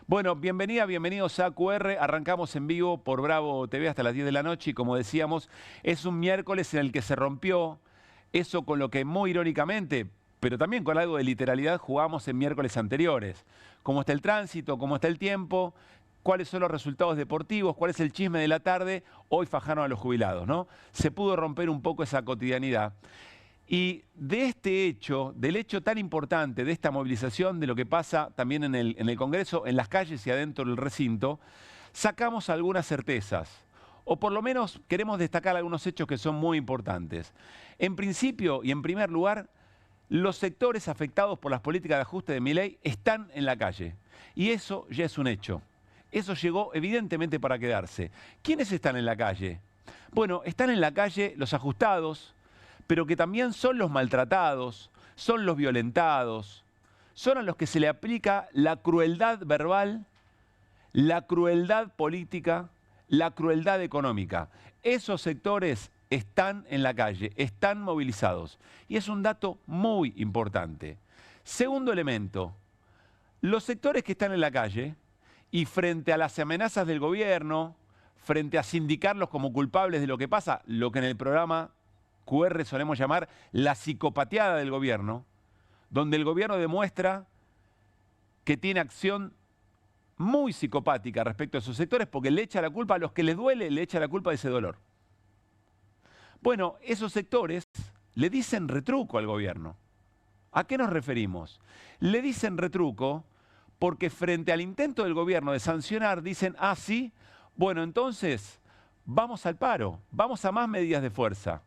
Bueno, bienvenidos a QR. Arrancamos en vivo por Bravo TV hasta las 10 de la noche y como decíamos, es un miércoles en el que se rompió eso con lo que muy irónicamente, pero también con algo de literalidad, jugamos en miércoles anteriores. Cómo está el tránsito, cómo está el tiempo, cuáles son los resultados deportivos, cuál es el chisme de la tarde. Hoy fajaron a los jubilados, ¿no? Se pudo romper un poco esa cotidianidad. Y de este hecho, del hecho tan importante, de esta movilización, de lo que pasa también en el Congreso, en las calles y adentro del recinto, sacamos algunas certezas. O por lo menos queremos destacar algunos hechos que son muy importantes. En principio y en primer lugar, los sectores afectados por las políticas de ajuste de Milei están en la calle. Y eso ya es un hecho. Eso llegó evidentemente para quedarse. ¿Quiénes están en la calle? Bueno, están en la calle los ajustados, pero que también son los maltratados, son los violentados, son a los que se le aplica la crueldad verbal, la crueldad política, la crueldad económica. Esos sectores están en la calle, están movilizados. Y es un dato muy importante. Segundo elemento, los sectores que están en la calle y frente a las amenazas del gobierno, frente a sindicarlos como culpables de lo que pasa, lo que en el programa QR solemos llamar la psicopateada del gobierno, donde el gobierno demuestra que tiene acción muy psicopática respecto a sus sectores porque le echa la culpa a los que les duele, le echa la culpa de ese dolor. Bueno, esos sectores le dicen retruco al gobierno. ¿A qué nos referimos? Le dicen retruco porque frente al intento del gobierno de sancionar dicen, ah, sí, bueno, entonces vamos al paro, vamos a más medidas de fuerza.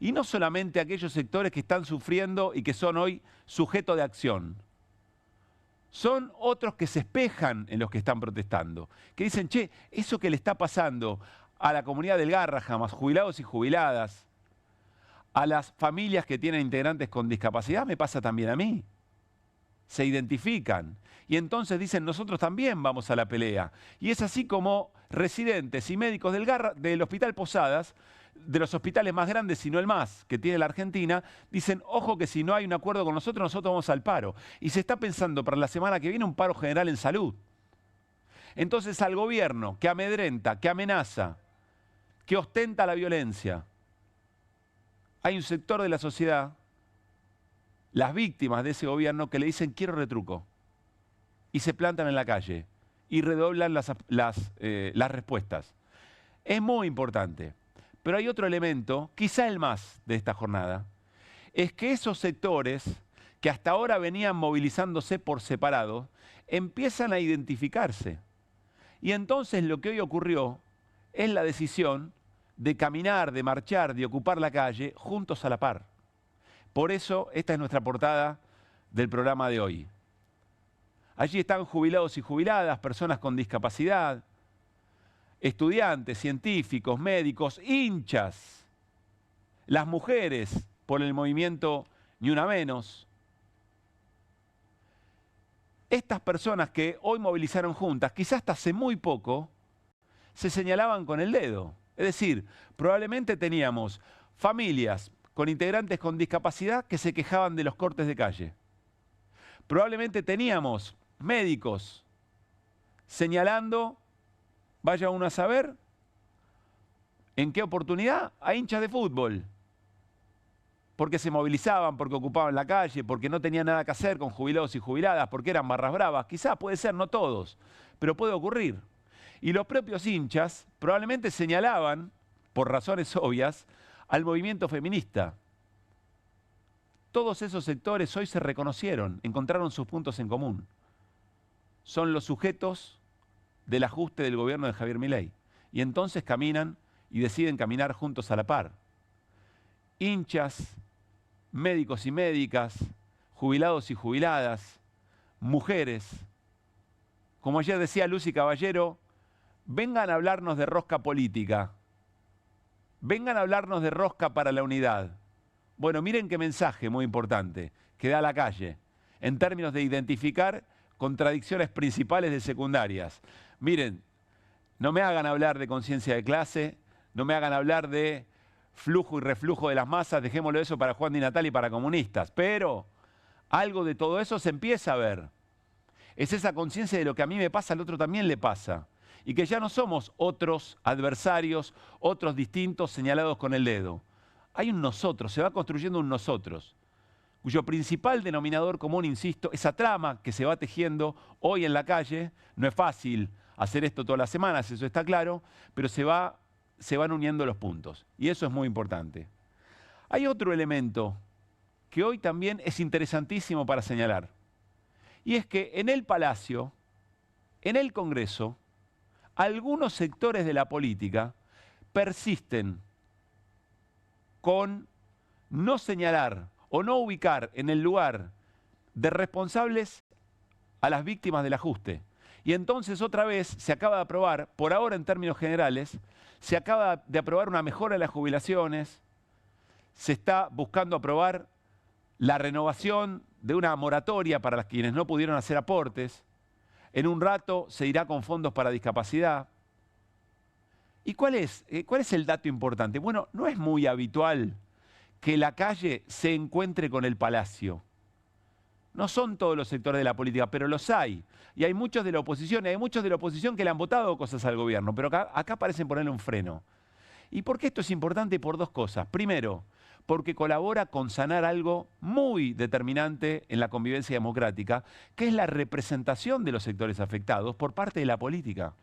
Y no solamente aquellos sectores que están sufriendo y que son hoy sujeto de acción. Son otros que se espejan en los que están protestando. Que dicen, che, eso que le está pasando a la comunidad del Garrahan, a jubilados y jubiladas, a las familias que tienen integrantes con discapacidad, me pasa también a mí. Se identifican. Y entonces dicen, nosotros también vamos a la pelea. Y es así como residentes y médicos del Hospital Posadas, de los hospitales más grandes, si no el más, que tiene la Argentina, dicen, ojo que si no hay un acuerdo con nosotros, nosotros vamos al paro. Y se está pensando para la semana que viene un paro general en salud. Entonces al gobierno que amedrenta, que amenaza, que ostenta la violencia, hay un sector de la sociedad, las víctimas de ese gobierno, que le dicen, quiero retruco. Y se plantan en la calle y redoblan las respuestas. Es muy importante. Pero hay otro elemento, quizá el más de esta jornada, es que esos sectores que hasta ahora venían movilizándose por separado, empiezan a identificarse. Y entonces lo que hoy ocurrió es la decisión de caminar, de marchar, de ocupar la calle juntos a la par. Por eso esta es nuestra portada del programa de hoy. Allí están jubilados y jubiladas, personas con discapacidad, estudiantes, científicos, médicos, hinchas, las mujeres por el movimiento Ni Una Menos. Estas personas que hoy movilizaron juntas, quizás hasta hace muy poco, se señalaban con el dedo. Es decir, probablemente teníamos familias con integrantes con discapacidad que se quejaban de los cortes de calle. Probablemente teníamos médicos señalando, vaya uno a saber, en qué oportunidad, a hinchas de fútbol. Porque se movilizaban, porque ocupaban la calle, porque no tenían nada que hacer con jubilados y jubiladas, porque eran barras bravas. Quizás puede ser, no todos, pero puede ocurrir. Y los propios hinchas probablemente señalaban, por razones obvias, al movimiento feminista. Todos esos sectores hoy se reconocieron, encontraron sus puntos en común. Son los sujetos del ajuste del gobierno de Javier Milei. Y entonces caminan y deciden caminar juntos a la par. Hinchas, médicos y médicas, jubilados y jubiladas, mujeres. Como ayer decía Lucy Caballero, vengan a hablarnos de rosca política. Vengan a hablarnos de rosca para la unidad. Bueno, miren qué mensaje muy importante que da la calle en términos de identificar contradicciones principales de secundarias. Miren, no me hagan hablar de conciencia de clase, no me hagan hablar de flujo y reflujo de las masas, dejémoslo eso para Juan Di Natale y para comunistas, pero algo de todo eso se empieza a ver. Es esa conciencia de lo que a mí me pasa, al otro también le pasa. Y que ya no somos otros adversarios, otros distintos señalados con el dedo. Hay un nosotros, se va construyendo un nosotros, cuyo principal denominador común, insisto, esa trama que se va tejiendo hoy en la calle. No es fácil hacer esto todas las semanas, eso está claro, pero se van uniendo los puntos. Y eso es muy importante. Hay otro elemento que hoy también es interesantísimo para señalar. Y es que en el Palacio, en el Congreso, algunos sectores de la política persisten con no señalar o no ubicar en el lugar de responsables a las víctimas del ajuste. Y entonces otra vez se acaba de aprobar, por ahora en términos generales, se acaba de aprobar una mejora de las jubilaciones, se está buscando aprobar la renovación de una moratoria para quienes no pudieron hacer aportes. En un rato se irá con fondos para discapacidad. ¿Y cuál es el dato importante? Bueno, no es muy habitual que la calle se encuentre con el Palacio. No son todos los sectores de la política, pero los hay. Y hay muchos de la oposición, y hay muchos de la oposición que le han votado cosas al gobierno, pero acá parecen ponerle un freno. ¿Y por qué esto es importante? Por dos cosas. Primero, porque colabora con sanar algo muy determinante en la convivencia democrática, que es la representación de los sectores afectados por parte de la política.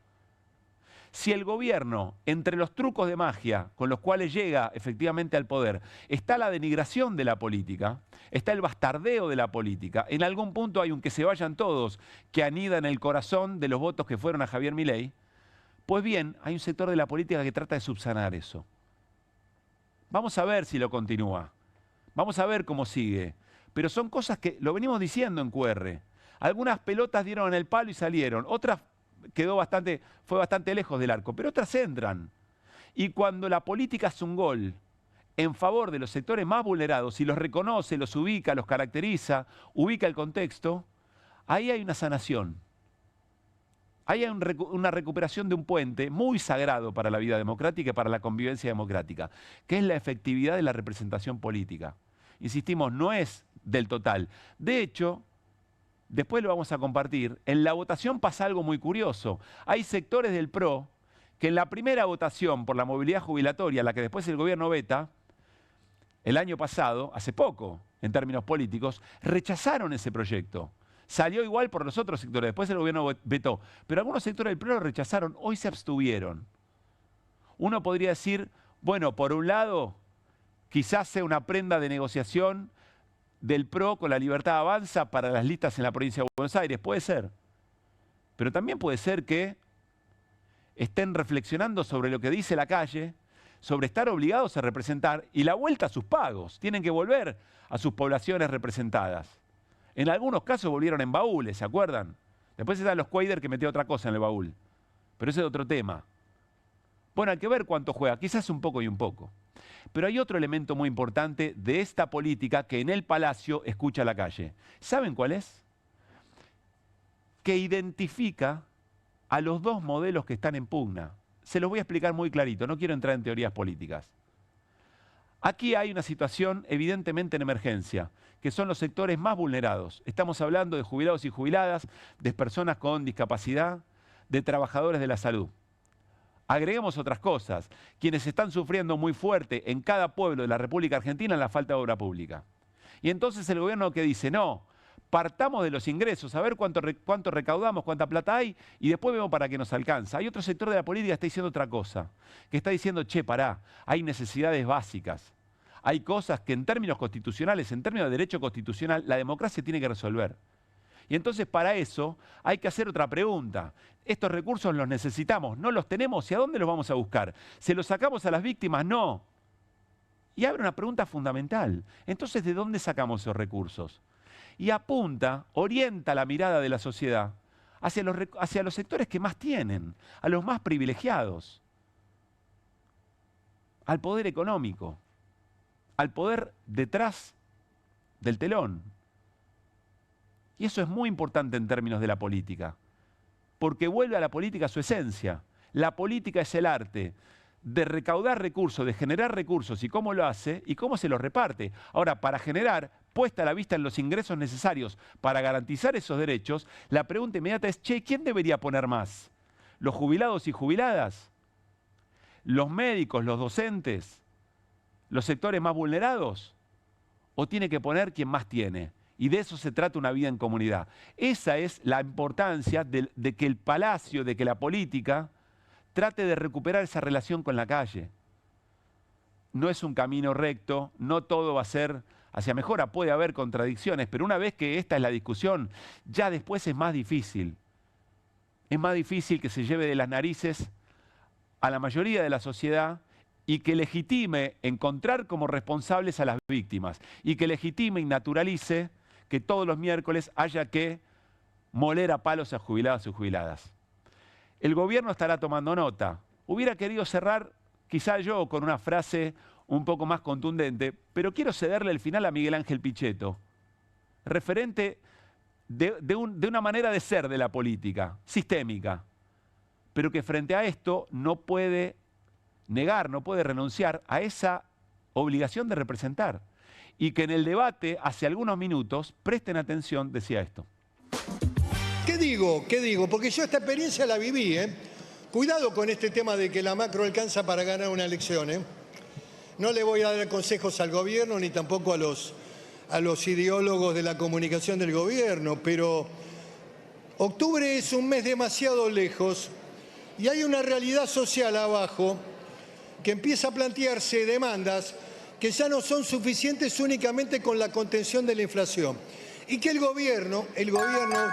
Si el gobierno, entre los trucos de magia con los cuales llega efectivamente al poder, está la denigración de la política, está el bastardeo de la política, en algún punto hay un que se vayan todos, que anida en el corazón de los votos que fueron a Javier Milei, pues bien, hay un sector de la política que trata de subsanar eso. Vamos a ver si lo continúa, vamos a ver cómo sigue, pero son cosas que lo venimos diciendo en QR. Algunas pelotas dieron en el palo y salieron, otras fue bastante lejos del arco, pero otras entran. Y cuando la política hace un gol en favor de los sectores más vulnerados y los reconoce, los ubica, los caracteriza, ubica el contexto, ahí hay una sanación. Ahí hay una recuperación de un puente muy sagrado para la vida democrática y para la convivencia democrática, que es la efectividad de la representación política. Insistimos, no es del total. De hecho, después lo vamos a compartir, en la votación pasa algo muy curioso. Hay sectores del PRO que en la primera votación por la movilidad jubilatoria, la que después el gobierno veta, el año pasado, hace poco, en términos políticos, rechazaron ese proyecto. Salió igual por los otros sectores, después el gobierno vetó. Pero algunos sectores del PRO lo rechazaron, hoy se abstuvieron. Uno podría decir, bueno, por un lado, quizás sea una prenda de negociación del PRO con la Libertad Avanza para las listas en la provincia de Buenos Aires, puede ser. Pero también puede ser que estén reflexionando sobre lo que dice la calle, sobre estar obligados a representar y la vuelta a sus pagos. Tienen que volver a sus poblaciones representadas. En algunos casos volvieron en baúles, ¿se acuerdan? Después están los Cuader que metió otra cosa en el baúl. Pero ese es otro tema. Bueno, hay que ver cuánto juega, quizás un poco y un poco. Pero hay otro elemento muy importante de esta política que en el Palacio escucha la calle. ¿Saben cuál es? Que identifica a los dos modelos que están en pugna. Se los voy a explicar muy clarito, no quiero entrar en teorías políticas. Aquí hay una situación evidentemente en emergencia, que son los sectores más vulnerados. Estamos hablando de jubilados y jubiladas, de personas con discapacidad, de trabajadores de la salud. Agreguemos otras cosas, quienes están sufriendo muy fuerte en cada pueblo de la República Argentina la falta de obra pública. Y entonces el gobierno que dice, no, partamos de los ingresos, a ver cuánto recaudamos, cuánta plata hay, y después vemos para qué nos alcanza. Hay otro sector de la política que está diciendo otra cosa, que está diciendo, che, pará, hay necesidades básicas. Hay cosas que en términos constitucionales, en términos de derecho constitucional, la democracia tiene que resolver. Y entonces para eso hay que hacer otra pregunta. ¿Estos recursos los necesitamos? ¿No los tenemos? ¿Y a dónde los vamos a buscar? ¿Se los sacamos a las víctimas? No. Y abre una pregunta fundamental. Entonces, ¿de dónde sacamos esos recursos? Y apunta, orienta la mirada de la sociedad hacia los sectores que más tienen, a los más privilegiados, al poder económico, al poder detrás del telón. Y eso es muy importante en términos de la política, porque vuelve a la política a su esencia. La política es el arte de recaudar recursos, de generar recursos y cómo lo hace y cómo se los reparte. Ahora, para generar, puesta la vista en los ingresos necesarios para garantizar esos derechos, la pregunta inmediata es, che, ¿quién debería poner más? ¿Los jubilados y jubiladas? ¿Los médicos, los docentes? ¿Los sectores más vulnerados? ¿O tiene que poner quien más tiene? Y de eso se trata una vida en comunidad. Esa es la importancia de que el palacio, de que la política trate de recuperar esa relación con la calle. No es un camino recto, no todo va a ser hacia mejora, puede haber contradicciones, pero una vez que esta es la discusión, ya después es más difícil. Es más difícil que se lleve de las narices a la mayoría de la sociedad y que legitime encontrar como responsables a las víctimas y que legitime y naturalice que todos los miércoles haya que moler a palos a jubilados y jubiladas. El gobierno estará tomando nota. Hubiera querido cerrar, quizá yo, con una frase un poco más contundente, pero quiero cederle el final a Miguel Ángel Pichetto, referente de una manera de ser de la política, sistémica, pero que frente a esto no puede negar, no puede renunciar a esa obligación de representar. Y que en el debate, hace algunos minutos, presten atención, decía esto. ¿Qué digo? ¿Qué digo? Porque yo esta experiencia la viví, ¿eh? Cuidado con este tema de que la macro alcanza para ganar una elección, ¿eh? No le voy a dar consejos al gobierno ni tampoco a los ideólogos de la comunicación del gobierno, pero octubre es un mes demasiado lejos y hay una realidad social abajo que empieza a plantearse demandas que ya no son suficientes únicamente con la contención de la inflación y que el gobierno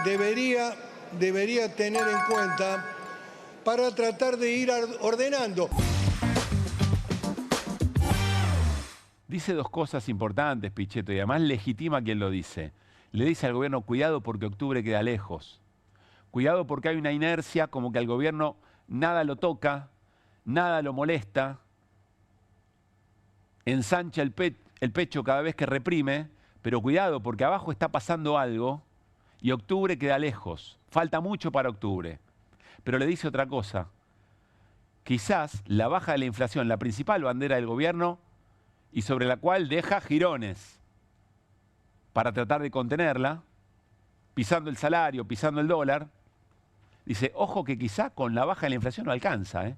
debería tener en cuenta para tratar de ir ordenando. Dice dos cosas importantes, Pichetto, y además legitima quien lo dice. Le dice al gobierno, cuidado porque octubre queda lejos. Cuidado porque hay una inercia como que al gobierno nada lo toca, nada lo molesta, ensancha el pecho cada vez que reprime, pero cuidado porque abajo está pasando algo y octubre queda lejos. Falta mucho para octubre. Pero le dice otra cosa. Quizás la baja de la inflación, la principal bandera del gobierno, y sobre la cual deja jirones para tratar de contenerla, pisando el salario, pisando el dólar. Dice, ojo que quizá con la baja de la inflación no alcanza, ¿eh?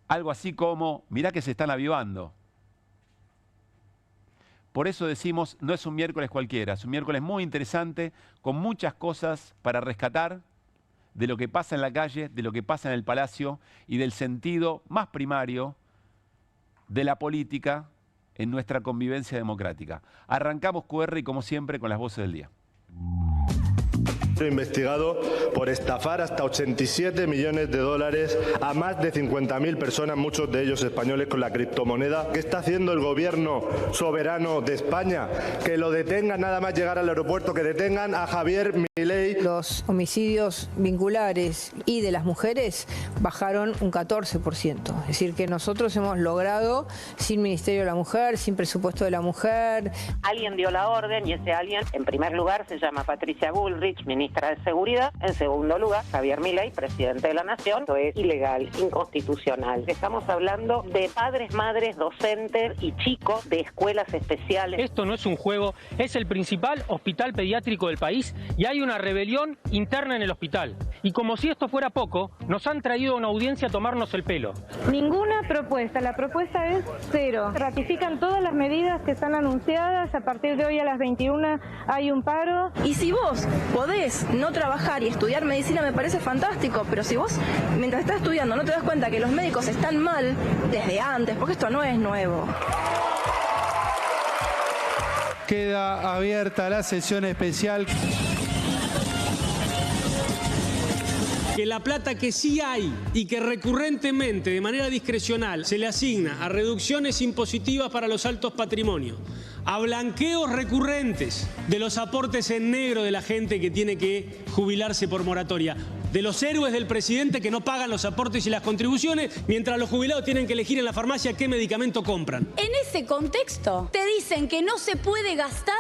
Algo así como, mirá que se están avivando. Por eso decimos, no es un miércoles cualquiera, es un miércoles muy interesante, con muchas cosas para rescatar de lo que pasa en la calle, de lo que pasa en el palacio y del sentido más primario de la política en nuestra convivencia democrática. Arrancamos QR y como siempre con las voces del día. Investigado por estafar hasta 87 millones de dólares a más de 50.000 personas, muchos de ellos españoles, con la criptomoneda. ¿Qué está haciendo el gobierno soberano de España? Que lo detengan nada más llegar al aeropuerto, que detengan a Javier Milei. Los homicidios vinculares y de las mujeres bajaron un 14%. Es decir, que nosotros hemos logrado, sin Ministerio de la Mujer, sin presupuesto de la mujer. Alguien dio la orden y ese alguien, en primer lugar, se llama Patricia Bullrich, ministra de Seguridad. En segundo lugar, Javier Milei, presidente de la Nación. Esto es ilegal, inconstitucional. Estamos hablando de padres, madres, docentes y chicos de escuelas especiales. Esto no es un juego, es el principal hospital pediátrico del país y hay una rebelión interna en el hospital. Y como si esto fuera poco, nos han traído a una audiencia a tomarnos el pelo. Ninguna propuesta, la propuesta es cero. Ratifican todas las medidas que están anunciadas, a partir de hoy a las 21 hay un paro. Y si vos podés no trabajar y estudiar medicina me parece fantástico, pero si vos mientras estás estudiando no te das cuenta que los médicos están mal desde antes, porque esto no es nuevo. Queda abierta la sesión especial. Que la plata que sí hay y que recurrentemente, de manera discrecional, se le asigna a reducciones impositivas para los altos patrimonios, a blanqueos recurrentes de los aportes en negro de la gente que tiene que jubilarse por moratoria, de los héroes del presidente que no pagan los aportes y las contribuciones, mientras los jubilados tienen que elegir en la farmacia qué medicamento compran. En ese contexto, te dicen que no se puede gastar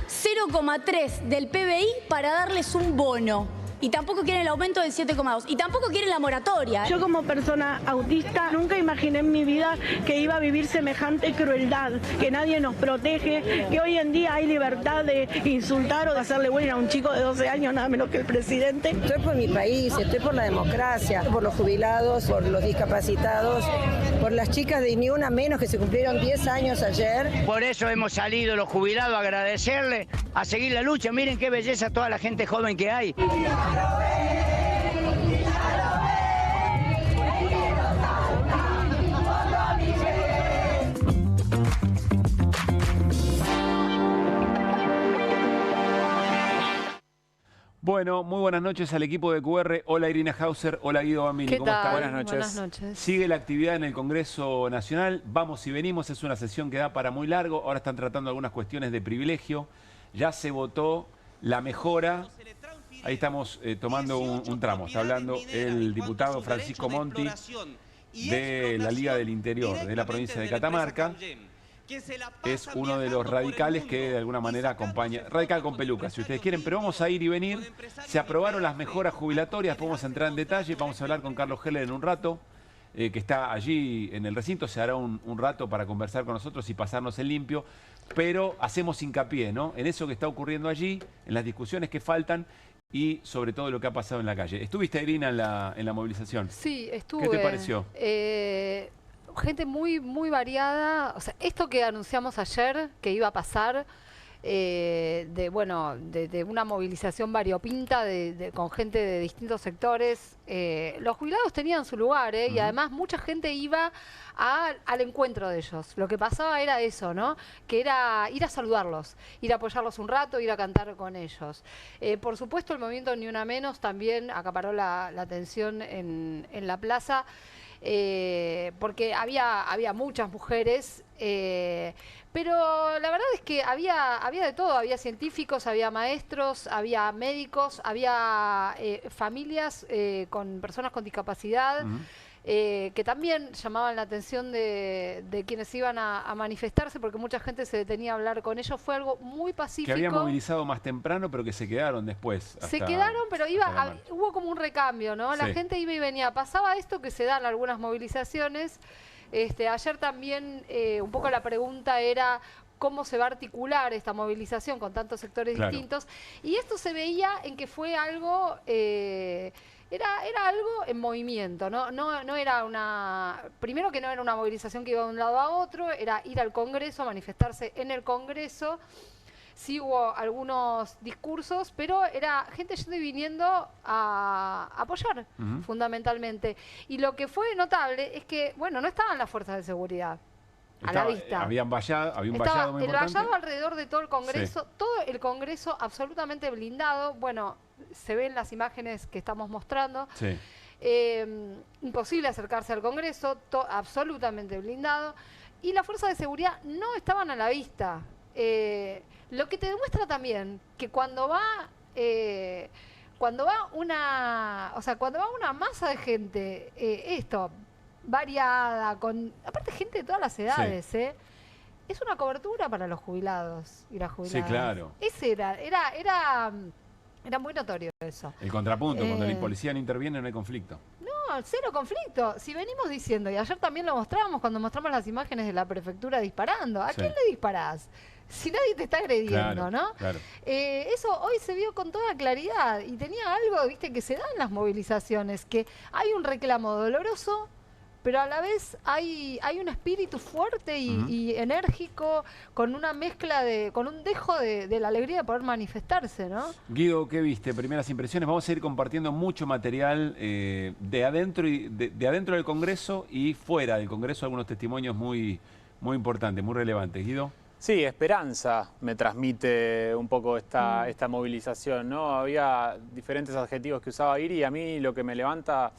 0,3 del PBI para darles un bono. y tampoco quieren el aumento del 7,2 y tampoco quieren la moratoria. Yo como persona autista nunca imaginé en mi vida que iba a vivir semejante crueldad, que nadie nos protege, que hoy en día hay libertad de insultar o de hacerle bullying a un chico de 12 años, nada menos que el presidente. Estoy por mi país, estoy por la democracia, por los jubilados, por los discapacitados, por las chicas de Ni Una Menos que se cumplieron 10 años ayer. Por eso hemos salido los jubilados a agradecerle, a seguir la lucha. Miren qué belleza toda la gente joven que hay. Bueno, muy buenas noches al equipo de QR. Hola Irina Hauser, hola Guido Bambini. ¿Cómo están? Buenas noches. Buenas noches. Sigue la actividad en el Congreso Nacional. Vamos y venimos, es una sesión que da para muy largo. Ahora están tratando algunas cuestiones de privilegio. Ya se votó la mejora. Ahí estamos tomando un tramo. Está hablando el diputado Francisco Monti de la Liga del Interior, de la provincia de Catamarca. Es uno de los radicales que de alguna manera acompaña, radical con peluca si ustedes quieren, pero vamos a ir y venir. Se aprobaron las mejoras jubilatorias, podemos entrar en detalle, vamos a hablar con Carlos Heller en un rato, que está allí en el recinto, se hará un rato para conversar con nosotros y pasarnos el limpio, pero hacemos hincapié, ¿no?, en eso que está ocurriendo allí, en las discusiones que faltan y sobre todo lo que ha pasado en la calle. ¿Estuviste, Irina, en la movilización? Sí, estuve. ¿Qué te pareció? Gente muy variada. O sea, esto que anunciamos ayer que iba a pasar, de una movilización variopinta con gente de distintos sectores, los jubilados tenían su lugar, y además mucha gente iba al encuentro de ellos. Lo que pasaba era eso, ¿no? Que era ir a saludarlos, ir a apoyarlos un rato, ir a cantar con ellos. Por supuesto, el movimiento Ni Una Menos también acaparó la atención en la plaza. Porque había muchas mujeres, pero la verdad es que había de todo, había científicos, había maestros, había médicos, había familias con personas con discapacidad, que también llamaban la atención de quienes iban a manifestarse, porque mucha gente se detenía a hablar con ellos. Fue algo muy pacífico. Que habían movilizado más temprano, pero que se quedaron después. Se quedaron, pero hubo como un recambio, ¿no? La gente iba y venía. Pasaba esto que se da en algunas movilizaciones. Ayer también un poco la pregunta era cómo se va a articular esta movilización con tantos sectores distintos. Y esto se veía en que fue algo... Era algo en movimiento, no era una... Primero que no era una movilización que iba de un lado a otro, era ir al Congreso, manifestarse en el Congreso. Sí hubo algunos discursos, pero era gente yendo y viniendo a apoyar, fundamentalmente. Y lo que fue notable es que, bueno, no estaban las fuerzas de seguridad a la vista. Había un vallado muy importante. El vallado alrededor de todo el Congreso, todo el Congreso absolutamente blindado. Bueno, se ven las imágenes que estamos mostrando. Sí. Imposible acercarse al Congreso, absolutamente blindado. Y las fuerzas de seguridad no estaban a la vista. Lo que te demuestra también que cuando va una masa de gente, variada, aparte gente de todas las edades, es una cobertura para los jubilados y las jubiladas. Sí, claro. Ese era muy notorio eso. El contrapunto, cuando la policía no interviene no hay conflicto. No, cero conflicto. Si venimos diciendo, y ayer también lo mostrábamos cuando mostramos las imágenes de la prefectura disparando, ¿a quién le disparás? Si nadie te está agrediendo, ¿no? Claro. Eso hoy se vio con toda claridad y tenía algo, viste, que se da en las movilizaciones, que hay un reclamo doloroso, pero a la vez hay un espíritu fuerte y enérgico, con una mezcla con un dejo de la alegría de poder manifestarse, ¿no? Guido, ¿qué viste? Primeras impresiones. Vamos a ir compartiendo mucho material de adentro del Congreso y fuera del Congreso, algunos testimonios muy importantes, muy relevantes. Guido. Sí, esperanza me transmite un poco esta movilización, ¿no? Había diferentes adjetivos que usaba Iri y a mí lo que me levanta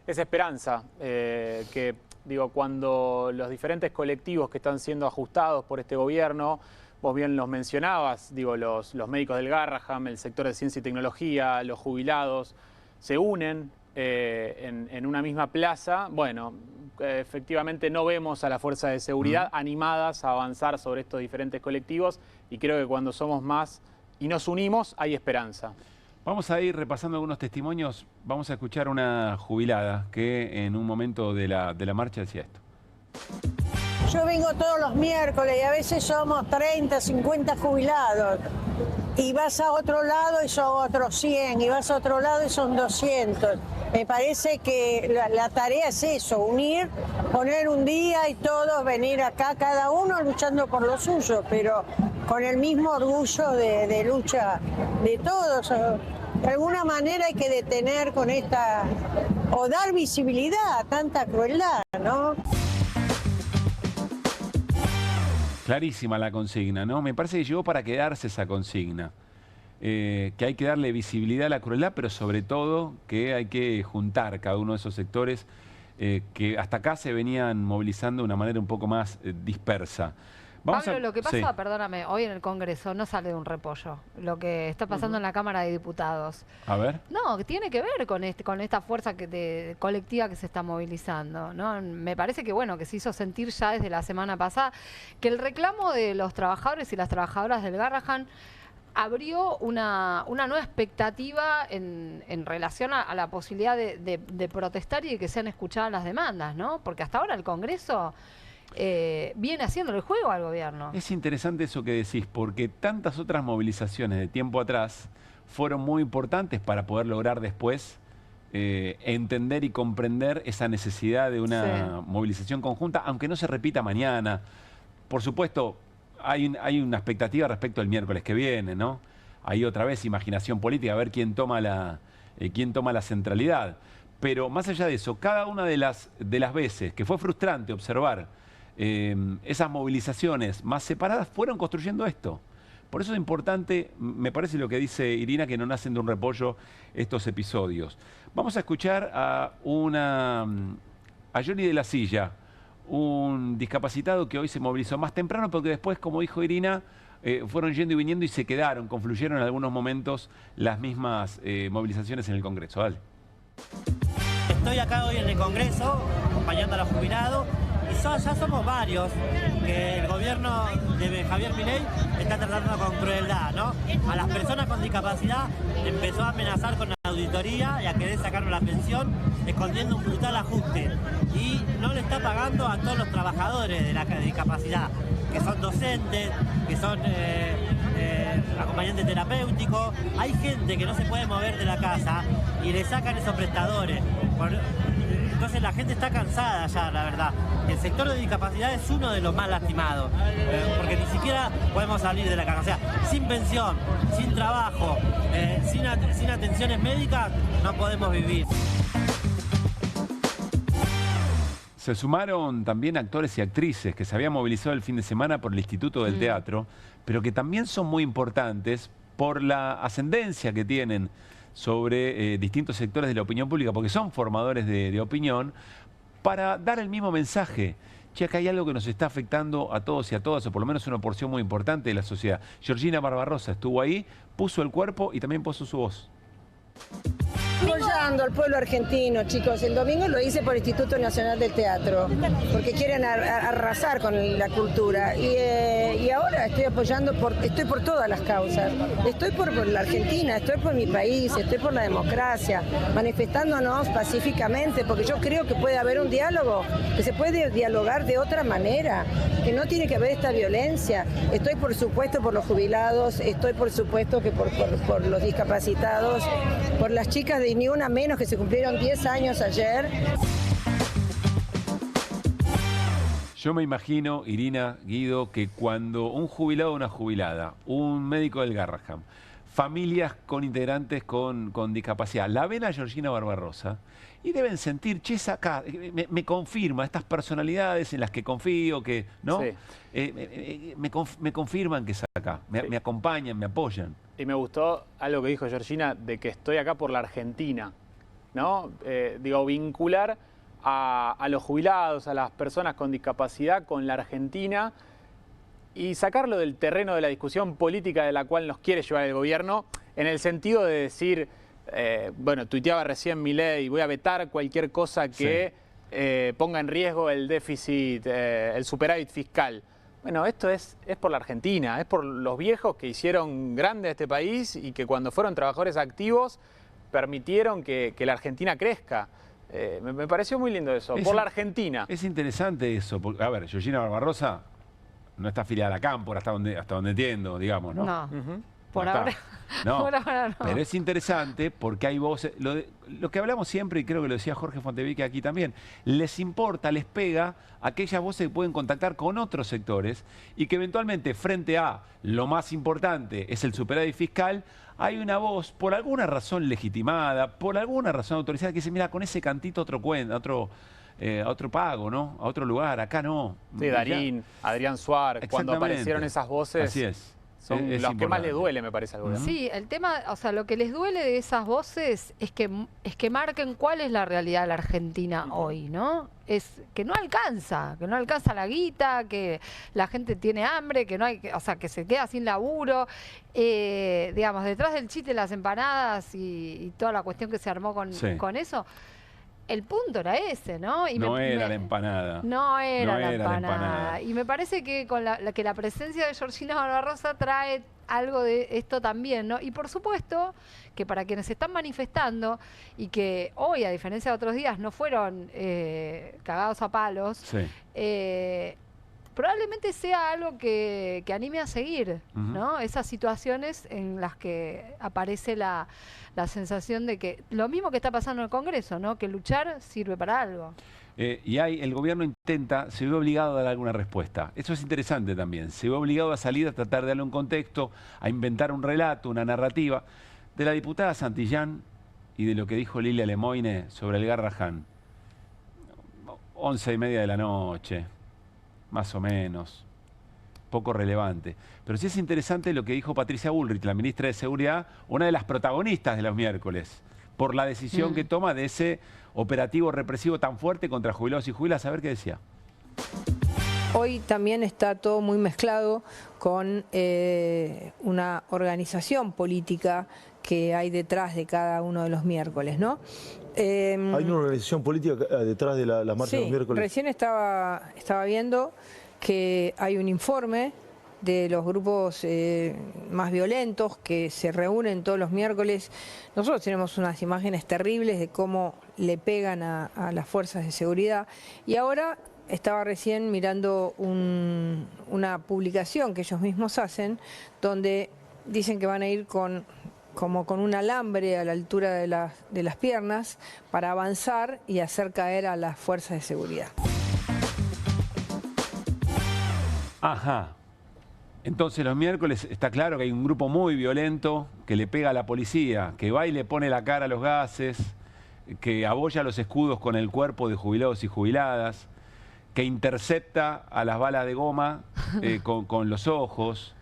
es esperanza, que digo, cuando los diferentes colectivos que están siendo ajustados por este gobierno, vos bien los mencionabas, digo, los médicos del Garraham, el sector de ciencia y tecnología, los jubilados, se unen en una misma plaza, bueno, efectivamente no vemos a las fuerzas de seguridad animadas a avanzar sobre estos diferentes colectivos y creo que cuando somos más y nos unimos hay esperanza. Vamos a ir repasando algunos testimonios. Vamos a escuchar una jubilada que en un momento de la marcha decía esto. Yo vengo todos los miércoles y a veces somos 30, 50 jubilados. Y vas a otro lado y son otros 100, y vas a otro lado y son 200. Me parece que la tarea es eso, unir, poner un día y todos venir acá, cada uno luchando por lo suyo, pero con el mismo orgullo de lucha de todos. De alguna manera hay que detener con esta, o dar visibilidad a tanta crueldad, ¿no? Clarísima la consigna, ¿no? Me parece que llegó para quedarse esa consigna. Que hay que darle visibilidad a la crueldad, pero sobre todo que hay que juntar cada uno de esos sectores que hasta acá se venían movilizando de una manera un poco más dispersa. Pablo, lo que pasa, perdóname, hoy en el Congreso no sale de un repollo. Lo que está pasando en la Cámara de Diputados. A ver. No, que tiene que ver con esta fuerza colectiva que se está movilizando, ¿no? Me parece que, bueno, que se hizo sentir ya desde la semana pasada que el reclamo de los trabajadores y las trabajadoras del Garrahan abrió una nueva expectativa en relación a la posibilidad de protestar y de que sean escuchadas las demandas, ¿no? Porque hasta ahora el Congreso viene haciendo el juego al gobierno. Es interesante eso que decís, porque tantas otras movilizaciones de tiempo atrás fueron muy importantes para poder lograr después entender y comprender esa necesidad de una movilización conjunta, aunque no se repita mañana. Por supuesto, hay una expectativa respecto al miércoles que viene, ¿no? Hay otra vez imaginación política, a ver quién toma la centralidad. Pero más allá de eso, cada una de las veces que fue frustrante observar esas movilizaciones más separadas, fueron construyendo esto. Por eso es importante, me parece lo que dice Irina, que no nacen de un repollo estos episodios. Vamos a escuchar a Johnny de la Silla, un discapacitado que hoy se movilizó más temprano, porque después, como dijo Irina, fueron yendo y viniendo y se quedaron, confluyeron en algunos momentos las mismas movilizaciones en el Congreso. Dale. Estoy acá hoy en el Congreso, acompañando a los jubilados, y ya somos varios que el gobierno de Javier Milei está tratando con crueldad, ¿no? A las personas con discapacidad empezó a amenazar con la auditoría y a querer sacarnos la pensión, escondiendo un brutal ajuste. Y no le está pagando a todos los trabajadores de la discapacidad, que son docentes, que son acompañantes terapéuticos. Hay gente que no se puede mover de la casa y le sacan esos prestadores. Entonces la gente está cansada ya, la verdad. El sector de discapacidad es uno de los más lastimados, porque ni siquiera podemos salir de la casa. O sea, sin pensión, sin trabajo, sin atenciones médicas, no podemos vivir. Se sumaron también actores y actrices que se habían movilizado el fin de semana por el Instituto del Teatro, pero que también son muy importantes por la ascendencia que tienen sobre distintos sectores de la opinión pública, porque son formadores de opinión, para dar el mismo mensaje. Che, acá hay algo que nos está afectando a todos y a todas, o por lo menos una porción muy importante de la sociedad. Georgina Barbarossa estuvo ahí, puso el cuerpo y también puso su voz. Apoyando al pueblo argentino, chicos. El domingo lo hice por el Instituto Nacional del Teatro, porque quieren arrasar con la cultura. Y ahora estoy apoyando, estoy por todas las causas. Estoy por la Argentina, estoy por mi país, estoy por la democracia, manifestándonos pacíficamente, porque yo creo que puede haber un diálogo, que se puede dialogar de otra manera, que no tiene que haber esta violencia. Estoy, por supuesto, por los jubilados, estoy, por supuesto, que por los discapacitados, por las chicas de Ni Una Menos que se cumplieron 10 años ayer. Yo me imagino, Irina, Guido, que cuando un jubilado o una jubilada, un médico del Garrahan, familias con integrantes con discapacidad, la ven a Georgina Barbarossa y deben sentir, che, acá, me confirma, estas personalidades en las que confío, que ¿no? Sí. Me confirman que es acá, me acompañan, me apoyan. Y me gustó algo que dijo Georgina, de que estoy acá por la Argentina, ¿no? Digo, vincular a los jubilados, a las personas con discapacidad con la Argentina y sacarlo del terreno de la discusión política de la cual nos quiere llevar el gobierno, en el sentido de decir, bueno, tuiteaba recién Milei, voy a vetar cualquier cosa que ponga en riesgo el déficit, el superávit fiscal. Bueno, esto es por la Argentina, es por los viejos que hicieron grande este país y que cuando fueron trabajadores activos permitieron que la Argentina crezca. Me pareció muy lindo eso, por la Argentina. Es interesante eso, porque, a ver, Georgina Barbarosa no está afiliada a la Cámpora, hasta donde entiendo, digamos, ¿no? No. Por No ahora. está. No, Por ahora no. pero es interesante porque hay voces, lo que hablamos siempre, y creo que lo decía Jorge Fontevique aquí también, les importa, les pega aquellas voces que pueden contactar con otros sectores y que eventualmente frente a lo más importante es el superávit fiscal, hay una voz, por alguna razón legitimada, por alguna razón autorizada, que dice, mira, con ese cantito otro pago, ¿no? A otro lugar, acá no. Sí, Darín, Adrián Suárez, cuando aparecieron esas voces. Así es. Son los que más le duele, me parece, al gobierno. Sí, el tema, o sea, lo que les duele de esas voces es que marquen cuál es la realidad de la Argentina hoy, ¿no? Es que no alcanza la guita, que la gente tiene hambre, que no hay, o sea, que se queda sin laburo. Digamos, detrás del chiste de las empanadas y toda la cuestión que se armó con eso. El punto era ese, ¿no? Y no era la empanada. No era la empanada. Y me parece que con la presencia de Georgina Barbarosa trae algo de esto también, ¿no? Y por supuesto que para quienes se están manifestando y que hoy, a diferencia de otros días, no fueron cagados a palos, sí. Probablemente sea algo que anime a seguir, ¿no? Esas situaciones en las que aparece la sensación de que lo mismo que está pasando en el Congreso, ¿no? Que luchar sirve para algo. Y el gobierno se ve obligado a dar alguna respuesta. Eso es interesante también. Se ve obligado a salir a tratar de darle un contexto, a inventar un relato, una narrativa. De la diputada Santillán y de lo que dijo Lilia Lemoine sobre el Garrahan. 11:30 de la noche. Más o menos, poco relevante. Pero sí es interesante lo que dijo Patricia Bullrich, la ministra de Seguridad, una de las protagonistas de los miércoles, por la decisión que toma de ese operativo represivo tan fuerte contra jubilados y jubiladas. A ver qué decía. Hoy también está todo muy mezclado con una organización política que hay detrás de cada uno de los miércoles, ¿no? ¿Hay una organización política detrás de la marcha de los miércoles? Recién estaba viendo que hay un informe de los grupos más violentos que se reúnen todos los miércoles. Nosotros tenemos unas imágenes terribles de cómo le pegan a las fuerzas de seguridad. Y ahora estaba recién mirando una publicación que ellos mismos hacen, donde dicen que van a ir como con un alambre a la altura de las piernas para avanzar y hacer caer a las fuerzas de seguridad. Ajá. Entonces los miércoles está claro que hay un grupo muy violento que le pega a la policía, que va y le pone la cara a los gases, que abolla los escudos con el cuerpo de jubilados y jubiladas, que intercepta a las balas de goma con los ojos.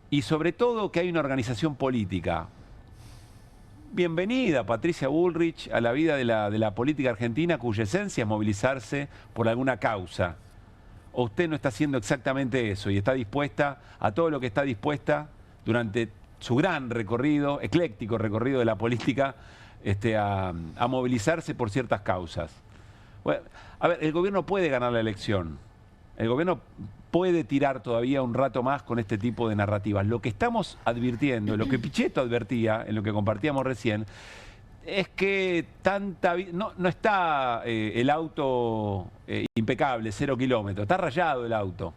Y sobre todo que hay una organización política. Bienvenida, Patricia Bullrich, a la vida de la política argentina, cuya esencia es movilizarse por alguna causa. ¿O usted no está haciendo exactamente eso y está dispuesta a todo lo que está dispuesta durante su gran recorrido, ecléctico recorrido de la política, a movilizarse por ciertas causas? Bueno, a ver, el gobierno puede ganar la elección. El gobierno puede tirar todavía un rato más con este tipo de narrativas. Lo que estamos advirtiendo, lo que Pichetto advertía en lo que compartíamos recién, es que no está el auto impecable, 0 kilómetros, está rayado el auto.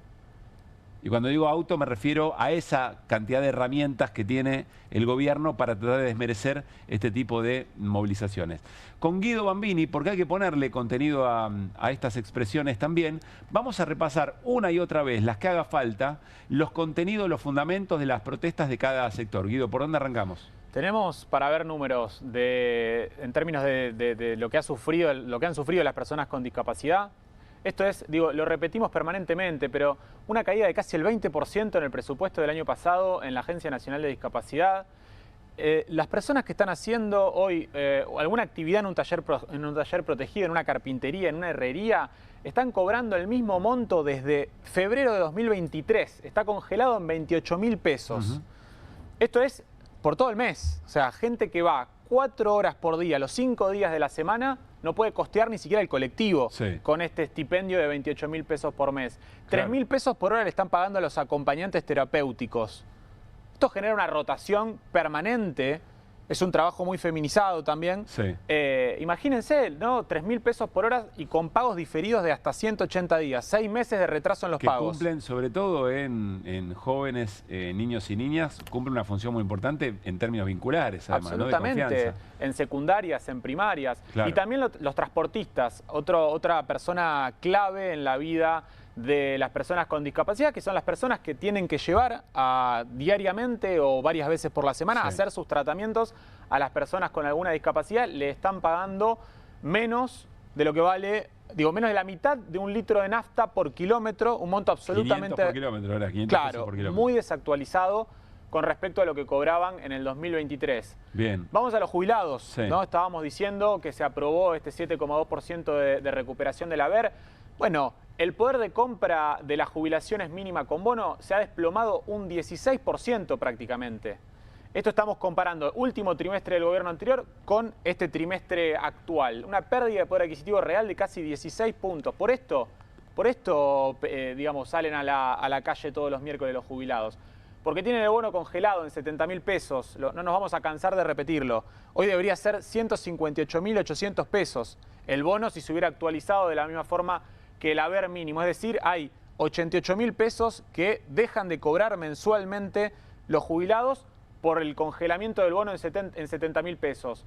Y cuando digo auto me refiero a esa cantidad de herramientas que tiene el gobierno para tratar de desmerecer este tipo de movilizaciones. Con Guido Bambini, porque hay que ponerle contenido a estas expresiones también, vamos a repasar una y otra vez, las que haga falta, los contenidos, los fundamentos de las protestas de cada sector. Guido, ¿por dónde arrancamos? Tenemos para ver números en términos de lo que han sufrido las personas con discapacidad. Esto es, digo, lo repetimos permanentemente, pero una caída de casi el 20% en el presupuesto del año pasado en la Agencia Nacional de Discapacidad. Las personas que están haciendo hoy alguna actividad en un taller protegido, en una carpintería, en una herrería, están cobrando el mismo monto desde febrero de 2023. Está congelado en 28.000 pesos. Esto es por todo el mes. O sea, gente que va 4 horas por día, los 5 días de la semana, no puede costear ni siquiera el colectivo con este estipendio de 28.000 pesos por mes. 3.000 pesos por hora le están pagando a los acompañantes terapéuticos. Esto genera una rotación permanente. Es un trabajo muy feminizado también. Imagínense, ¿no? 3.000 pesos por hora y con pagos diferidos de hasta 180 días. 6 meses de retraso en los pagos. Que cumplen, sobre todo en jóvenes, niños y niñas, cumplen una función muy importante en términos vinculares, además, absolutamente, ¿no? De confianza. En secundarias, en primarias. Y también los transportistas, otra persona clave en la vida de las personas con discapacidad, que son las personas que tienen que llevar diariamente o varias veces por la semana a hacer sus tratamientos a las personas con alguna discapacidad. Le están pagando menos de lo que vale, menos de la mitad de un litro de nafta por kilómetro, un monto absolutamente... 500 por kilómetro, ahora 500 claro, pesos por kilómetro. Muy desactualizado con respecto a lo que cobraban en el 2023. Bien. Vamos a los jubilados, ¿no? Estábamos diciendo que se aprobó este 7,2% de recuperación del haber. Bueno, el poder de compra de las jubilaciones mínima con bono se ha desplomado un 16% prácticamente. Esto estamos comparando el último trimestre del gobierno anterior con este trimestre actual. Una pérdida de poder adquisitivo real de casi 16 puntos. Por esto digamos, salen a la calle todos los miércoles los jubilados. Porque tienen el bono congelado en 70.000 pesos. No nos vamos a cansar de repetirlo. Hoy debería ser 158.800 pesos el bono si se hubiera actualizado de la misma forma que el haber mínimo. Es decir, hay 88.000 pesos que dejan de cobrar mensualmente los jubilados por el congelamiento del bono en 70.000 pesos.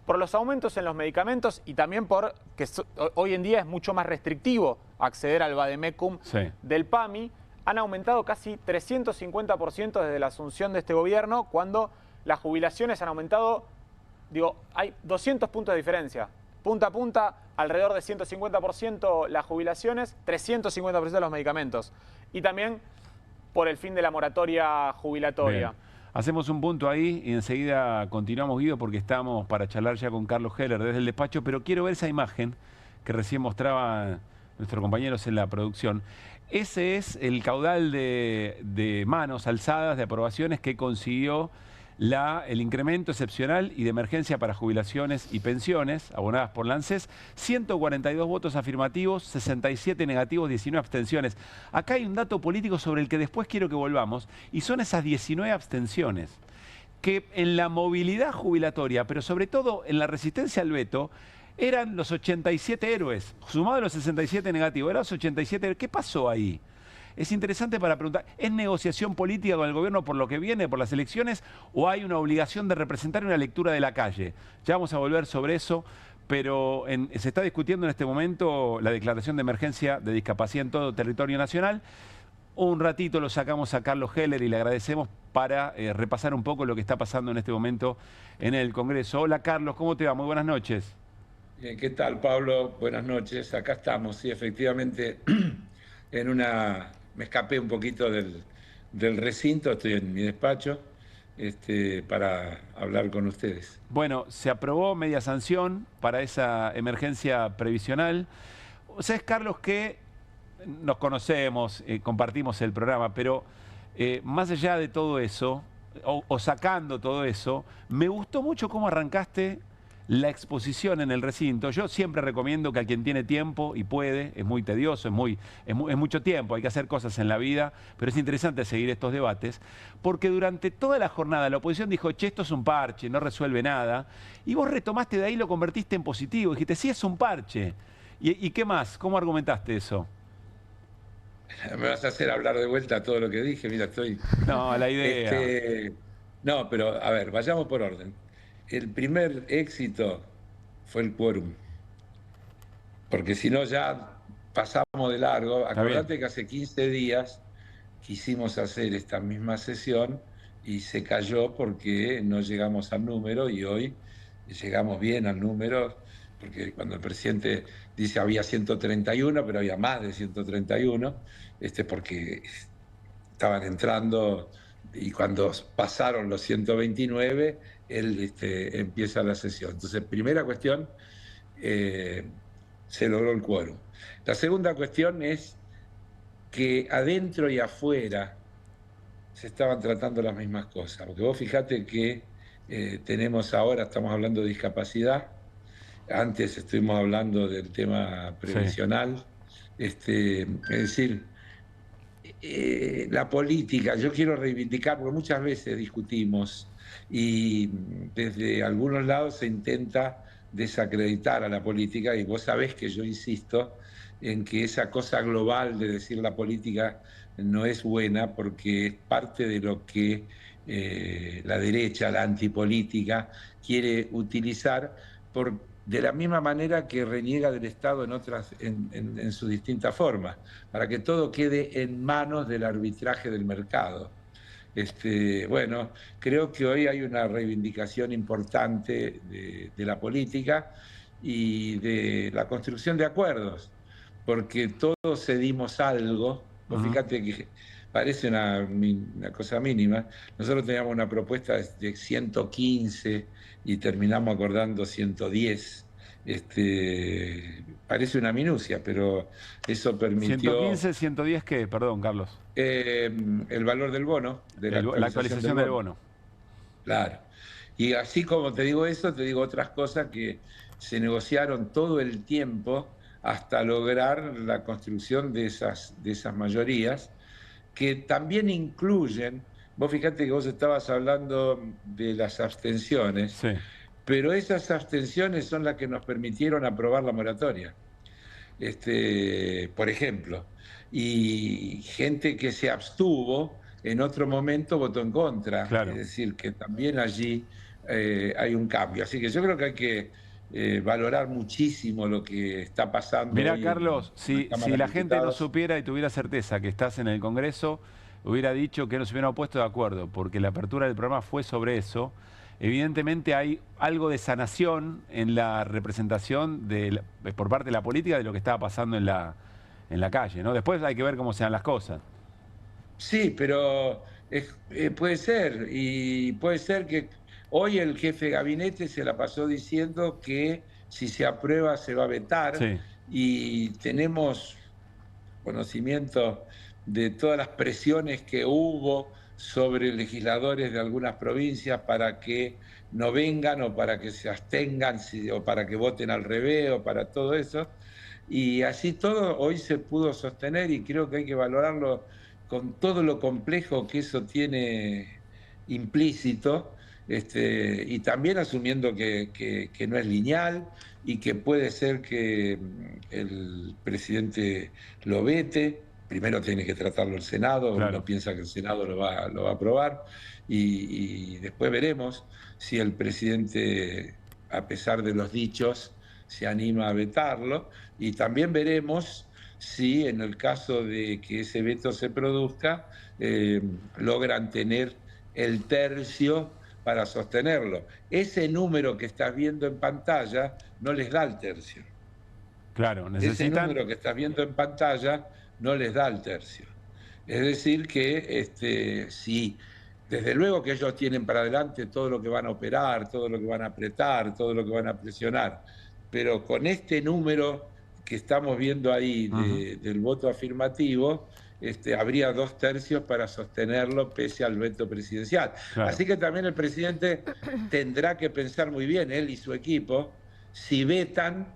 Por los aumentos en los medicamentos y también por que hoy en día es mucho más restrictivo acceder al vademecum del PAMI, han aumentado casi 350% desde la asunción de este gobierno, cuando las jubilaciones han aumentado, hay 200 puntos de diferencia. Punta a punta, alrededor de 150% las jubilaciones, 350% los medicamentos. Y también por el fin de la moratoria jubilatoria. Bien. Hacemos un punto ahí y enseguida continuamos, Guido, porque estamos para charlar ya con Carlos Heller desde el despacho, pero quiero ver esa imagen que recién mostraba nuestros compañeros en la producción. Ese es el caudal de manos alzadas, de aprobaciones que consiguió el incremento excepcional y de emergencia para jubilaciones y pensiones abonadas por la ANSES. 142 votos afirmativos, 67 negativos, 19 abstenciones. Acá hay un dato político sobre el que después quiero que volvamos, y son esas 19 abstenciones que en la movilidad jubilatoria, pero sobre todo en la resistencia al veto, eran los 87 héroes, sumados a los 67 negativos, eran los 87 héroes. ¿Qué pasó ahí? Es interesante para preguntar, ¿es negociación política con el gobierno por lo que viene, por las elecciones, o hay una obligación de representar una lectura de la calle? Ya vamos a volver sobre eso, pero se está discutiendo en este momento la declaración de emergencia de discapacidad en todo territorio nacional. Un ratito lo sacamos a Carlos Heller y le agradecemos para repasar un poco lo que está pasando en este momento en el Congreso. Hola Carlos, ¿cómo te va? Muy buenas noches. Bien, ¿qué tal, Pablo? Buenas noches. Acá estamos, sí, efectivamente, me escapé un poquito del recinto, estoy en mi despacho, para hablar con ustedes. Bueno, se aprobó media sanción para esa emergencia previsional. ¿Sabes, Carlos, que nos conocemos, compartimos el programa, pero más allá de todo eso, o sacando todo eso, me gustó mucho cómo arrancaste la exposición en el recinto? Yo siempre recomiendo que a quien tiene tiempo y puede, es muy tedioso, es mucho tiempo, hay que hacer cosas en la vida, pero es interesante seguir estos debates, porque durante toda la jornada la oposición dijo, che, esto es un parche, no resuelve nada, y vos retomaste de ahí y lo convertiste en positivo, dijiste, sí, es un parche. ¿Y qué más? ¿Cómo argumentaste eso? Me vas a hacer hablar de vuelta todo lo que dije, mira, estoy... No, la idea... No, pero a ver, vayamos por orden. El primer éxito fue el quórum, porque si no ya pasamos de largo. Acordate que hace 15 días quisimos hacer esta misma sesión y se cayó porque no llegamos al número, y hoy llegamos bien al número, porque cuando el presidente dice había 131, pero había más de 131, porque estaban entrando, y cuando pasaron los 129, él empieza la sesión. Entonces, primera cuestión, se logró el quórum. La segunda cuestión es que adentro y afuera se estaban tratando las mismas cosas. Porque vos fijate que tenemos ahora, estamos hablando de discapacidad, antes estuvimos hablando del tema previsional, es decir, la política, yo quiero reivindicar, porque muchas veces discutimos y desde algunos lados se intenta desacreditar a la política, y vos sabés que yo insisto en que esa cosa global de decir la política no es buena, porque es parte de lo que la derecha, la antipolítica, quiere utilizar de la misma manera que reniega del Estado en sus distintas formas, para que todo quede en manos del arbitraje del mercado. Bueno, creo que hoy hay una reivindicación importante de la política y de la construcción de acuerdos, porque todos cedimos algo. Vos fíjate que parece una cosa mínima. Nosotros teníamos una propuesta de 115 y terminamos acordando 110. Parece una minucia, pero eso permitió... 115, 110, ¿qué? Perdón, Carlos. El valor del bono. De la actualización del bono. Claro. Y así como te digo eso, te digo otras cosas que se negociaron todo el tiempo hasta lograr la construcción de esas mayorías, que también incluyen, vos fíjate que vos estabas hablando de las abstenciones, sí, pero esas abstenciones son las que nos permitieron aprobar la moratoria, por ejemplo, y gente que se abstuvo en otro momento votó en contra, claro. Es decir, que también allí hay un cambio, así que yo creo que hay que valorar muchísimo lo que está pasando. Mirá, Carlos, si la gente no supiera y tuviera certeza que estás en el Congreso, hubiera dicho que no se hubieran puesto de acuerdo, porque la apertura del programa fue sobre eso. Evidentemente hay algo de sanación en la representación por parte de la política de lo que estaba pasando en la calle, ¿no? Después hay que ver cómo se dan las cosas. Sí, pero puede ser, y puede ser que hoy el jefe de gabinete se la pasó diciendo que si se aprueba se va a vetar, sí, y tenemos conocimiento de todas las presiones que hubo sobre legisladores de algunas provincias para que no vengan o para que se abstengan o para que voten al revés o para todo eso. Y así todo hoy se pudo sostener, y creo que hay que valorarlo con todo lo complejo que eso tiene implícito, y también asumiendo que no es lineal y que puede ser que el presidente lo vete. Primero tiene que tratarlo el Senado, claro. Uno piensa que el Senado lo va a aprobar, y después veremos si el presidente, a pesar de los dichos, se anima a vetarlo, y también veremos si en el caso de que ese veto se produzca, logran tener el tercio para sostenerlo. Ese número que estás viendo en pantalla no les da el tercio. Claro, necesitan... Ese número que estás viendo en pantalla no les da el tercio. Es decir que si desde luego que ellos tienen para adelante todo lo que van a operar, todo lo que van a apretar, todo lo que van a presionar, pero con este número que estamos viendo ahí del voto afirmativo, habría 2 tercios para sostenerlo pese al veto presidencial. Claro. Así que también el presidente tendrá que pensar muy bien, él y su equipo, si vetan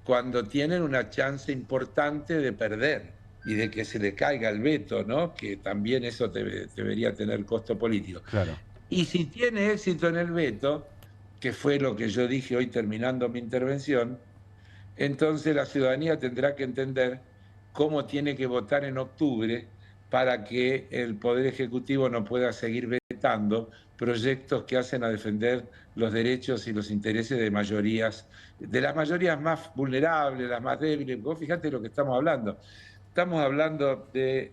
cuando tienen una chance importante de perder y de que se le caiga el veto, ¿no? Que también eso debería tener costo político. Claro. Y si tiene éxito en el veto, que fue lo que yo dije hoy terminando mi intervención, entonces la ciudadanía tendrá que entender cómo tiene que votar en octubre para que el Poder Ejecutivo no pueda seguir vetando proyectos que hacen a defender los derechos y los intereses de mayorías, de las mayorías más vulnerables, las más débiles. Vos fíjate lo que estamos hablando. Estamos hablando de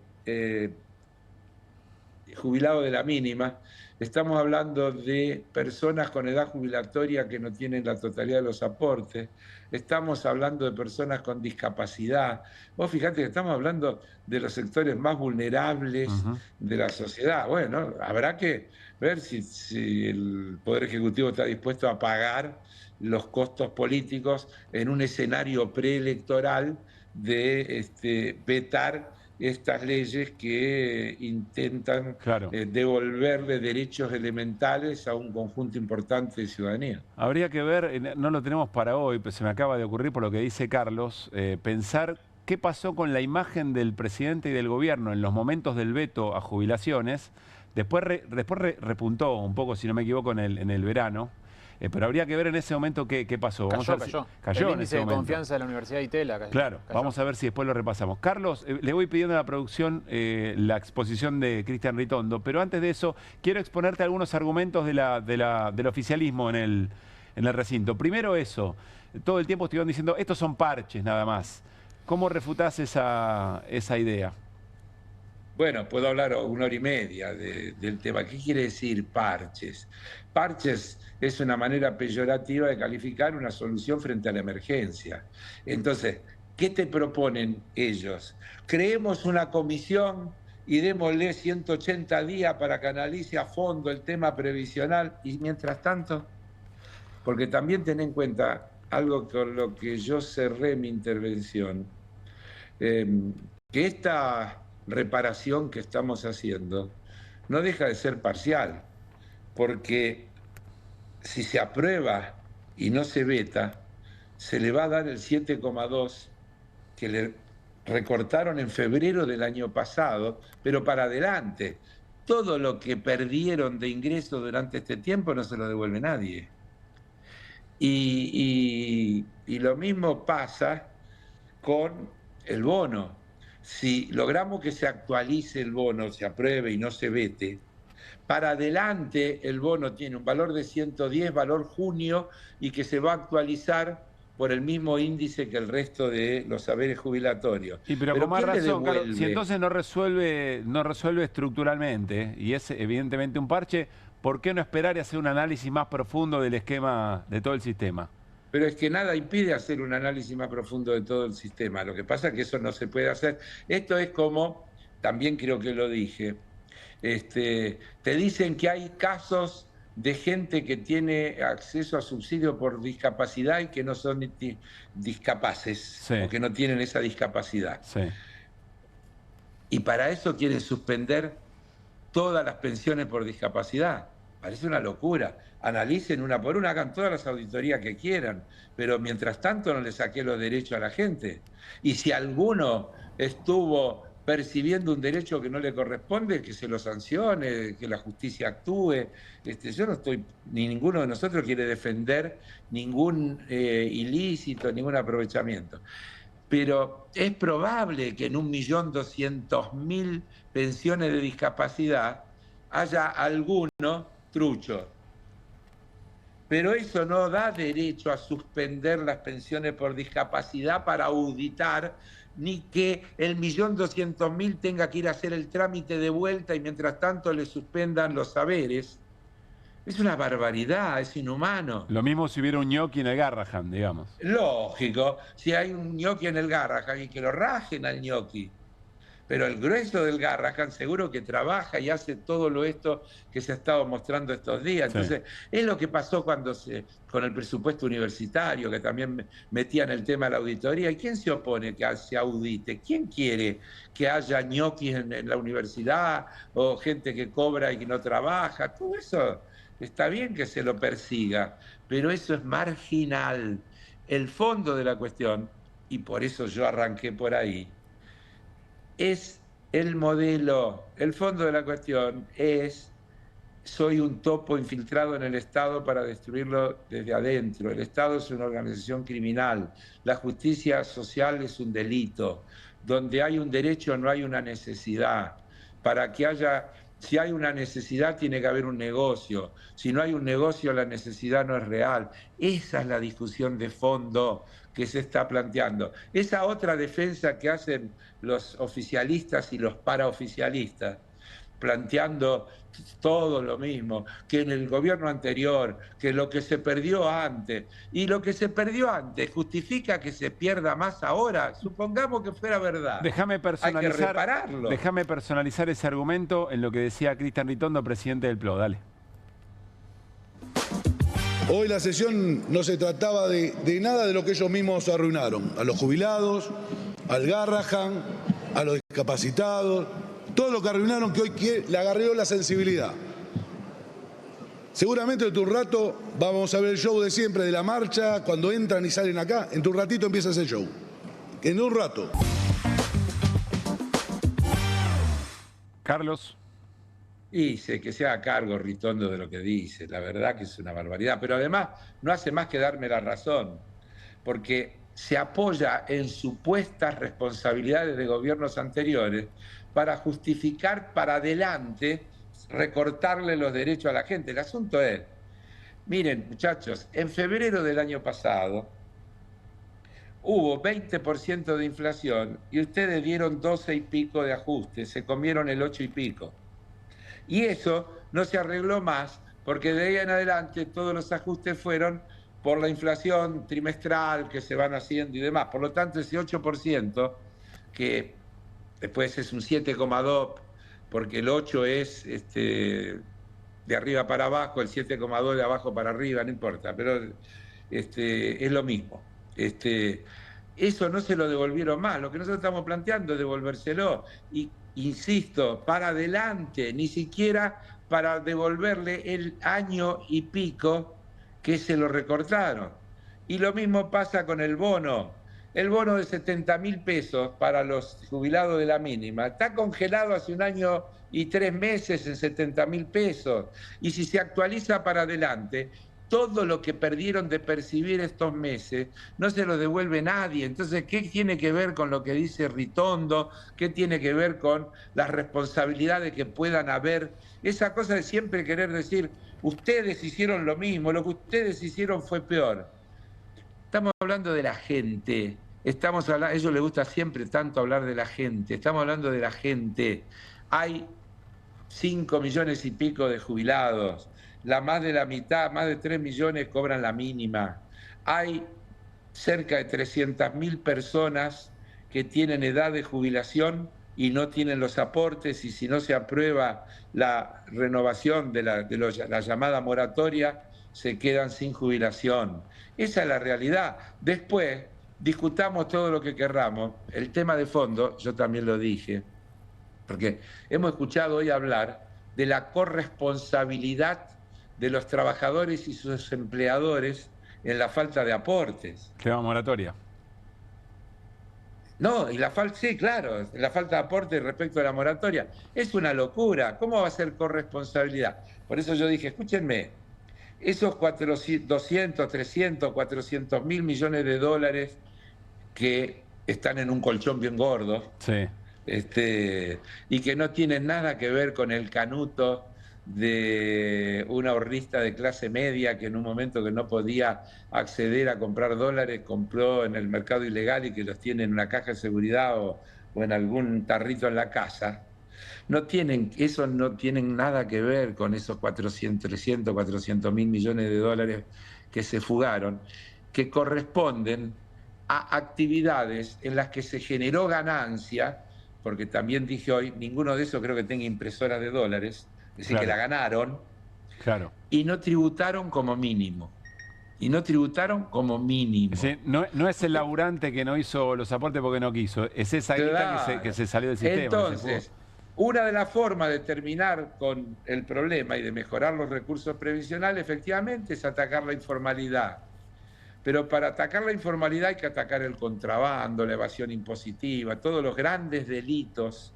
jubilados de la mínima, estamos hablando de personas con edad jubilatoria que no tienen la totalidad de los aportes, estamos hablando de personas con discapacidad. Vos fíjate que estamos hablando de los sectores más vulnerables de la sociedad. Bueno, habrá que ver si el Poder Ejecutivo está dispuesto a pagar los costos políticos en un escenario preelectoral de vetar estas leyes que intentan devolverle derechos elementales a un conjunto importante de ciudadanía. Habría que ver, no lo tenemos para hoy, pero se me acaba de ocurrir por lo que dice Carlos, pensar qué pasó con la imagen del presidente y del gobierno en los momentos del veto a jubilaciones. Después repuntó un poco, si no me equivoco, en el verano. Pero habría que ver en ese momento qué pasó. Cayó el en índice ese de momento. confianza de la Universidad de Itela. Cayó. Vamos a ver si después lo repasamos. Carlos, le voy pidiendo a la producción la exposición de Cristian Ritondo, pero antes de eso quiero exponerte algunos argumentos del oficialismo en el recinto. Primero eso, todo el tiempo estuvieron diciendo, estos son parches nada más. ¿Cómo refutás esa idea? Bueno, puedo hablar 1 hora y media del tema. ¿Qué quiere decir parches? Parches es una manera peyorativa de calificar una solución frente a la emergencia. Entonces, ¿qué te proponen ellos? Creemos una comisión y démosle 180 días para que analice a fondo el tema previsional. Y mientras tanto, porque también ten en cuenta algo con lo que yo cerré mi intervención, que esta reparación que estamos haciendo no deja de ser parcial, porque si se aprueba y no se veta, se le va a dar el 7,2 que le recortaron en febrero del año pasado, pero para adelante. Todo lo que perdieron de ingresos durante este tiempo no se lo devuelve nadie. Y lo mismo pasa con el bono. Si logramos que se actualice el bono, se apruebe y no se vete, para adelante el bono tiene un valor de 110, valor junio, y que se va a actualizar por el mismo índice que el resto de los saberes jubilatorios. Pero con más razón, Carlos, si entonces no resuelve estructuralmente, y es evidentemente un parche, ¿por qué no esperar y hacer un análisis más profundo del esquema de todo el sistema? Pero es que nada impide hacer un análisis más profundo de todo el sistema. Lo que pasa es que eso no se puede hacer. Esto es como, también creo que lo dije, te dicen que hay casos de gente que tiene acceso a subsidio por discapacidad y que no son discapaces, o que no tienen esa discapacidad. Y para eso quieren suspender todas las pensiones por discapacidad. Parece una locura. Analicen una por una, hagan todas las auditorías que quieran, pero mientras tanto no le saqué los derechos a la gente. Y si alguno estuvo percibiendo un derecho que no le corresponde, que se lo sancione, que la justicia actúe. Yo no estoy, ni ninguno de nosotros quiere defender ningún ilícito, ningún aprovechamiento. Pero es probable que en 1.200.000 pensiones de discapacidad haya alguno trucho. Pero eso no da derecho a suspender las pensiones por discapacidad para auditar, ni que el 1.200.000 tenga que ir a hacer el trámite de vuelta y mientras tanto le suspendan los saberes. Es una barbaridad, es inhumano. Lo mismo si hubiera un ñoqui en el Garrahan, digamos. Lógico, si hay un ñoqui en el Garrahan y que lo rajen al ñoqui. Pero el grueso del Garrahan seguro que trabaja y hace todo esto que se ha estado mostrando estos días. Entonces, es lo que pasó cuando con el presupuesto universitario, que también metían el tema de la auditoría. ¿Y quién se opone que se audite? ¿Quién quiere que haya ñoquis en la universidad o gente que cobra y que no trabaja? Todo eso está bien que se lo persiga, pero eso es marginal. El fondo de la cuestión, y por eso yo arranqué por ahí, es el modelo. El fondo de la cuestión es: soy un topo infiltrado en el Estado para destruirlo desde adentro. El Estado es una organización criminal. La justicia social es un delito. Donde hay un derecho no hay una necesidad. Para que haya, si hay una necesidad tiene que haber un negocio. Si no hay un negocio, la necesidad no es real. Esa es la discusión de fondo que se está planteando. Esa otra defensa que hacen los oficialistas y los paraoficialistas, planteando todo lo mismo, que en el gobierno anterior, que lo que se perdió antes, y lo que se perdió antes justifica que se pierda más ahora. Supongamos que fuera verdad. Déjame personalizar, hay que repararlo. Déjame personalizar ese argumento en lo que decía Cristian Ritondo, presidente del PLO. Dale. Hoy la sesión no se trataba de nada de lo que ellos mismos arruinaron. A los jubilados, al Garrahan, a los discapacitados, todo lo que arruinaron, que hoy le agarró la sensibilidad. Seguramente en un rato vamos a ver el show de siempre de la marcha, cuando entran y salen acá, en un ratito empieza ese show. En un rato. Carlos. Y que se haga cargo Ritondo de lo que dice, la verdad que es una barbaridad, pero además no hace más que darme la razón, porque se apoya en supuestas responsabilidades de gobiernos anteriores para justificar para adelante recortarle los derechos a la gente. El asunto es, miren muchachos, en febrero del año pasado hubo 20% de inflación y ustedes dieron 12 y pico de ajuste, se comieron el 8 y pico. Y eso no se arregló más porque de ahí en adelante todos los ajustes fueron por la inflación trimestral que se van haciendo y demás. Por lo tanto, ese 8%, que después es un 7,2%, porque el 8 es de arriba para abajo, el 7,2 de abajo para arriba, no importa, pero es lo mismo. Eso no se lo devolvieron más. Lo que nosotros estamos planteando es devolvérselo. Y insisto, para adelante, ni siquiera para devolverle el año y pico que se lo recortaron. Y lo mismo pasa con el bono. El bono de 70.000 pesos para los jubilados de la mínima está congelado hace 1 año y 3 meses en 70.000 pesos. Y si se actualiza para adelante, todo lo que perdieron de percibir estos meses no se lo devuelve nadie. Entonces, ¿qué tiene que ver con lo que dice Ritondo? ¿Qué tiene que ver con las responsabilidades que puedan haber? Esa cosa de siempre querer decir, ustedes hicieron lo mismo, lo que ustedes hicieron fue peor. Estamos hablando de la gente. A ellos les gusta siempre tanto hablar de la gente. Estamos hablando de la gente. Hay 5 millones y pico de jubilados. Más de la mitad, más de 3 millones cobran la mínima. Hay cerca de 300.000 personas que tienen edad de jubilación y no tienen los aportes, y si no se aprueba la renovación de la llamada moratoria, se quedan sin jubilación. Esa es la realidad. Después, discutamos todo lo que querramos. El tema de fondo, yo también lo dije, porque hemos escuchado hoy hablar de la corresponsabilidad de los trabajadores y sus empleadores en la falta de aportes. ¿Qué va moratoria? No, y sí, claro, la falta de aporte respecto a la moratoria. Es una locura. ¿Cómo va a ser corresponsabilidad? Por eso yo dije, escúchenme, esos 200, 300, 400 mil millones de dólares que están en un colchón bien gordo, sí, y que no tienen nada que ver con el canuto de un ahorrista de clase media que en un momento que no podía acceder a comprar dólares, compró en el mercado ilegal y que los tiene en una caja de seguridad o en algún tarrito en la casa. Eso no tienen nada que ver con esos 300, 400 mil millones de dólares que se fugaron, que corresponden a actividades en las que se generó ganancia, porque también dije hoy, ninguno de esos creo que tenga impresora de dólares, es decir, claro, que la ganaron, claro, y no tributaron como mínimo. Sí, no es el laburante que no hizo los aportes porque no quiso, es esa guita que se salió del sistema. Entonces, una de las formas de terminar con el problema y de mejorar los recursos previsionales, efectivamente, es atacar la informalidad. Pero para atacar la informalidad hay que atacar el contrabando, la evasión impositiva, todos los grandes delitos,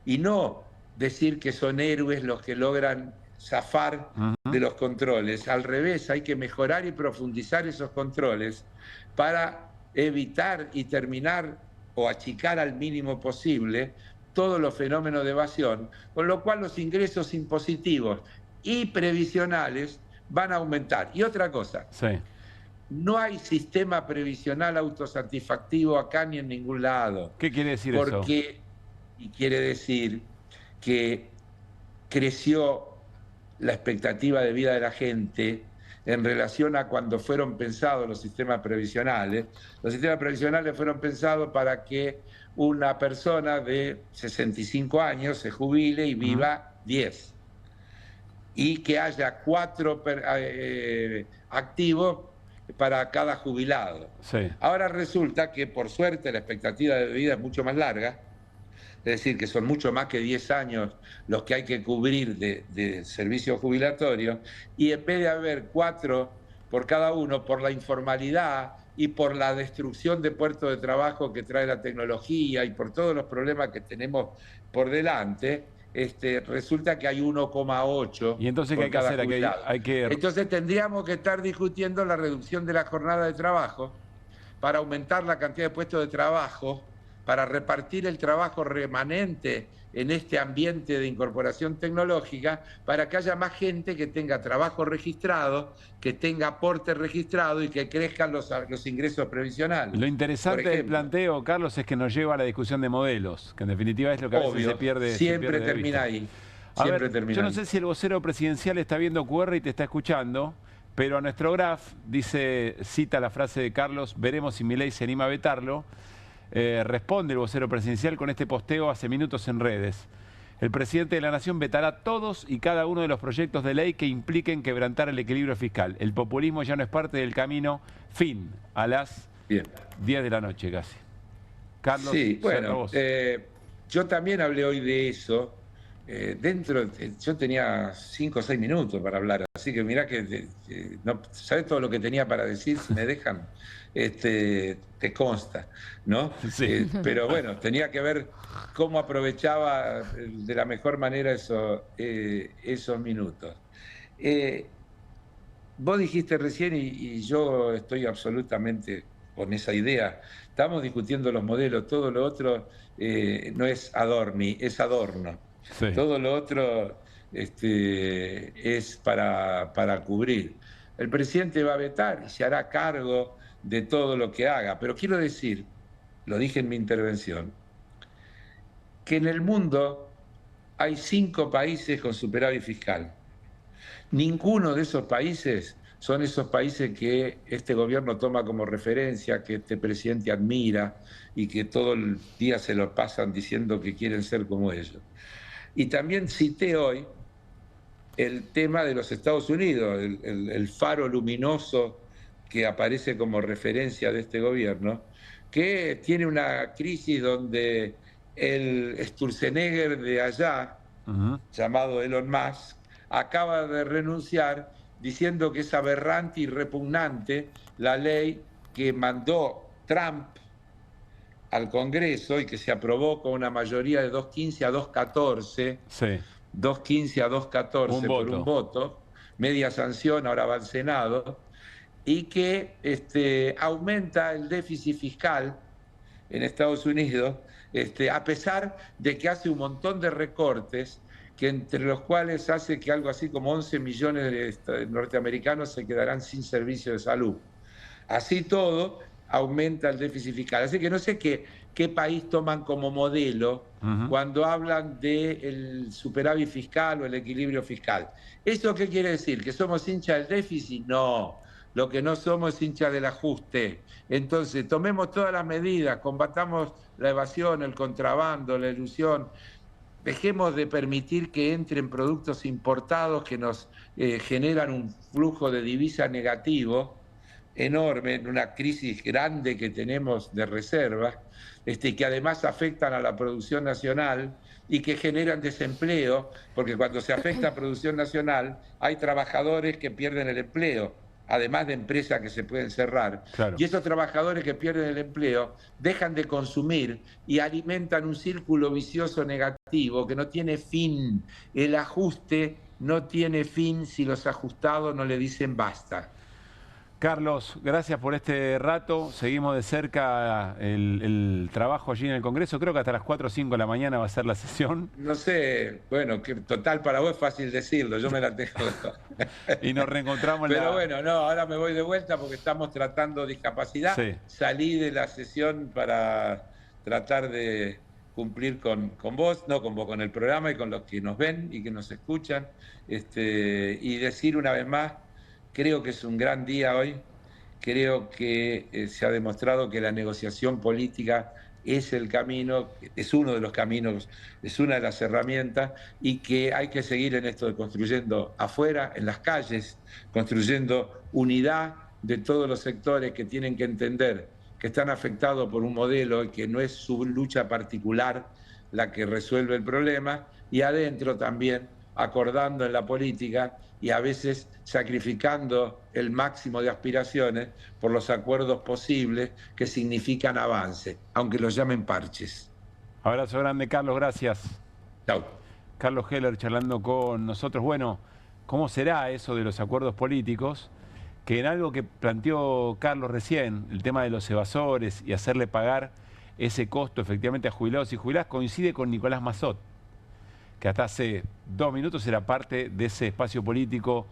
y no decir que son héroes los que logran zafar de los controles. Al revés, hay que mejorar y profundizar esos controles para evitar y terminar o achicar al mínimo posible todos los fenómenos de evasión, con lo cual los ingresos impositivos y previsionales van a aumentar. Y otra cosa, sí, no hay sistema previsional autosatisfactivo acá ni en ningún lado. ¿Qué quiere decir eso? Y quiere decir que creció la expectativa de vida de la gente en relación a cuando fueron pensados los sistemas previsionales. Los sistemas previsionales fueron pensados para que una persona de 65 años se jubile y viva 10. Y que haya 4 activos para cada jubilado. Sí. Ahora resulta que, por suerte, la expectativa de vida es mucho más larga. es decir, que son mucho más que 10 años los que hay que cubrir de servicio jubilatorio, y en vez de haber 4 por cada uno, por la informalidad y por la destrucción de puestos de trabajo que trae la tecnología y por todos los problemas que tenemos por delante, resulta que hay 1,8. ¿Y entonces qué hay que hacer? Entonces tendríamos que estar discutiendo la reducción de la jornada de trabajo para aumentar la cantidad de puestos de trabajo, para repartir el trabajo remanente en este ambiente de incorporación tecnológica, para que haya más gente que tenga trabajo registrado, que tenga aporte registrado y que crezcan los ingresos previsionales. Lo interesante del planteo, Carlos, es que nos lleva a la discusión de modelos, que en definitiva es lo que a veces se pierde. Siempre termina ahí. Yo no sé si el vocero presidencial está viendo QR y te está escuchando, pero a nuestro graph cita la frase de Carlos: veremos si Milei se anima a vetarlo. Responde el vocero presidencial con este posteo hace minutos en redes. El presidente de la Nación vetará todos y cada uno de los proyectos de ley que impliquen quebrantar el equilibrio fiscal. El populismo ya no es parte del camino. Fin. A las 10 de la noche casi. Carlos, sí, bueno, yo también hablé hoy de eso. Yo tenía 5 o 6 minutos para hablar, así que mirá que no, ¿sabes todo lo que tenía para decir? Si me dejan, te consta, ¿no? Sí. Pero bueno, tenía que ver cómo aprovechaba de la mejor manera esos minutos. Vos dijiste recién, y yo estoy absolutamente con esa idea, estamos discutiendo los modelos, todo lo otro no es adorni, es adorno. Sí. Todo lo otro es para cubrir. El presidente va a vetar y se hará cargo de todo lo que haga. Pero quiero decir, lo dije en mi intervención, que en el mundo hay 5 países con superávit fiscal. Ninguno de esos países son esos países que este gobierno toma como referencia, que este presidente admira y que todo el día se lo pasan diciendo que quieren ser como ellos. Y también cité hoy el tema de los Estados Unidos, el faro luminoso que aparece como referencia de este gobierno, que tiene una crisis donde el Sturzenegger de allá, llamado Elon Musk, acaba de renunciar diciendo que es aberrante y repugnante la ley que mandó Trump al Congreso y que se aprobó con una mayoría de 215 a 214, 215 a 214 por un voto, media sanción, ahora va al Senado, y que aumenta el déficit fiscal en Estados Unidos, a pesar de que hace un montón de recortes, que entre los cuales hace que algo así como 11 millones de norteamericanos se quedarán sin servicio de salud. Así todo, aumenta el déficit fiscal. Así que no sé qué país toman como modelo cuando hablan del superávit fiscal o el equilibrio fiscal. ¿Eso qué quiere decir? ¿Que somos hinchas del déficit? No, lo que no somos es hinchas del ajuste. Entonces, tomemos todas las medidas, combatamos la evasión, el contrabando, la elusión, dejemos de permitir que entren productos importados que nos generan un flujo de divisa negativo enorme, en una crisis grande que tenemos de reservas, que además afectan a la producción nacional y que generan desempleo, porque cuando se afecta a producción nacional hay trabajadores que pierden el empleo, además de empresas que se pueden cerrar. Claro. Y esos trabajadores que pierden el empleo dejan de consumir y alimentan un círculo vicioso negativo que no tiene fin. El ajuste no tiene fin si los ajustados no le dicen basta. Carlos, gracias por este rato. Seguimos de cerca el trabajo allí en el Congreso. Creo que hasta las 4 o 5 de la mañana va a ser la sesión. No sé, bueno, que total para vos es fácil decirlo, yo me la tengo. Y nos reencontramos Pero bueno, no, ahora me voy de vuelta porque estamos tratando discapacidad. Sí. Salí de la sesión para tratar de cumplir con vos, no con vos, con el programa y con los que nos ven y que nos escuchan. Y decir una vez más, creo que es un gran día hoy, creo que se ha demostrado que la negociación política es el camino, es uno de los caminos, es una de las herramientas, y que hay que seguir en esto de construyendo afuera, en las calles, construyendo unidad de todos los sectores que tienen que entender que están afectados por un modelo y que no es su lucha particular la que resuelve el problema, y adentro también acordando en la política y a veces sacrificando el máximo de aspiraciones por los acuerdos posibles que significan avance, aunque los llamen parches. Abrazo grande, Carlos, gracias. Chau. Carlos Heller charlando con nosotros. Bueno, ¿cómo será eso de los acuerdos políticos? Que en algo que planteó Carlos recién, el tema de los evasores y hacerle pagar ese costo efectivamente a jubilados y jubiladas, coincide con Nicolás Massot, que hasta hace 2 minutos era parte de ese espacio político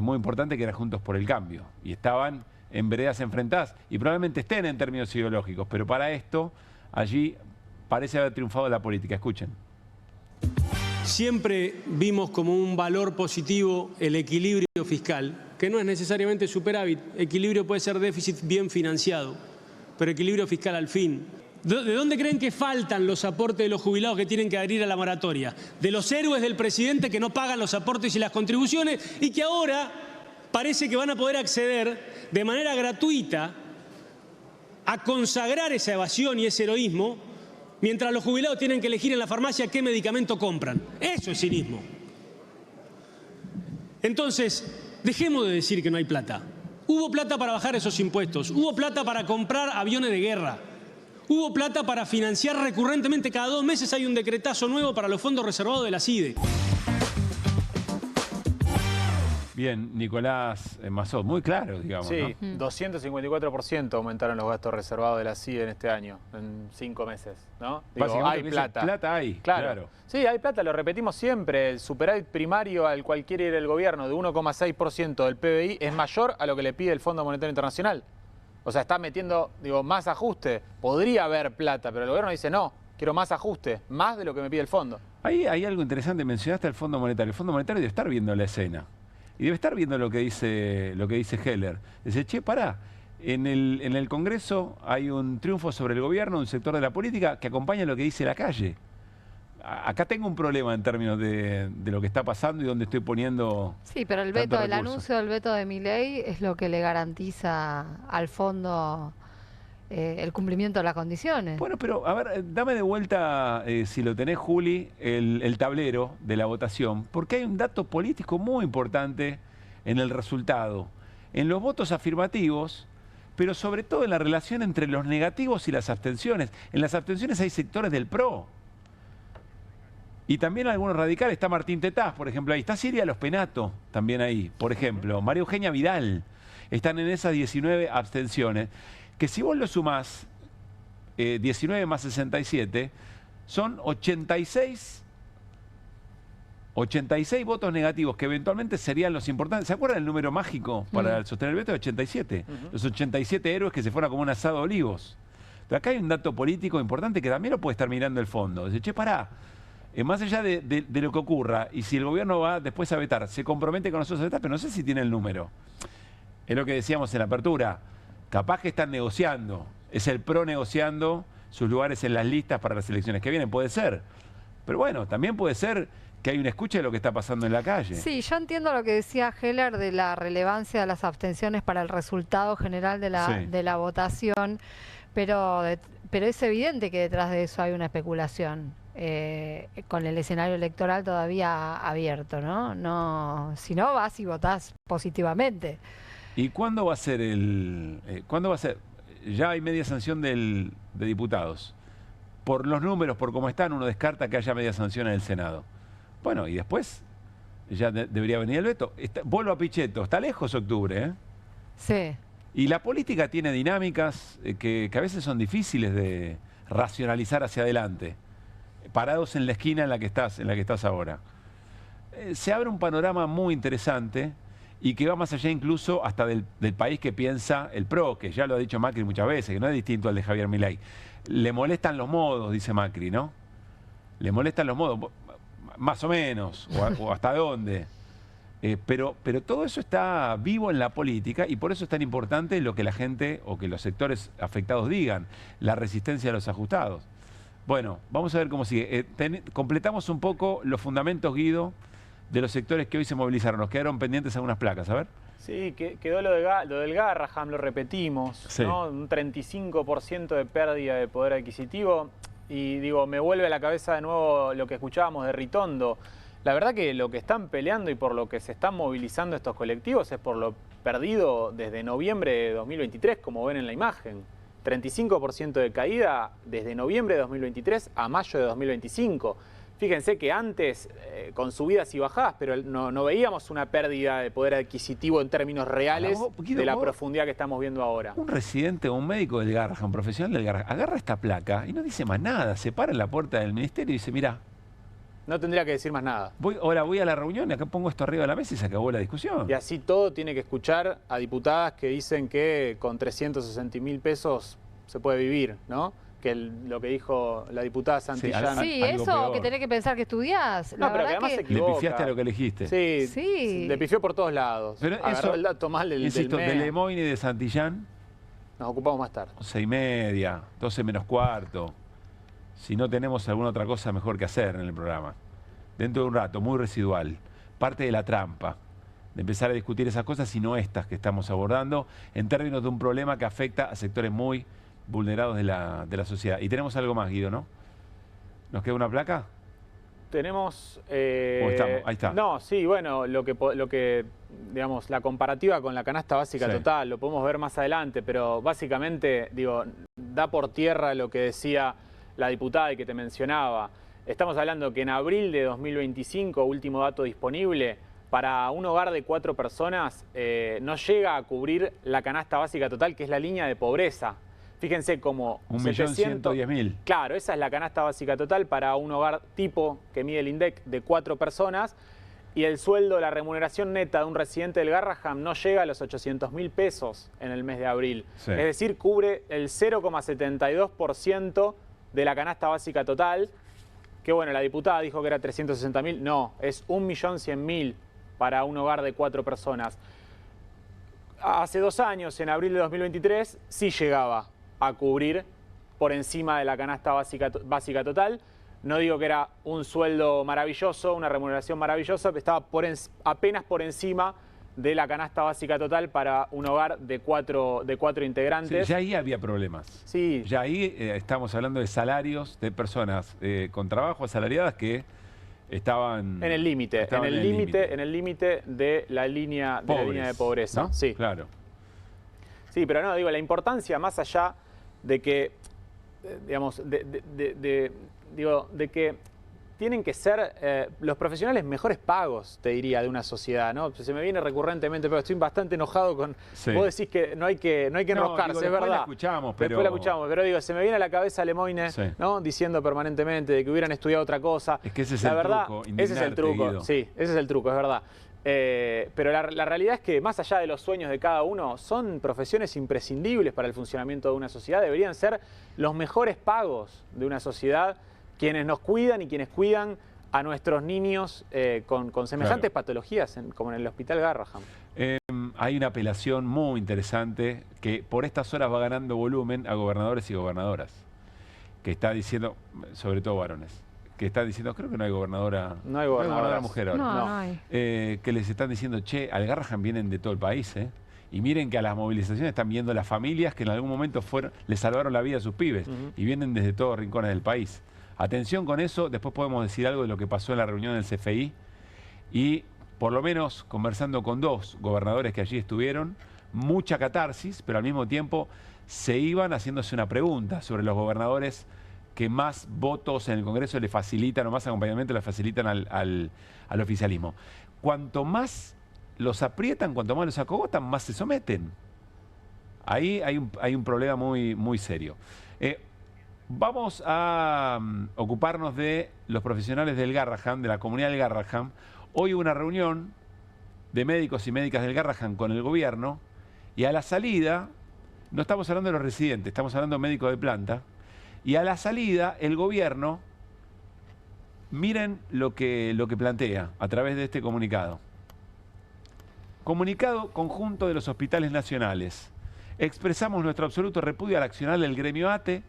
muy importante que era Juntos por el Cambio. Y estaban en veredas enfrentadas y probablemente estén en términos ideológicos, pero para esto allí parece haber triunfado la política. Escuchen. Siempre vimos como un valor positivo el equilibrio fiscal, que no es necesariamente superávit. Equilibrio puede ser déficit bien financiado, pero equilibrio fiscal al fin. ¿De dónde creen que faltan los aportes de los jubilados que tienen que adherir a la moratoria? De los héroes del presidente que no pagan los aportes y las contribuciones y que ahora parece que van a poder acceder de manera gratuita a consagrar esa evasión y ese heroísmo, mientras los jubilados tienen que elegir en la farmacia qué medicamento compran. Eso es cinismo. Entonces, dejemos de decir que no hay plata. Hubo plata para bajar esos impuestos, hubo plata para comprar aviones de guerra, hubo plata para financiar recurrentemente, cada 2 meses hay un decretazo nuevo para los fondos reservados de la CIDE. Bien, Nicolás Massot, muy claro, digamos. Sí, ¿no? 254% aumentaron los gastos reservados de la CIDE en este año, en 5 meses, ¿no? Digo, hay plata. Plata hay, claro. Sí, hay plata, lo repetimos siempre. El superávit primario al cual quiere ir el gobierno de 1,6% del PBI es mayor a lo que le pide el Fondo Monetario Internacional. O sea, está metiendo, digo, más ajuste. Podría haber plata, pero el gobierno dice no, quiero más ajuste, más de lo que me pide el fondo. Ahí hay algo interesante, mencionaste el Fondo Monetario. El Fondo Monetario debe estar viendo la escena. Y debe estar viendo lo que dice Heller. Dice, che, pará, en el Congreso hay un triunfo sobre el gobierno, un sector de la política que acompaña lo que dice la calle. Acá tengo un problema en términos de lo que está pasando y donde estoy poniendo. Sí, pero el veto, el anuncio del veto de Milei es lo que le garantiza al fondo el cumplimiento de las condiciones. Bueno, pero a ver, dame de vuelta, si lo tenés, Juli, el tablero de la votación, porque hay un dato político muy importante en el resultado, en los votos afirmativos, pero sobre todo en la relación entre los negativos y las abstenciones. En las abstenciones hay sectores del PRO. Y también algunos radicales, está Martín Tetaz, por ejemplo, ahí está Silvia Los Penato, también ahí, por ejemplo, María Eugenia Vidal, están en esas 19 abstenciones, que si vos lo sumás, 19 más 67, son 86 votos negativos, que eventualmente serían los importantes. ¿Se acuerdan el número mágico para sostener el veto? 87. Los 87 héroes que se fueron como un asado de olivos. Pero acá hay un dato político importante que también lo puede estar mirando el fondo. Dice, che, pará. Más allá de lo que ocurra, y si el gobierno va después a vetar, se compromete con nosotros a vetar, pero no sé si tiene el número. Es lo que decíamos en la apertura. Capaz que están negociando. Es el PRO negociando sus lugares en las listas para las elecciones que vienen. Puede ser. Pero bueno, también puede ser que hay una escucha de lo que está pasando en la calle. Sí, yo entiendo lo que decía Heller de la relevancia de las abstenciones para el resultado general de la votación, pero es evidente que detrás de eso hay una especulación. Con el escenario electoral todavía abierto, ¿no? Si no, vas y votás positivamente. ¿Y cuándo va a ser cuándo va a ser? Ya hay media sanción de diputados. Por los números, por cómo están, uno descarta que haya media sanción en el Senado. Bueno, y después ya debería venir el veto. Vuelvo a Pichetto, está lejos octubre, ¿eh? Sí. Y la política tiene dinámicas que a veces son difíciles de racionalizar hacia adelante. Parados en la esquina en la que estás ahora. Se abre un panorama muy interesante y que va más allá incluso hasta del país que piensa el PRO, que ya lo ha dicho Macri muchas veces, que no es distinto al de Javier Milei. Le molestan los modos, dice Macri, ¿no? Le molestan los modos, más o menos, o hasta dónde. Pero todo eso está vivo en la política y por eso es tan importante lo que la gente o que los sectores afectados digan, la resistencia a los ajustados. Bueno, vamos a ver cómo sigue. Completamos un poco los fundamentos, Guido, de los sectores que hoy se movilizaron. Nos quedaron pendientes algunas placas, a ver. Sí, quedó lo del Garraham, lo repetimos, sí. ¿No? Un 35% de pérdida de poder adquisitivo. Y digo, me vuelve a la cabeza de nuevo lo que escuchábamos de Ritondo. La verdad que lo que están peleando y por lo que se están movilizando estos colectivos es por lo perdido desde noviembre de 2023, como ven en la imagen. 35% de caída desde noviembre de 2023 a mayo de 2025. Fíjense que antes, con subidas y bajadas, pero no veíamos una pérdida de poder adquisitivo en términos reales de la profundidad que estamos viendo ahora. Un residente o un médico del Garrahan, un profesional del Garrahan, agarra esta placa y no dice más nada, se para en la puerta del ministerio y dice, mirá, no tendría que decir más nada. Ahora voy a la reunión y acá pongo esto arriba de la mesa y se acabó la discusión. Y así todo tiene que escuchar a diputadas que dicen que con 360.000 pesos se puede vivir, ¿no? Que lo que dijo la diputada Santillán. Sí, eso, peor. Que tenés que pensar que estudiás. No, pero que además se equivoca. Le pifiaste a lo que elegiste. Sí, le pifió por todos lados. Pero agarró eso, el dato mal del de Lemoyne y de Santillán. Nos ocupamos más tarde. 11:30, 12 menos cuarto. Si no tenemos alguna otra cosa mejor que hacer en el programa. Dentro de un rato, muy residual. Parte de la trampa de empezar a discutir esas cosas y no estas que estamos abordando en términos de un problema que afecta a sectores muy vulnerados de la sociedad. Y tenemos algo más, Guido, ¿no? ¿Nos queda una placa? Tenemos... Ahí está. No, sí, bueno, lo que digamos, la comparativa con la canasta básica total, lo podemos ver más adelante, pero básicamente, digo, da por tierra lo que decía la diputada y que te mencionaba. Estamos hablando que en abril de 2025, último dato disponible, para un hogar de 4 personas no llega a cubrir la canasta básica total, que es la línea de pobreza. Fíjense como 1.110.000. Claro, esa es la canasta básica total para un hogar tipo que mide el INDEC de 4 personas y el sueldo, la remuneración neta de un residente del Garrahan no llega a los 800.000 pesos en el mes de abril. Sí. Es decir, cubre el 0,72% de la canasta básica total, que bueno, la diputada dijo que era 360.000, no, es 1.100.000 para un hogar de 4 personas. Hace 2 años, en abril de 2023, sí llegaba a cubrir por encima de la canasta básica total. No digo que era un sueldo maravilloso, una remuneración maravillosa, pero estaba apenas por encima de la canasta básica total para un hogar de 4 integrantes. Sí, ya ahí había problemas. Sí. Ya ahí estamos hablando de salarios de personas con trabajo asalariadas que estaban... En el límite, en el límite de la línea de pobreza. ¿No? Sí, claro. Sí, pero no, digo, la importancia más allá de que, digamos, de que tienen que ser los profesionales mejores pagos, te diría, de una sociedad, ¿no? Se me viene recurrentemente, pero estoy bastante enojado con... Sí. Vos decís que no hay que enroscarse, digo, es verdad. La escuchamos, pero... Después la escuchamos, pero digo, se me viene a la cabeza Lemoyne, ¿no? Diciendo permanentemente de que hubieran estudiado otra cosa. Es que ese es el truco, ese es el truco, Guido. Sí, ese es el truco, es verdad. Pero la realidad es que más allá de los sueños de cada uno, son profesiones imprescindibles para el funcionamiento de una sociedad. Deberían ser los mejores pagos de una sociedad quienes nos cuidan y quienes cuidan a nuestros niños con semejantes patologías, como en el Hospital Garrahan. Hay una apelación muy interesante que por estas horas va ganando volumen a gobernadores y gobernadoras, que está diciendo, sobre todo varones, que están diciendo, creo que no hay gobernadora, no hay gobernadora mujer ahora. No hay. Que les están diciendo, che, al Garrahan vienen de todo el país, y miren que a las movilizaciones están viendo las familias que en algún momento les salvaron la vida a sus pibes, y vienen desde todos los rincones del país. Atención con eso, después podemos decir algo de lo que pasó en la reunión del CFI, y por lo menos conversando con 2 gobernadores que allí estuvieron, mucha catarsis, pero al mismo tiempo se iban haciéndose una pregunta sobre los gobernadores que más votos en el Congreso le facilitan o más acompañamiento le facilitan al oficialismo. Cuanto más los aprietan, cuanto más los acogotan, más se someten. Ahí hay un problema muy, muy serio. Vamos a ocuparnos de los profesionales del Garrahan, de la comunidad del Garrahan. Hoy hubo una reunión de médicos y médicas del Garrahan con el gobierno y a la salida, no estamos hablando de los residentes, estamos hablando de médicos de planta, y a la salida el gobierno, miren lo que plantea a través de este comunicado. Comunicado conjunto de los hospitales nacionales. Expresamos nuestro absoluto repudio al accionar del gremio ATE,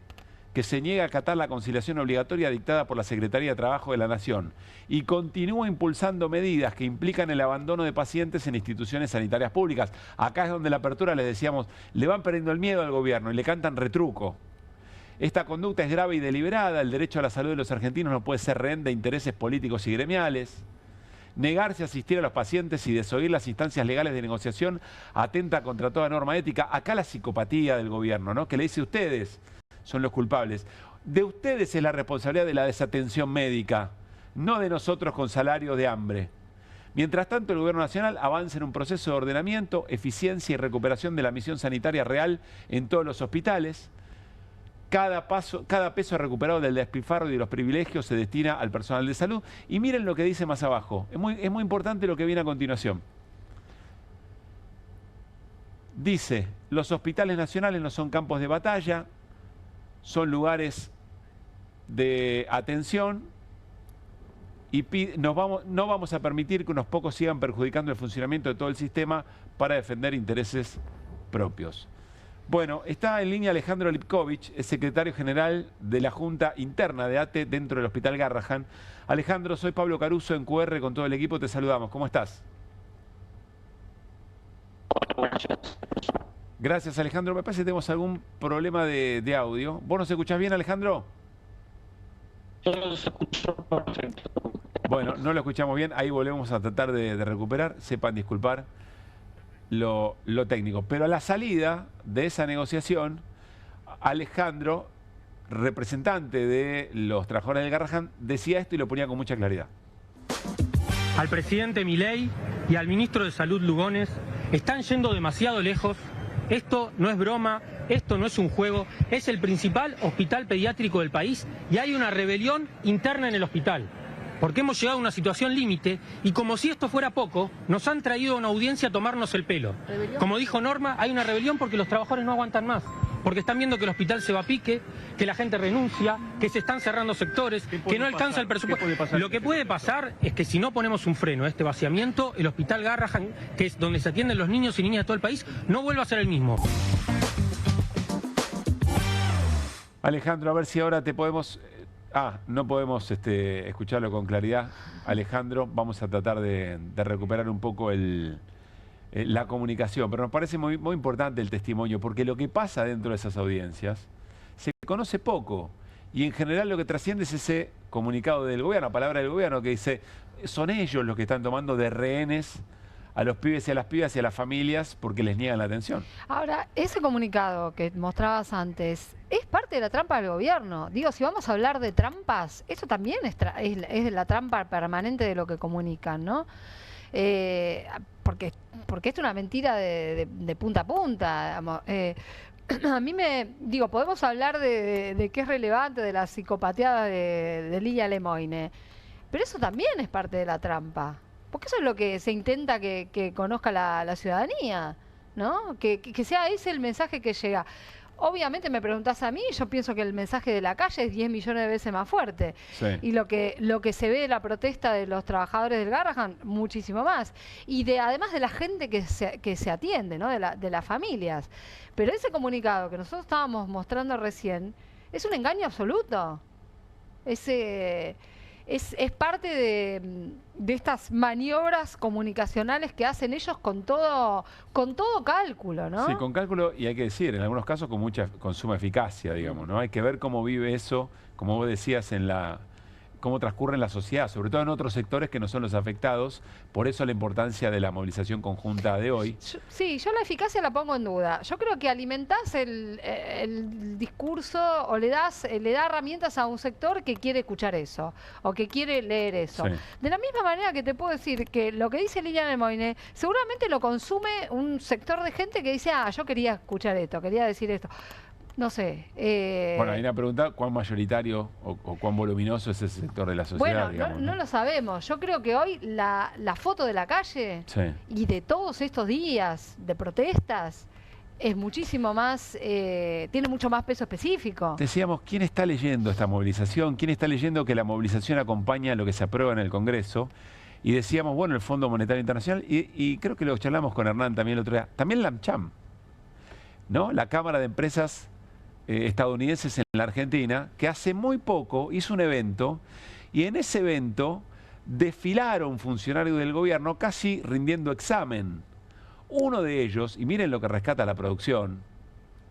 que se niega a acatar la conciliación obligatoria dictada por la Secretaría de Trabajo de la Nación y continúa impulsando medidas que implican el abandono de pacientes en instituciones sanitarias públicas. Acá es donde la apertura les decíamos, le van perdiendo el miedo al gobierno y le cantan retruco. Esta conducta es grave y deliberada. El derecho a la salud de los argentinos no puede ser rehén de intereses políticos y gremiales. Negarse a asistir a los pacientes y desoír las instancias legales de negociación atenta contra toda norma ética. Acá la psicopatía del gobierno, ¿no? Que le dice ustedes son los culpables. De ustedes es la responsabilidad de la desatención médica, no de nosotros con salarios de hambre. Mientras tanto, el Gobierno Nacional avanza en un proceso de ordenamiento, eficiencia y recuperación de la misión sanitaria real en todos los hospitales. Cada peso recuperado del despilfarro y de los privilegios se destina al personal de salud. Y miren lo que dice más abajo. Es muy importante lo que viene a continuación. Dice, los hospitales nacionales no son campos de batalla, son lugares de atención y no vamos a permitir que unos pocos sigan perjudicando el funcionamiento de todo el sistema para defender intereses propios. Bueno, está en línea Alejandro Lipkovich, es secretario general de la Junta Interna de ATE dentro del Hospital Garrahan. Alejandro, soy Pablo Caruso en QR con todo el equipo, te saludamos. ¿Cómo estás? Gracias, Alejandro. Me parece que tenemos algún problema de audio. ¿Vos nos escuchás bien, Alejandro? Yo los escucho perfecto. Bueno, no lo escuchamos bien. Ahí volvemos a tratar de recuperar. Sepan disculpar lo técnico. Pero a la salida de esa negociación, Alejandro, representante de los trabajadores del Garrahan, decía esto y lo ponía con mucha claridad. Al presidente Milei y al ministro de Salud Lugones están yendo demasiado lejos. Esto no es broma, esto no es un juego, es el principal hospital pediátrico del país y hay una rebelión interna en el hospital. Porque hemos llegado a una situación límite y como si esto fuera poco, nos han traído a una audiencia a tomarnos el pelo. Como dijo Norma, hay una rebelión porque los trabajadores no aguantan más. Porque están viendo que el hospital se va a pique, que la gente renuncia, que se están cerrando sectores, que no alcanza el presupuesto. Lo que puede pasar es que si no ponemos un freno a este vaciamiento, el Hospital Garrahan, que es donde se atienden los niños y niñas de todo el país, no vuelva a ser el mismo. Alejandro, a ver si ahora te podemos... no podemos escucharlo con claridad. Alejandro, vamos a tratar de recuperar un poco la comunicación, pero nos parece muy importante el testimonio, porque lo que pasa dentro de esas audiencias se conoce poco y en general lo que trasciende es ese comunicado del gobierno, palabra del gobierno que dice, son ellos los que están tomando de rehenes a los pibes y a las pibas y a las familias porque les niegan la atención. Ahora, ese comunicado que mostrabas antes es parte de la trampa del gobierno. Digo, si vamos a hablar de trampas, eso también es la trampa permanente de lo que comunican, ¿no? Porque esto es una mentira de punta a punta. A mí podemos hablar de qué es relevante, de la psicopateada de Lilia Lemoine, pero eso también es parte de la trampa. Porque eso es lo que se intenta que conozca la ciudadanía, ¿no? Que sea ese el mensaje que llega. Obviamente me preguntás a mí, yo pienso que el mensaje de la calle es 10 millones de veces más fuerte. Sí. Y lo que se ve de la protesta de los trabajadores del Garrahan, muchísimo más. Y además de la gente que se atiende, ¿no? De las familias. Pero ese comunicado que nosotros estábamos mostrando recién es un engaño absoluto. Es parte de estas maniobras comunicacionales que hacen ellos con todo cálculo, ¿no? Sí, con cálculo y hay que decir, en algunos casos con suma eficacia, digamos, ¿no? Hay que ver cómo vive eso, como vos decías, cómo transcurre en la sociedad, sobre todo en otros sectores que no son los afectados. Por eso la importancia de la movilización conjunta de hoy. Yo la eficacia la pongo en duda. Yo creo que alimentás el discurso o le da herramientas a un sector que quiere escuchar eso o que quiere leer eso. Sí. De la misma manera que te puedo decir que lo que dice Lilia Lemoine seguramente lo consume un sector de gente que dice, yo quería escuchar esto, quería decir esto. No sé. Bueno, hay una pregunta, ¿cuán mayoritario o cuán voluminoso es ese sector de la sociedad? Bueno, digamos, no lo sabemos. Yo creo que hoy la foto de la calle y de todos estos días de protestas es muchísimo más, tiene mucho más peso específico. Decíamos, ¿quién está leyendo esta movilización? ¿Quién está leyendo que la movilización acompaña lo que se aprueba en el Congreso? Y decíamos, bueno, el Fondo Monetario Internacional, y creo que lo charlamos con Hernán también el otro día, también la AmCham, ¿no? La Cámara de Empresas estadounidenses en la Argentina, que hace muy poco hizo un evento y en ese evento desfilaron funcionarios del gobierno casi rindiendo examen. Uno de ellos, y miren lo que rescata la producción,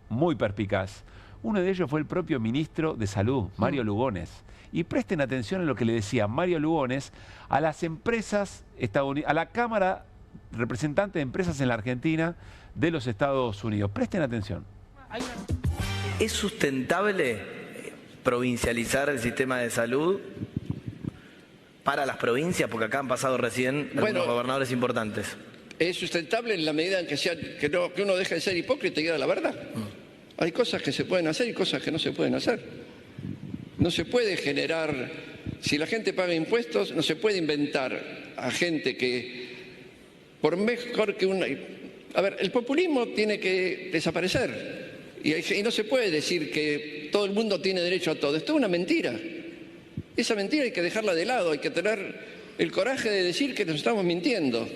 muy perspicaz, Uno de ellos fue el propio ministro de Salud, Mario Lugones. Y presten atención a lo que le decía Mario Lugones a las empresas estadounidenses, a la Cámara Representante de Empresas en la Argentina de los Estados Unidos. Presten atención. ¿Es sustentable provincializar el sistema de salud para las provincias? Porque acá han pasado recién algunos gobernadores importantes. Es sustentable en la medida en que uno deje de ser hipócrita y diga la verdad. Hay cosas que se pueden hacer y cosas que no se pueden hacer. No se puede generar, si la gente paga impuestos, no se puede inventar a gente que, por mejor que una... A ver, el populismo tiene que desaparecer y no se puede decir que todo el mundo tiene derecho a todo. Esto es una mentira. Esa mentira hay que dejarla de lado, hay que tener el coraje de decir que nos estamos mintiendo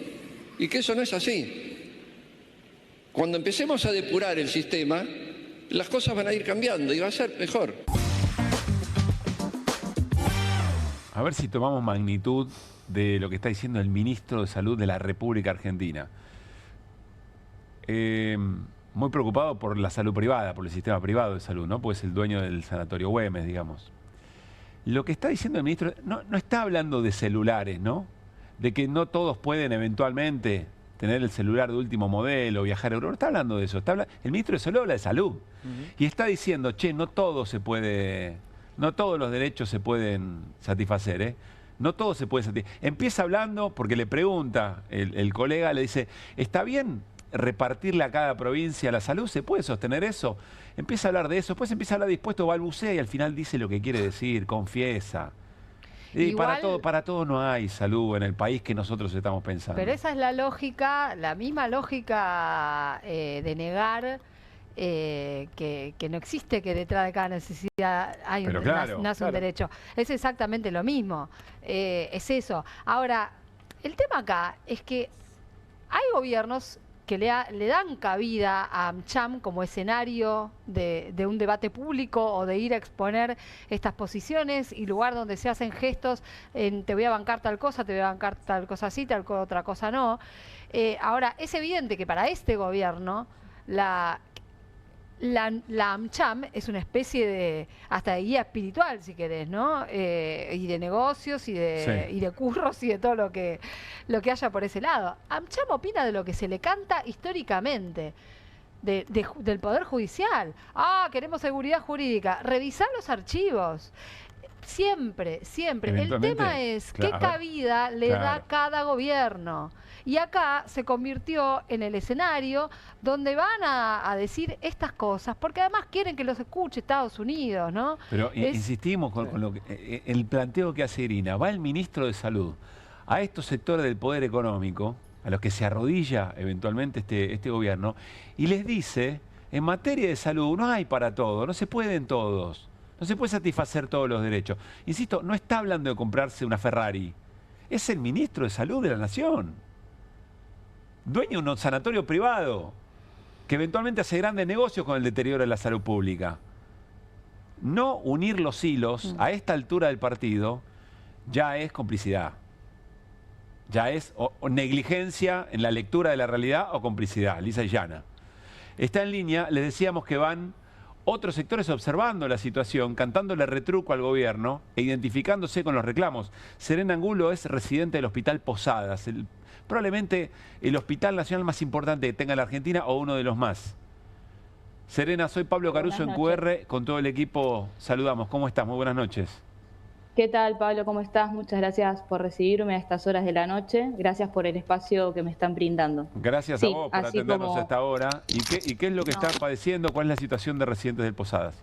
y que eso no es así. Cuando empecemos a depurar el sistema, las cosas van a ir cambiando y va a ser mejor. A ver si tomamos magnitud de lo que está diciendo el ministro de Salud de la República Argentina. Muy preocupado por la salud privada, por el sistema privado de salud, ¿no? Pues es el dueño del sanatorio Güemes, digamos. Lo que está diciendo el ministro no está hablando de celulares, ¿no? De que no todos pueden eventualmente tener el celular de último modelo, viajar a Europa. No está hablando de eso. El ministro de Salud habla de salud. Y está diciendo, che, no todo se puede... No todos los derechos se pueden satisfacer, ¿eh? No todo se puede satisfacer. Empieza hablando, porque le pregunta el colega, le dice, ¿está bien repartirle a cada provincia la salud? ¿Se puede sostener eso? Empieza a hablar de eso, después empieza a hablar dispuesto, balbucea y al final dice lo que quiere decir, confiesa. Y igual, para todo no hay salud en el país que nosotros estamos pensando. Pero esa es la lógica, la misma lógica de negar que no existe, que detrás de cada necesidad hay nace un derecho. Es exactamente lo mismo, es eso. Ahora, el tema acá es que hay gobiernos que le dan cabida a AmCham como escenario de un debate público o de ir a exponer estas posiciones y lugar donde se hacen gestos en te voy a bancar tal cosa, te voy a bancar tal cosa así, tal otra cosa no. Ahora, es evidente que para este gobierno la AmCham es una especie de, hasta de guía espiritual, si querés, ¿no? Y de negocios y de curros y de todo lo que haya por ese lado. AmCham opina de lo que se le canta históricamente, del Poder Judicial. Queremos seguridad jurídica. Revisar los archivos. Siempre, siempre. El tema es qué cabida le da cada gobierno. Y acá se convirtió en el escenario donde van a decir estas cosas, porque además quieren que los escuche Estados Unidos, ¿no? Pero insistimos con lo que, el planteo que hace Irina. Va el ministro de Salud a estos sectores del poder económico, a los que se arrodilla eventualmente este gobierno, y les dice, en materia de salud no hay para todo, no se pueden todos, no se puede satisfacer todos los derechos. Insisto, no está hablando de comprarse una Ferrari, es el ministro de Salud de la Nación. Dueño de un sanatorio privado que eventualmente hace grandes negocios con el deterioro de la salud pública. No unir los hilos a esta altura del partido ya es complicidad. Ya es o negligencia en la lectura de la realidad o complicidad, lisa y llana. Está en línea, les decíamos que van otros sectores observando la situación, cantándole retruco al gobierno e identificándose con los reclamos. Serena Angulo es residente del Hospital Posadas, probablemente el hospital nacional más importante que tenga la Argentina o uno de los más. Serena, soy Pablo Caruso en QR, con todo el equipo saludamos. ¿Cómo estás? Muy buenas noches. ¿Qué tal, Pablo? ¿Cómo estás? Muchas gracias por recibirme a estas horas de la noche. Gracias por el espacio que me están brindando. Gracias a vos por atendernos a esta hora. ¿Y qué es lo que están padeciendo? ¿Cuál es la situación de residentes del Posadas?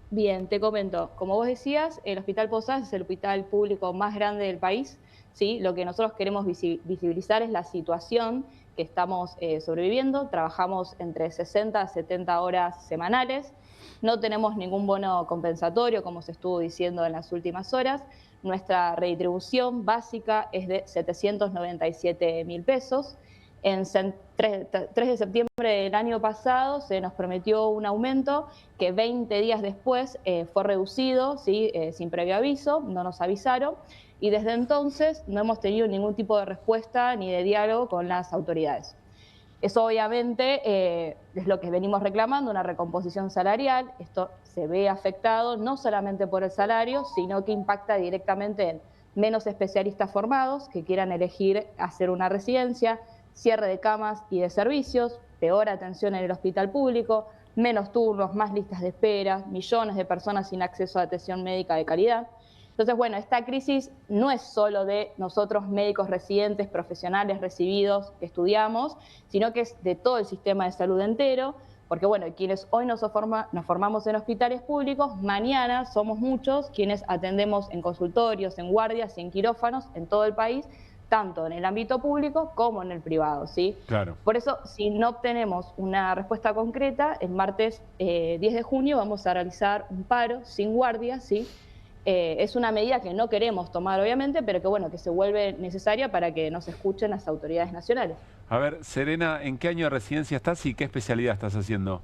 Bien, te comento. Como vos decías, el Hospital Posadas es el hospital público más grande del país. ¿Sí? Lo que nosotros queremos visibilizar es la situación que estamos sobreviviendo. Trabajamos entre 60 a 70 horas semanales. No tenemos ningún bono compensatorio, como se estuvo diciendo en las últimas horas. Nuestra redistribución básica es de 797.000 pesos. En 3 de septiembre del año pasado se nos prometió un aumento que 20 días después fue reducido, ¿sí? Sin previo aviso, no nos avisaron. Y desde entonces no hemos tenido ningún tipo de respuesta ni de diálogo con las autoridades. Eso obviamente es lo que venimos reclamando, una recomposición salarial. Esto se ve afectado no solamente por el salario, sino que impacta directamente en menos especialistas formados que quieran elegir hacer una residencia, cierre de camas y de servicios, peor atención en el hospital público, menos turnos, más listas de espera, millones de personas sin acceso a atención médica de calidad. Entonces, bueno, esta crisis no es solo de nosotros médicos residentes, profesionales recibidos que estudiamos, sino que es de todo el sistema de salud entero, porque bueno, quienes hoy nos formamos en hospitales públicos, mañana somos muchos quienes atendemos en consultorios, en guardias y en quirófanos en todo el país, tanto en el ámbito público como en el privado, ¿sí? Claro. Por eso, si no obtenemos una respuesta concreta, el martes 10 de junio vamos a realizar un paro sin guardia, ¿sí? Es una medida que no queremos tomar, obviamente, pero que bueno, que se vuelve necesaria para que nos escuchen las autoridades nacionales. A ver, Serena, ¿en qué año de residencia estás y qué especialidad estás haciendo?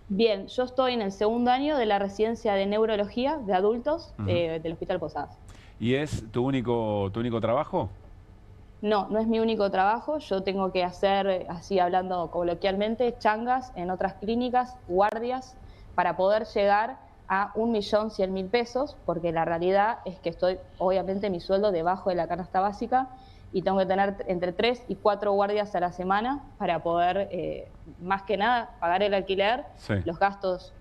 Bien, yo estoy en el segundo año de la residencia de neurología de adultos del Hospital Posadas. ¿Y es tu único trabajo? No, no es mi único trabajo. Yo tengo que hacer, así hablando coloquialmente, changas en otras clínicas, guardias, para poder llegar a 1.100.000 pesos, porque la realidad es que estoy, obviamente, mi sueldo debajo de la canasta básica y tengo que tener entre 3 y 4 guardias a la semana para poder, más que nada, pagar el alquiler, los gastos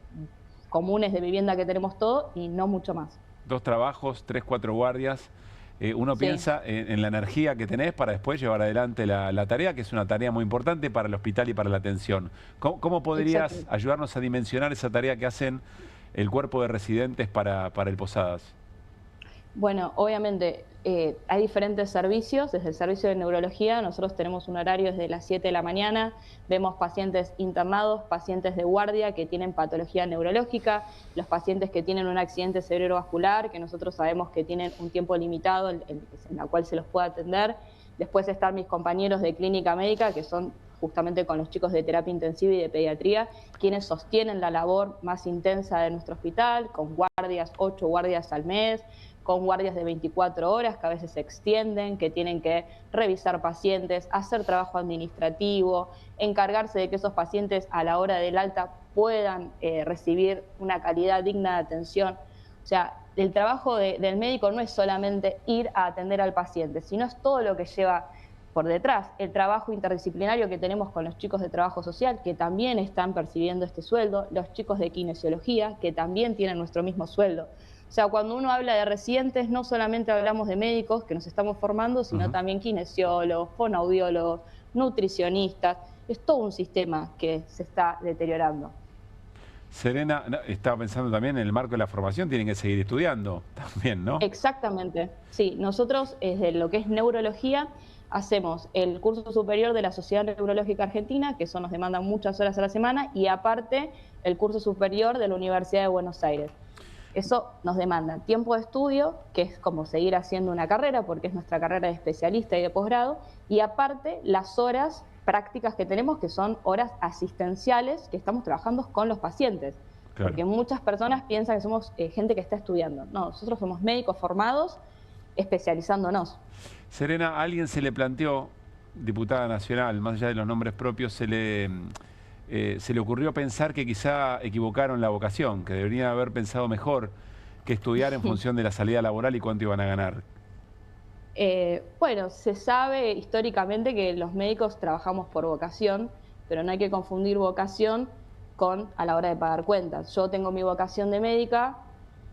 comunes de vivienda que tenemos todo y no mucho más. 2 trabajos, 3, 4 guardias. Uno piensa en la energía que tenés para después llevar adelante la tarea, que es una tarea muy importante para el hospital y para la atención. ¿Cómo podrías ayudarnos a dimensionar esa tarea que hacen el cuerpo de residentes para el Posadas? Bueno, obviamente hay diferentes servicios. Desde el servicio de neurología nosotros tenemos un horario desde las 7 de la mañana, vemos pacientes internados, pacientes de guardia que tienen patología neurológica, los pacientes que tienen un accidente cerebrovascular, que nosotros sabemos que tienen un tiempo limitado en la cual se los puede atender. Después están mis compañeros de clínica médica, que son justamente con los chicos de terapia intensiva y de pediatría, quienes sostienen la labor más intensa de nuestro hospital, con guardias, 8 guardias al mes, con guardias de 24 horas que a veces se extienden, que tienen que revisar pacientes, hacer trabajo administrativo, encargarse de que esos pacientes a la hora del alta puedan recibir una calidad digna de atención. O sea, el trabajo del médico no es solamente ir a atender al paciente, sino es todo lo que lleva por detrás, el trabajo interdisciplinario que tenemos con los chicos de trabajo social, que también están percibiendo este sueldo, los chicos de kinesiología, que también tienen nuestro mismo sueldo. O sea, cuando uno habla de residentes, no solamente hablamos de médicos que nos estamos formando, sino también kinesiólogos, fonoaudiólogos, nutricionistas. Es todo un sistema que se está deteriorando. Serena, estaba pensando también en el marco de la formación, tienen que seguir estudiando también, ¿no? Exactamente, sí. Nosotros, desde lo que es neurología, hacemos el curso superior de la Sociedad Neurológica Argentina, que eso nos demanda muchas horas a la semana, y aparte el curso superior de la Universidad de Buenos Aires. Eso nos demanda tiempo de estudio, que es como seguir haciendo una carrera, porque es nuestra carrera de especialista y de posgrado, y aparte las horas prácticas que tenemos, que son horas asistenciales, que estamos trabajando con los pacientes. Claro. Porque muchas personas piensan que somos gente que está estudiando. No, nosotros somos médicos formados especializándonos. Serena, a alguien se le planteó, diputada nacional, más allá de los nombres propios, se le ocurrió pensar que quizá equivocaron la vocación, que deberían haber pensado mejor que estudiar en función de la salida laboral y cuánto iban a ganar. Bueno, se sabe históricamente que los médicos trabajamos por vocación, pero no hay que confundir vocación con a la hora de pagar cuentas. Yo tengo mi vocación de médica,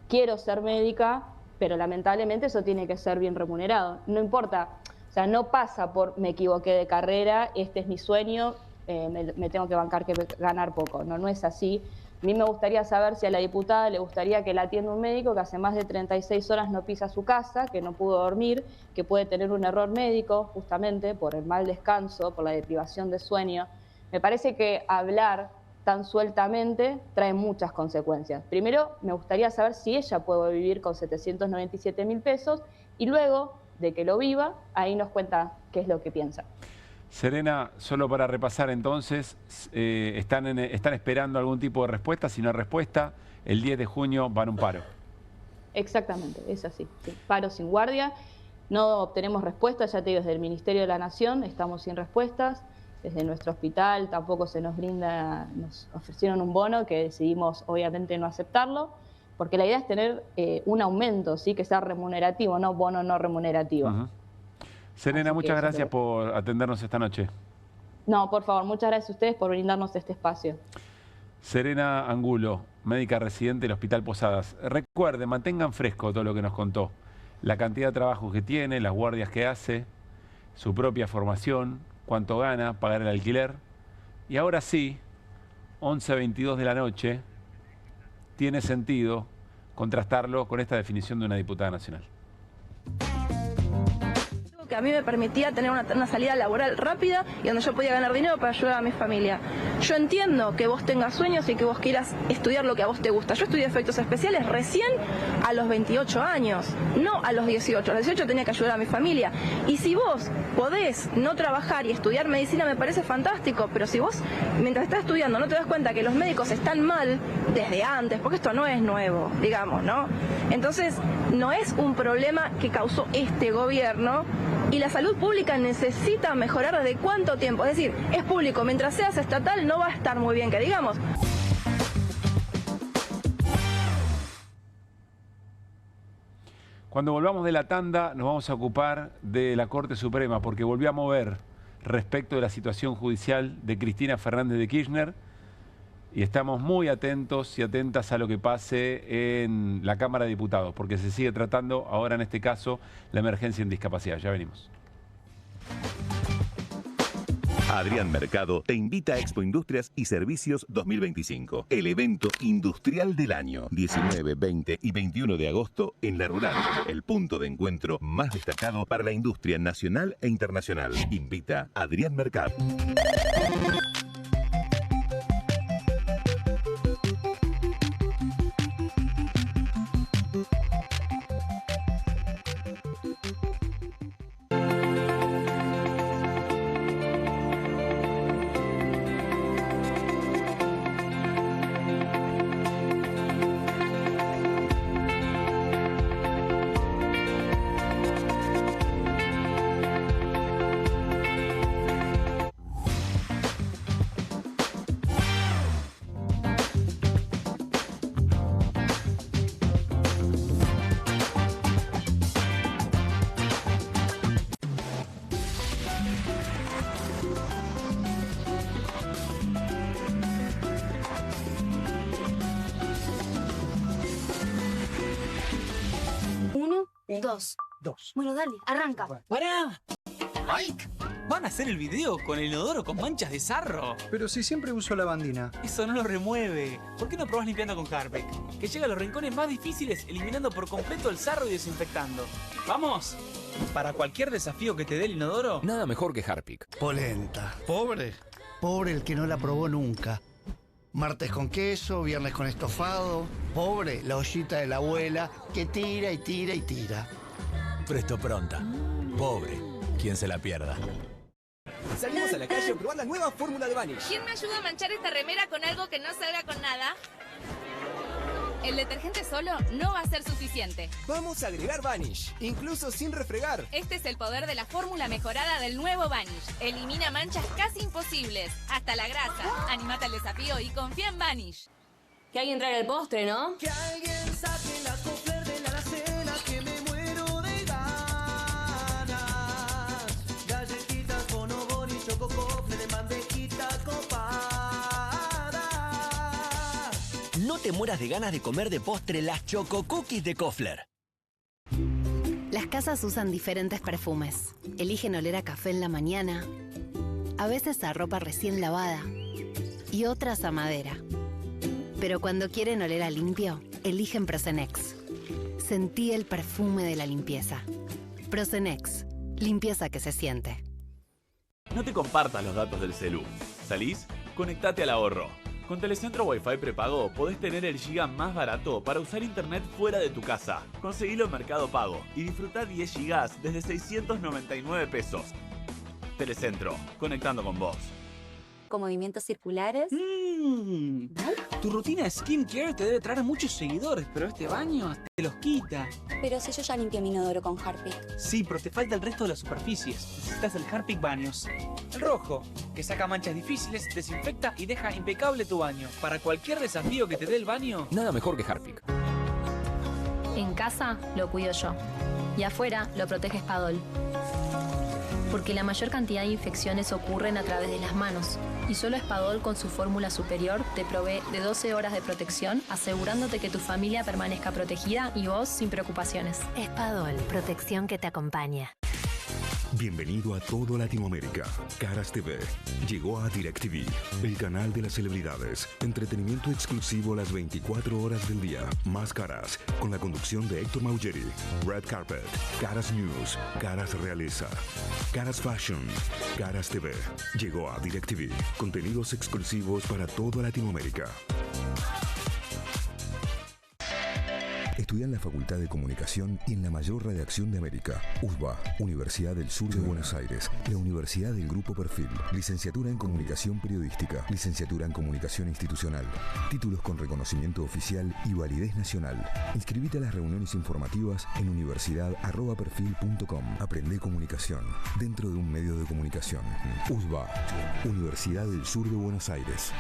quiero ser médica, pero lamentablemente eso tiene que ser bien remunerado. No importa, o sea, no pasa por me equivoqué de carrera, este es mi sueño, me tengo que bancar que ganar poco. No, no es así. A mí me gustaría saber si a la diputada le gustaría que la atienda un médico que hace más de 36 horas no pisa su casa, que no pudo dormir, que puede tener un error médico justamente por el mal descanso, por la deprivación de sueño. Me parece que hablar tan sueltamente trae muchas consecuencias. Primero, me gustaría saber si ella puede vivir con 797.000 pesos y luego de que lo viva, ahí nos cuenta qué es lo que piensa. Serena, solo para repasar entonces, ¿están esperando algún tipo de respuesta? Si no hay respuesta, el 10 de junio van a un paro. Exactamente, es así. Sí. Paro sin guardia, no obtenemos respuesta, ya te digo, desde el Ministerio de la Nación estamos sin respuestas. desde nuestro hospital tampoco se nos brinda, nos ofrecieron un bono que decidimos obviamente no aceptarlo, porque la idea es tener un aumento, ¿sí? Que sea remunerativo, no bono no remunerativo. Serena, muchas gracias por atendernos esta noche. No, por favor, muchas gracias a ustedes por brindarnos este espacio. Serena Angulo, médica residente del Hospital Posadas. Recuerden, mantengan fresco todo lo que nos contó. La cantidad de trabajo que tiene, las guardias que hace, su propia formación, cuánto gana, pagar el alquiler. Y ahora sí, 11:22 de la noche, tiene sentido contrastarlo con esta definición de una diputada nacional. Que a mí me permitía tener una salida laboral rápida y donde yo podía ganar dinero para ayudar a mi familia. Yo entiendo que vos tengas sueños y que vos quieras estudiar lo que a vos te gusta. Yo estudié efectos especiales recién a los 28 años, no a los 18. A los 18 tenía que ayudar a mi familia. Y si vos podés no trabajar y estudiar medicina me parece fantástico, pero si vos mientras estás estudiando no te das cuenta que los médicos están mal desde antes, porque esto no es nuevo, digamos, ¿no? Entonces, no es un problema que causó este gobierno. Y la salud pública necesita mejorar ¿desde cuánto tiempo? Es decir, es público, mientras seas estatal no va a estar muy bien, que digamos. Cuando volvamos de la tanda nos vamos a ocupar de la Corte Suprema porque volvió a mover respecto de la situación judicial de Cristina Fernández de Kirchner y estamos muy atentos y atentas a lo que pase en la Cámara de Diputados porque se sigue tratando ahora en este caso la emergencia en discapacidad. Ya venimos. Adrián Mercado te invita a Expo Industrias y Servicios 2025, el evento industrial del año, 19, 20 y 21 de agosto en La Rural, el punto de encuentro más destacado para la industria nacional e internacional. Invita a Adrián Mercado. Dos. Bueno, dale, arranca. ¡Pará! ¡Mike! ¿Van a hacer el video con el inodoro con manchas de sarro? Pero si siempre uso lavandina. Eso no lo remueve. ¿Por qué no probás limpiando con Harpic? Que llega a los rincones más difíciles, eliminando por completo el sarro y desinfectando. ¡Vamos! Para cualquier desafío que te dé el inodoro... Nada mejor que Harpic. Polenta. ¿Pobre? Pobre el que no la probó nunca. Martes con queso, viernes con estofado. Pobre la ollita de la abuela que tira y tira y tira. Presto pronta. Pobre quien se la pierda. Salimos a la calle a probar la nueva fórmula de Vanish. ¿Quién me ayuda a manchar esta remera con algo que no salga con nada? El detergente solo no va a ser suficiente. Vamos a agregar Vanish, incluso sin refregar. Este es el poder de la fórmula mejorada del nuevo Vanish. Elimina manchas casi imposibles, hasta la grasa. Animate al desafío y confía en Vanish. Que alguien traiga el postre, ¿no? Que alguien saque la Kofler de la alacena, que me muero de ganas. Galletitas, bonobón y choco Kofler de bandejita copada. No te mueras de ganas de comer de postre las Choco Cookies de Kofler. Las casas usan diferentes perfumes. Eligen oler a café en la mañana, a veces a ropa recién lavada y otras a madera. Pero cuando quieren oler a limpio, eligen Prosenex. Sentí el perfume de la limpieza. Prosenex, limpieza que se siente. No te compartas los datos del celu. ¿Salís? Conectate al ahorro. Con Telecentro Wi-Fi prepago podés tener el giga más barato para usar internet fuera de tu casa. Conseguilo en Mercado Pago y disfrutá 10 gigas desde 699 pesos. Telecentro, conectando con vos. ¿Con movimientos circulares? Tu rutina de skincare te debe traer muchos seguidores, pero este baño te los quita. Pero si yo ya limpié mi inodoro con Harpic. Sí, pero te falta el resto de las superficies. Necesitas el Harpic Baños. El rojo, que saca manchas difíciles, desinfecta y deja impecable tu baño. Para cualquier desafío que te dé el baño, nada mejor que Harpic. En casa lo cuido yo. Y afuera lo protege Spadol. Porque la mayor cantidad de infecciones ocurren a través de las manos. Y solo Spadol con su fórmula superior te provee de 12 horas de protección, asegurándote que tu familia permanezca protegida y vos sin preocupaciones. Spadol, protección que te acompaña. Bienvenido a todo Latinoamérica. Caras TV llegó a DirecTV, el canal de las celebridades. Entretenimiento exclusivo las 24 horas del día. Más Caras, con la conducción de Héctor Maugeri. Red Carpet, Caras News, Caras Realeza, Caras Fashion, Caras TV. Llegó a DirecTV. Contenidos exclusivos para toda Latinoamérica. Estudia en la Facultad de Comunicación y en la mayor redacción de América. USBA, Universidad del Sur de Buenos Aires. La Universidad del Grupo Perfil. Licenciatura en Comunicación Periodística. Licenciatura en Comunicación Institucional. Títulos con reconocimiento oficial y validez nacional. Inscribite a las reuniones informativas en universidad@perfil.com. Aprende comunicación dentro de un medio de comunicación. USBA, Universidad del Sur de Buenos Aires.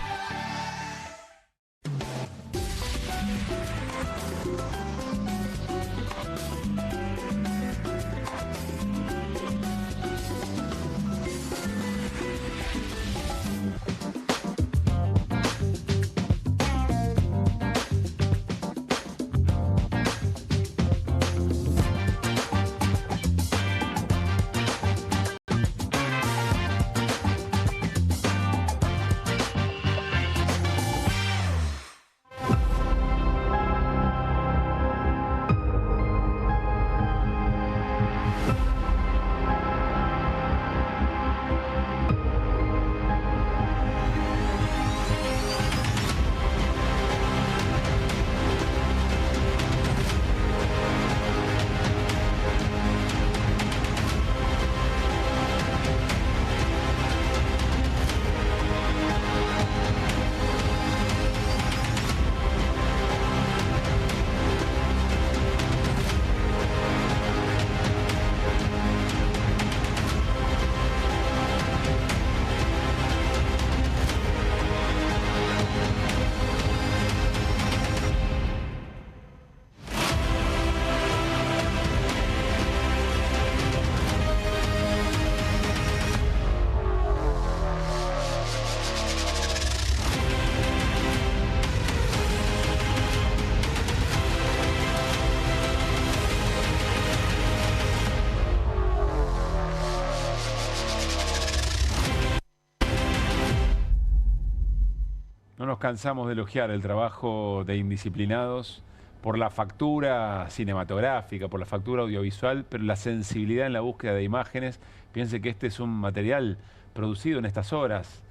No nos cansamos de elogiar el trabajo de Indisciplinados por la factura cinematográfica, por la factura audiovisual, pero la sensibilidad en la búsqueda de imágenes. Piense que este es un material producido en estas horas.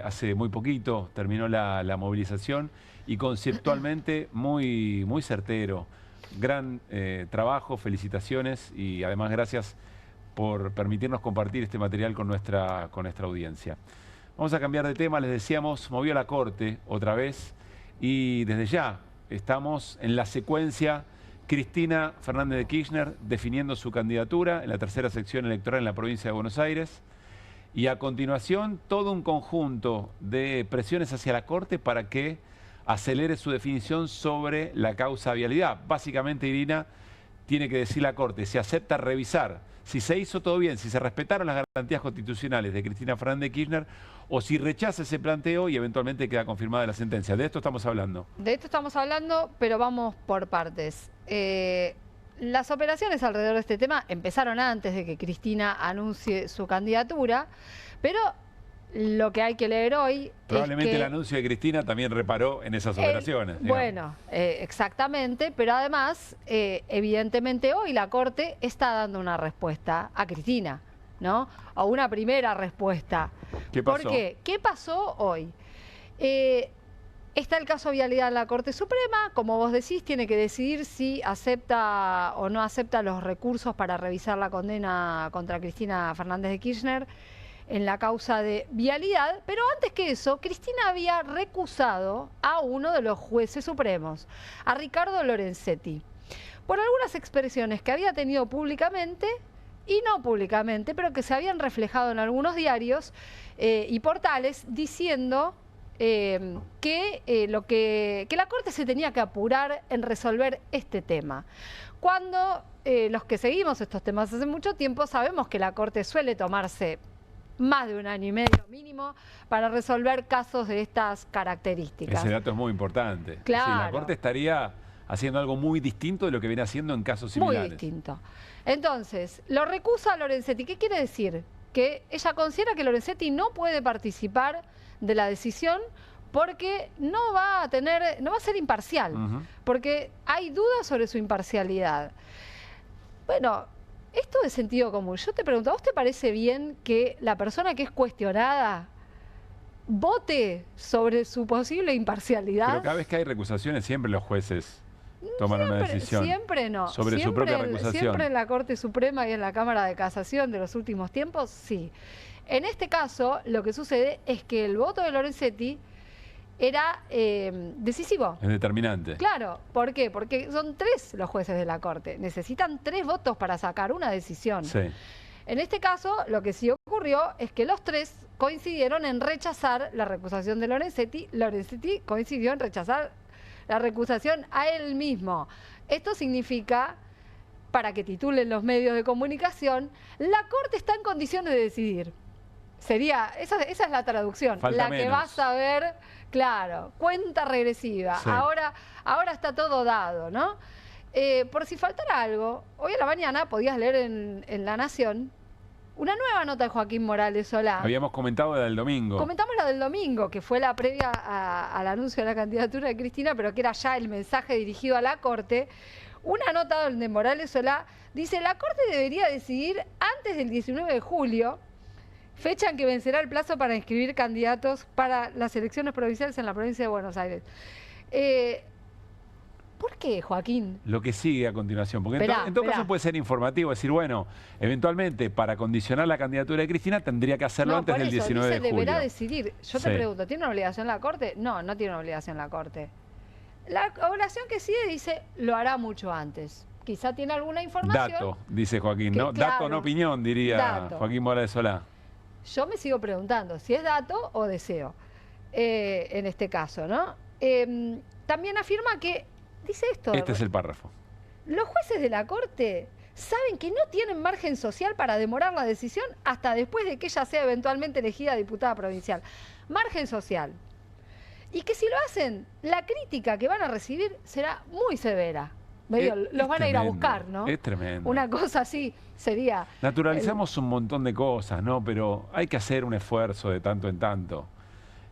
Hace muy poquito terminó la movilización y conceptualmente muy certero. Gran trabajo, felicitaciones y además gracias por permitirnos compartir este material con nuestra audiencia. Vamos a cambiar de tema, les decíamos, movió la Corte otra vez y desde ya estamos en la secuencia Cristina Fernández de Kirchner definiendo su candidatura en la tercera sección electoral en la provincia de Buenos Aires y a continuación todo un conjunto de presiones hacia la Corte para que acelere su definición sobre la causa vialidad. Básicamente, Irina, tiene que decir la Corte si acepta revisar si se hizo todo bien, si se respetaron las garantías constitucionales de Cristina Fernández de Kirchner o si rechaza ese planteo y eventualmente queda confirmada la sentencia. De esto estamos hablando. De esto estamos hablando, pero vamos por partes. Las operaciones alrededor de este tema empezaron antes de que Cristina anuncie su candidatura, pero lo que hay que leer hoy probablemente es que el anuncio de Cristina también reparó en esas operaciones. Bueno, exactamente, pero además, evidentemente hoy la Corte está dando una respuesta a Cristina, ¿no? O una primera respuesta. ¿Qué pasó? ¿Por qué? ¿Qué pasó hoy? Está el caso vialidad en la Corte Suprema, como vos decís, tiene que decidir si acepta o no acepta los recursos para revisar la condena contra Cristina Fernández de Kirchner. en la causa de vialidad, pero antes que eso, Cristina había recusado a uno de los jueces supremos, a Ricardo Lorenzetti, por algunas expresiones que había tenido públicamente y no públicamente, pero que se habían reflejado en algunos diarios y portales diciendo que la Corte se tenía que apurar en resolver este tema. Cuando los que seguimos estos temas hace mucho tiempo sabemos que la Corte suele tomarse más de 1 año y medio mínimo para resolver casos de estas características. Ese dato es muy importante. Claro. Sí, la Corte estaría haciendo algo muy distinto de lo que viene haciendo en casos similares. Muy distinto. Entonces, lo recusa Lorenzetti. ¿Qué quiere decir? Que ella considera que Lorenzetti no puede participar de la decisión porque no va a ser imparcial, porque hay dudas sobre su imparcialidad. Bueno, esto es sentido común. Yo te pregunto, ¿a vos te parece bien que la persona que es cuestionada vote sobre su posible imparcialidad? Pero cada vez que hay recusaciones, siempre los jueces toman una decisión. Siempre no. Sobre su propia recusación. Siempre en la Corte Suprema y en la Cámara de Casación de los últimos tiempos, sí. En este caso, lo que sucede es que el voto de Lorenzetti era decisivo. Es determinante. Claro, ¿por qué? Porque son 3 los jueces de la Corte. Necesitan 3 votos para sacar una decisión. Sí. En este caso, lo que sí ocurrió es que los 3 coincidieron en rechazar la recusación de Lorenzetti. Lorenzetti coincidió en rechazar la recusación a él mismo. Esto significa, para que titulen los medios de comunicación, la Corte está en condiciones de decidir. Esa es la traducción. Falta la que menos. vas a ver, claro, cuenta regresiva. Sí. Ahora está todo dado, ¿no? Por si faltara algo, hoy a la mañana podías leer en La Nación una nueva nota de Joaquín Morales Solá. Habíamos comentado la del domingo. Comentamos la del domingo, que fue la previa al anuncio de la candidatura de Cristina, pero que era ya el mensaje dirigido a la Corte. Una nota donde Morales Solá dice: la Corte debería decidir antes del 19 de julio, fecha en que vencerá el plazo para inscribir candidatos para las elecciones provinciales en la provincia de Buenos Aires. ¿Por qué, Joaquín? Lo que sigue a continuación, porque en todo caso puede ser informativo, decir, bueno, eventualmente para condicionar la candidatura de Cristina tendría que hacerlo antes del 19 de julio. Deberá decidir. Yo te pregunto, ¿tiene una obligación la Corte? No, no tiene una obligación la Corte. La obligación que sigue dice, lo hará mucho antes. Quizá tiene alguna información. Dato, dice Joaquín, ¿no? Claro, dato, no opinión, diría Joaquín Morales Solá. Yo me sigo preguntando si es dato o deseo, en este caso, ¿no? También afirma que, dice esto... Este es el párrafo. Los jueces de la Corte saben que no tienen margen social para demorar la decisión hasta después de que ella sea eventualmente elegida diputada provincial. Margen social. Y que si lo hacen, la crítica que van a recibir será muy severa. Los van a ir a buscar, ¿no? Es tremendo. Una cosa así sería... Naturalizamos un montón de cosas, ¿no? Pero hay que hacer un esfuerzo de tanto en tanto.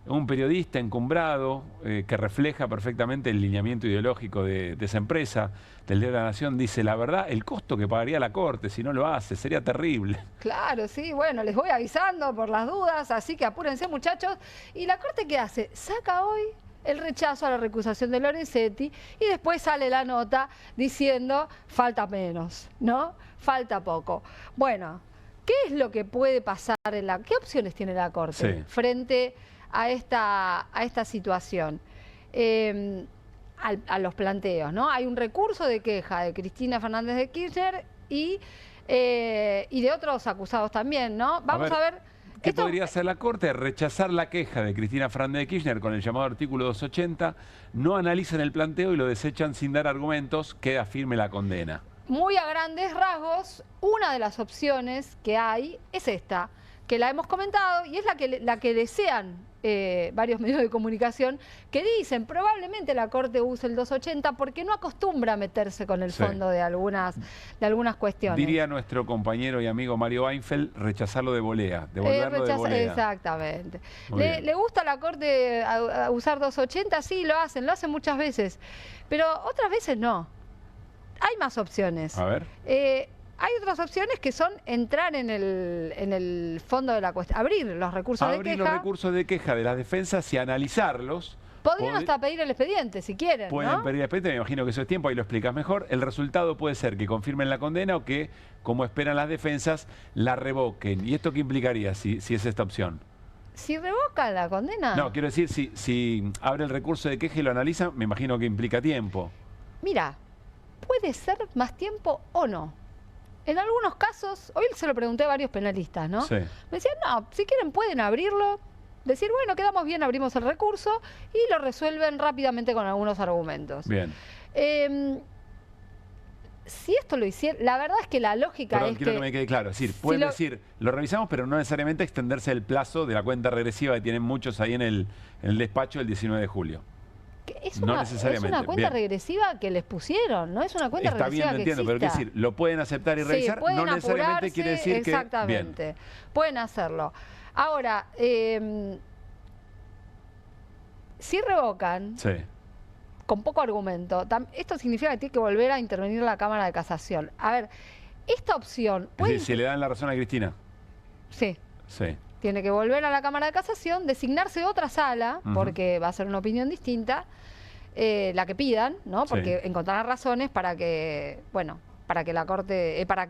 Un periodista encumbrado que refleja perfectamente el lineamiento ideológico de esa empresa, del Diario de la Nación, dice, la verdad, el costo que pagaría la Corte si no lo hace sería terrible. Claro, sí, bueno, les voy avisando por las dudas, así que apúrense, muchachos. ¿Y la Corte qué hace? Saca hoy el rechazo a la recusación de Lorenzetti y después sale la nota diciendo falta menos, ¿no? Falta poco. Bueno, ¿qué es lo que puede pasar qué opciones tiene la Corte frente a esta situación? A los planteos, ¿no? Hay un recurso de queja de Cristina Fernández de Kirchner y de otros acusados también, ¿no? Vamos a ver. ¿Qué podría hacer la Corte? Rechazar la queja de Cristina Fernández de Kirchner con el llamado artículo 280, no analizan el planteo y lo desechan sin dar argumentos, queda firme la condena. Muy a grandes rasgos, una de las opciones que hay es esta, que la hemos comentado y es la que desean varios medios de comunicación, que dicen probablemente la Corte use el 280 porque no acostumbra a meterse con el fondo de algunas cuestiones. Diría nuestro compañero y amigo Mario Weinfeld, rechazarlo de volea, devolverlo de volea. Exactamente. ¿Le gusta a la Corte a usar 280? Sí, lo hacen muchas veces, pero otras veces no. Hay más opciones. A ver. Hay otras opciones que son entrar en el fondo de la cuestión, abrir los recursos de queja. Abrir los recursos de queja de las defensas y analizarlos Podrían hasta pedir el expediente, si quieren, Pueden ¿no? pedir el expediente, me imagino que eso es tiempo, ahí lo explicas mejor. El resultado puede ser que confirmen la condena o que, como esperan las defensas, la revoquen. ¿Y esto qué implicaría si es esta opción? Si revoca la condena. No, quiero decir, si abre el recurso de queja y lo analizan, me imagino que implica tiempo. Mira, puede ser más tiempo o no. En algunos casos, hoy se lo pregunté a varios penalistas, ¿no? Sí. Me decían, no, si quieren pueden abrirlo, decir, bueno, quedamos bien, abrimos el recurso y lo resuelven rápidamente con algunos argumentos. Bien. Si esto lo hicieran, la verdad es que la lógica Perdón, es quiero que... que me quede claro. Es decir, pueden lo- decir, lo revisamos, pero no necesariamente extenderse el plazo de la cuenta regresiva que tienen muchos ahí en el despacho el 19 de julio. Es No una, necesariamente. Es una cuenta Bien. regresiva que les pusieron, no es una cuenta Está bien, regresiva lo que entiendo, pero exista. quiero decir, lo pueden aceptar y Sí, revisar, pueden no necesariamente apurarse, quiere decir que... Bien. exactamente, pueden hacerlo. Ahora, si revocan, Sí. con poco argumento, esto significa que tiene que volver a intervenir la Cámara de Casación. A ver, esta opción... Es puede- decir, si le dan la razón a Cristina. Sí. Sí. Tiene que volver a la Cámara de Casación, designarse otra sala, Ujú. porque va a ser una opinión distinta, la que pidan, ¿no? Porque Sí. encontrarán razones para que, bueno, para que la Corte, para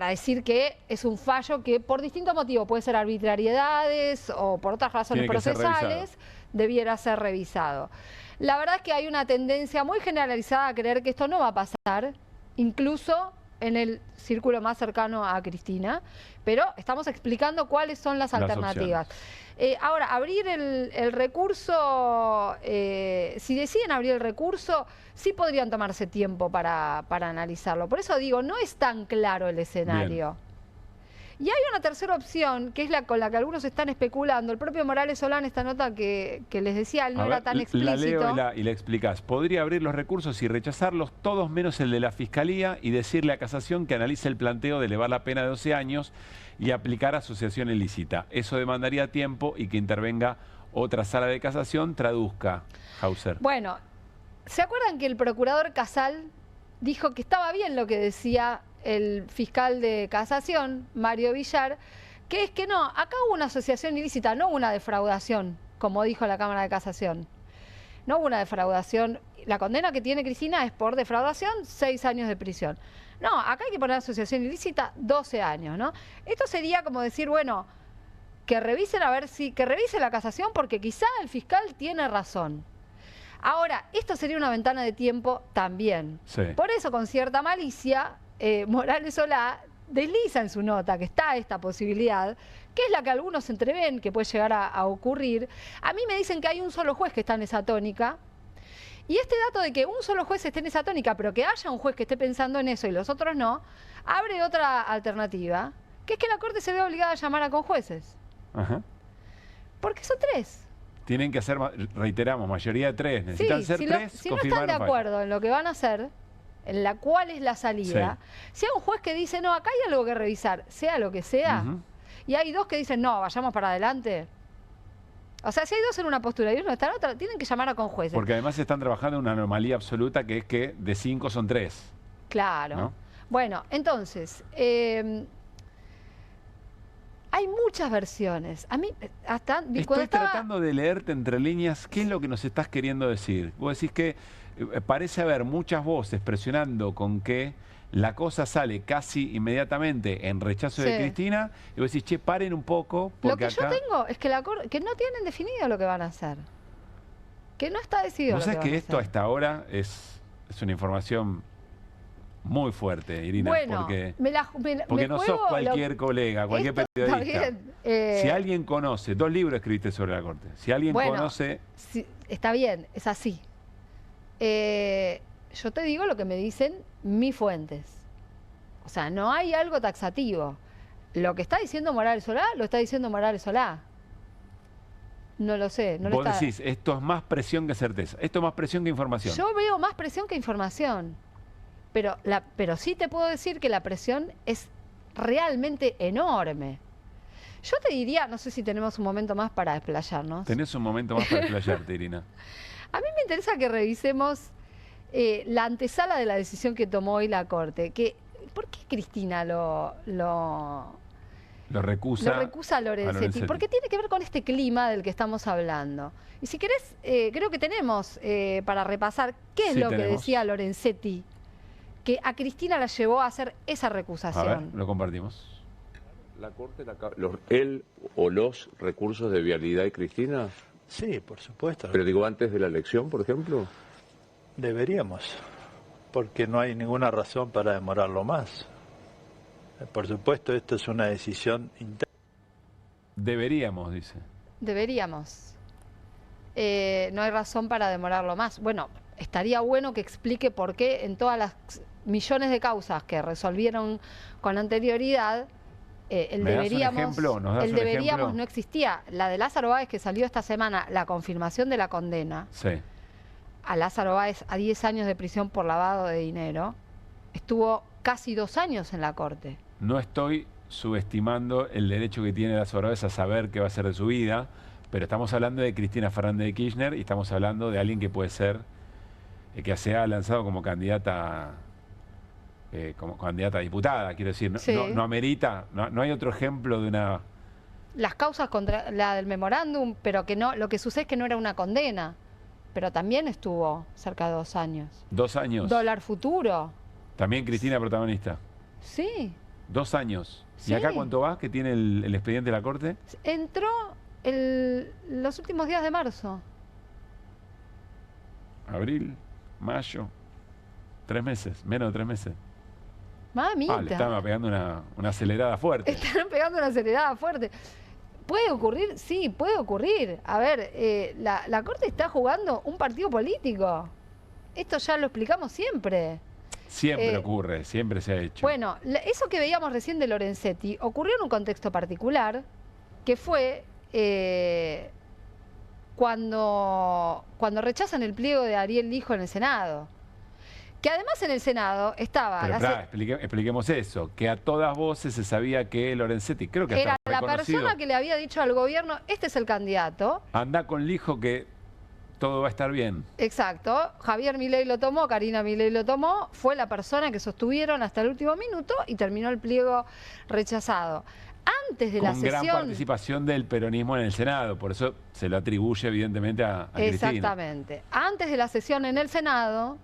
decir que es un fallo que por distintos motivos, puede ser arbitrariedades o por otras razones Tiene que ser procesales, debiera ser revisado. La verdad es que hay una tendencia muy generalizada a creer que esto no va a pasar, incluso en el círculo más cercano a Cristina, pero estamos explicando cuáles son las alternativas. Ahora, abrir el recurso, si deciden abrir el recurso, sí podrían tomarse tiempo para analizarlo. Por eso digo, no es tan claro el escenario. Y hay una tercera opción, que es la con la que algunos están especulando. El propio Morales Solá, en esta nota que les decía, él no A era ver, tan explícito. La leo y la explicás. Podría abrir los recursos y rechazarlos, todos menos el de la Fiscalía, y decirle a Casación que analice el planteo de elevar la pena de 12 años y aplicar asociación ilícita. Eso demandaría tiempo y que intervenga otra sala de casación, traduzca, Hauser. Bueno, ¿se acuerdan que el procurador Casal dijo que estaba bien lo que decía el fiscal de casación, Mario Villar, que es que no, acá hubo una asociación ilícita, no hubo una defraudación, como dijo la Cámara de Casación? No hubo una defraudación. La condena que tiene Cristina es por defraudación, 6 años de prisión. No, acá hay que poner asociación ilícita, 12 años, ¿no? Esto sería como decir, bueno, que revisen que revise la casación porque quizá el fiscal tiene razón. Ahora, esto sería una ventana de tiempo también. Sí. Por eso, con cierta malicia, Morales Solá desliza en su nota que está esta posibilidad, que es la que algunos entreven que puede llegar a ocurrir. A mí me dicen que hay un solo juez que está en esa tónica. Y este dato de que un solo juez esté en esa tónica, pero que haya un juez que esté pensando en eso y los otros no, abre otra alternativa, que es que la Corte se ve obligada a llamar a conjueces. Ajá. Porque son 3. Tienen que hacer, reiteramos, mayoría de 3. Necesitan ser si 3, si no están de acuerdo en lo que van a hacer, en la cual es la salida, si hay un juez que dice, no, acá hay algo que revisar, sea lo que sea, y hay 2 que dicen, no, vayamos para adelante. O sea, si hay 2 en una postura y uno está en otra, tienen que llamar a conjueces. Porque además están trabajando en una anomalía absoluta que es que de 5 son 3. Claro. ¿No? Bueno, entonces, hay muchas versiones. A mí, hasta cuando Estoy estaba... tratando de leerte entre líneas qué es lo que nos estás queriendo decir. Vos decís que parece haber muchas voces presionando con que la cosa sale casi inmediatamente en rechazo de Sí. Cristina, y vos decís, che, paren un poco, Lo porque que acá... yo tengo es que que no tienen definido lo que van a hacer. Que no está decidido Vos lo que sabés van que a esto hacer. hasta ahora es una información muy fuerte, Irina, Bueno, porque me no sos juego cualquier colega, cualquier Esto está periodista. bien, Si alguien conoce, 2 libros escribiste sobre la Corte, si alguien bueno, conoce... sí, está bien, es así. Yo te digo lo que me dicen mis fuentes. O sea, no hay algo taxativo. Lo que está diciendo Morales Solá, lo está diciendo Morales Solá. No lo sé. No lo Vos está... decís, esto es más presión que certeza, esto es más presión que información. Yo veo más presión que información. Pero sí te puedo decir que la presión es realmente enorme. Yo te diría, no sé si tenemos un momento más para desplayarnos. Tenés un momento más para explayarte, Irina. A mí me interesa que revisemos la antesala de la decisión que tomó hoy la Corte. ¿Por qué Cristina Lo recusa a Lorenzetti, porque tiene que ver con este clima del que estamos hablando. Y si querés, creo que tenemos para repasar qué es lo que decía Lorenzetti, que a Cristina la llevó a hacer esa recusación. A ver, lo compartimos. ¿La Corte, él o los recursos de vialidad de Cristina? Sí, por supuesto. Pero digo, antes de la elección, por ejemplo. Deberíamos, porque no hay ninguna razón para demorarlo más. Por supuesto, esto es una decisión interna. Deberíamos, dice. Deberíamos. No hay razón para demorarlo más. Bueno, estaría bueno que explique por qué en todas las millones de causas que resolvieron con anterioridad, el deberíamos no existía. La de Lázaro Báez, que salió esta semana, la confirmación de la condena a Lázaro Báez a 10 años de prisión por lavado de dinero, estuvo casi 2 años en la Corte. No estoy subestimando el derecho que tiene Lázaro Báez a saber qué va a ser de su vida, pero estamos hablando de Cristina Fernández de Kirchner y estamos hablando de alguien que puede ser, que se ha lanzado como candidata a diputada, quiero decir. No amerita, no hay otro ejemplo de una... Las causas contra la del memorándum, pero que no, lo que sucede es que no era una condena, pero también estuvo cerca de 2 años. 2 años. Dólar futuro. También Cristina protagonista. Sí. 2 años. Sí. ¿Y acá cuánto va que tiene el expediente de la Corte? Entró los últimos días de marzo. Abril, mayo, 3 meses, menos de 3 meses. Mamita. Le estaban pegando una acelerada fuerte. Están pegando una acelerada fuerte. ¿Puede ocurrir? Sí, puede ocurrir. A ver, la Corte está jugando un partido político. Esto ya lo explicamos siempre. Siempre ocurre, siempre se ha hecho. Bueno, eso que veíamos recién de Lorenzetti ocurrió en un contexto particular, que fue cuando rechazan el pliego de Ariel Lijo en el Senado. Que además en el Senado estaba... Pero expliquemos eso, que a todas voces se sabía que Lorenzetti, creo que era la persona que le había dicho al gobierno, este es el candidato. Anda con Lijo que todo va a estar bien. Exacto. Javier Milei lo tomó, Karina Milei lo tomó, fue la persona que sostuvieron hasta el último minuto y terminó el pliego rechazado. Antes de la sesión... Con gran participación del peronismo en el Senado, por eso se lo atribuye evidentemente a Cristina. Exactamente. Antes de la sesión en el Senado...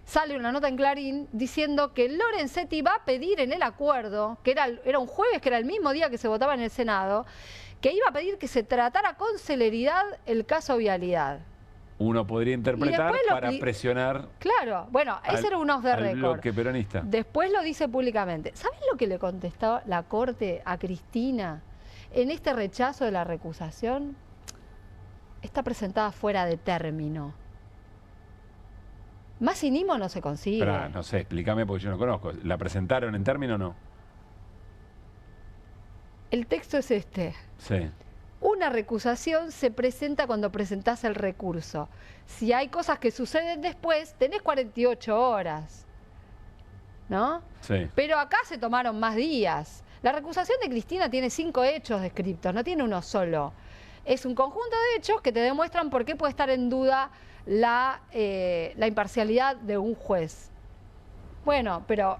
sale una nota en Clarín diciendo que Lorenzetti va a pedir en el acuerdo, que era un jueves, que era el mismo día que se votaba en el Senado, que iba a pedir que se tratara con celeridad el caso Vialidad. Uno podría interpretar para presionar. Claro, bueno, ese era un off the record. Bloque peronista. Después lo dice públicamente. ¿Sabes lo que le contestó la Corte a Cristina en este rechazo de la recusación? Está presentada fuera de término. Más cinismo no se consigue. Pero, no sé, explícame porque yo no conozco. ¿La presentaron en término o no? El texto es este. Sí. Una recusación se presenta cuando presentás el recurso. Si hay cosas que suceden después, tenés 48 horas. ¿No? Sí. Pero acá se tomaron más días. La recusación de Cristina tiene 5 hechos descriptos, no tiene uno solo. Es un conjunto de hechos que te demuestran por qué puede estar en duda la imparcialidad de un juez. Bueno, pero,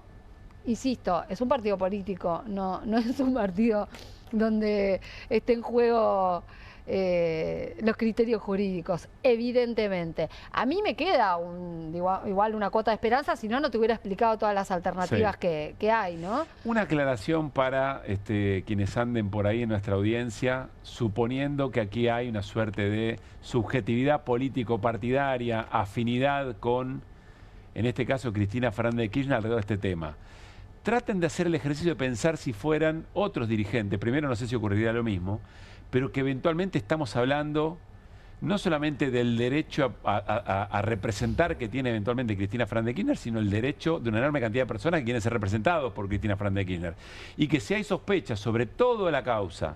insisto, es un partido político, no es un partido donde esté en juego los criterios jurídicos, evidentemente. A mí me queda igual una cuota de esperanza, si no, no te hubiera explicado todas las alternativas que hay, ¿no? Una aclaración para quienes anden por ahí en nuestra audiencia, suponiendo que aquí hay una suerte de subjetividad político-partidaria, afinidad con, en este caso, Cristina Fernández de Kirchner alrededor de este tema. Traten de hacer el ejercicio de pensar si fueran otros dirigentes. Primero, no sé si ocurriría lo mismo, pero que eventualmente estamos hablando no solamente del derecho a representar que tiene eventualmente Cristina Fernández de Kirchner, sino el derecho de una enorme cantidad de personas que quieren ser representados por Cristina Fernández de Kirchner. Y que si hay sospechas sobre toda la causa,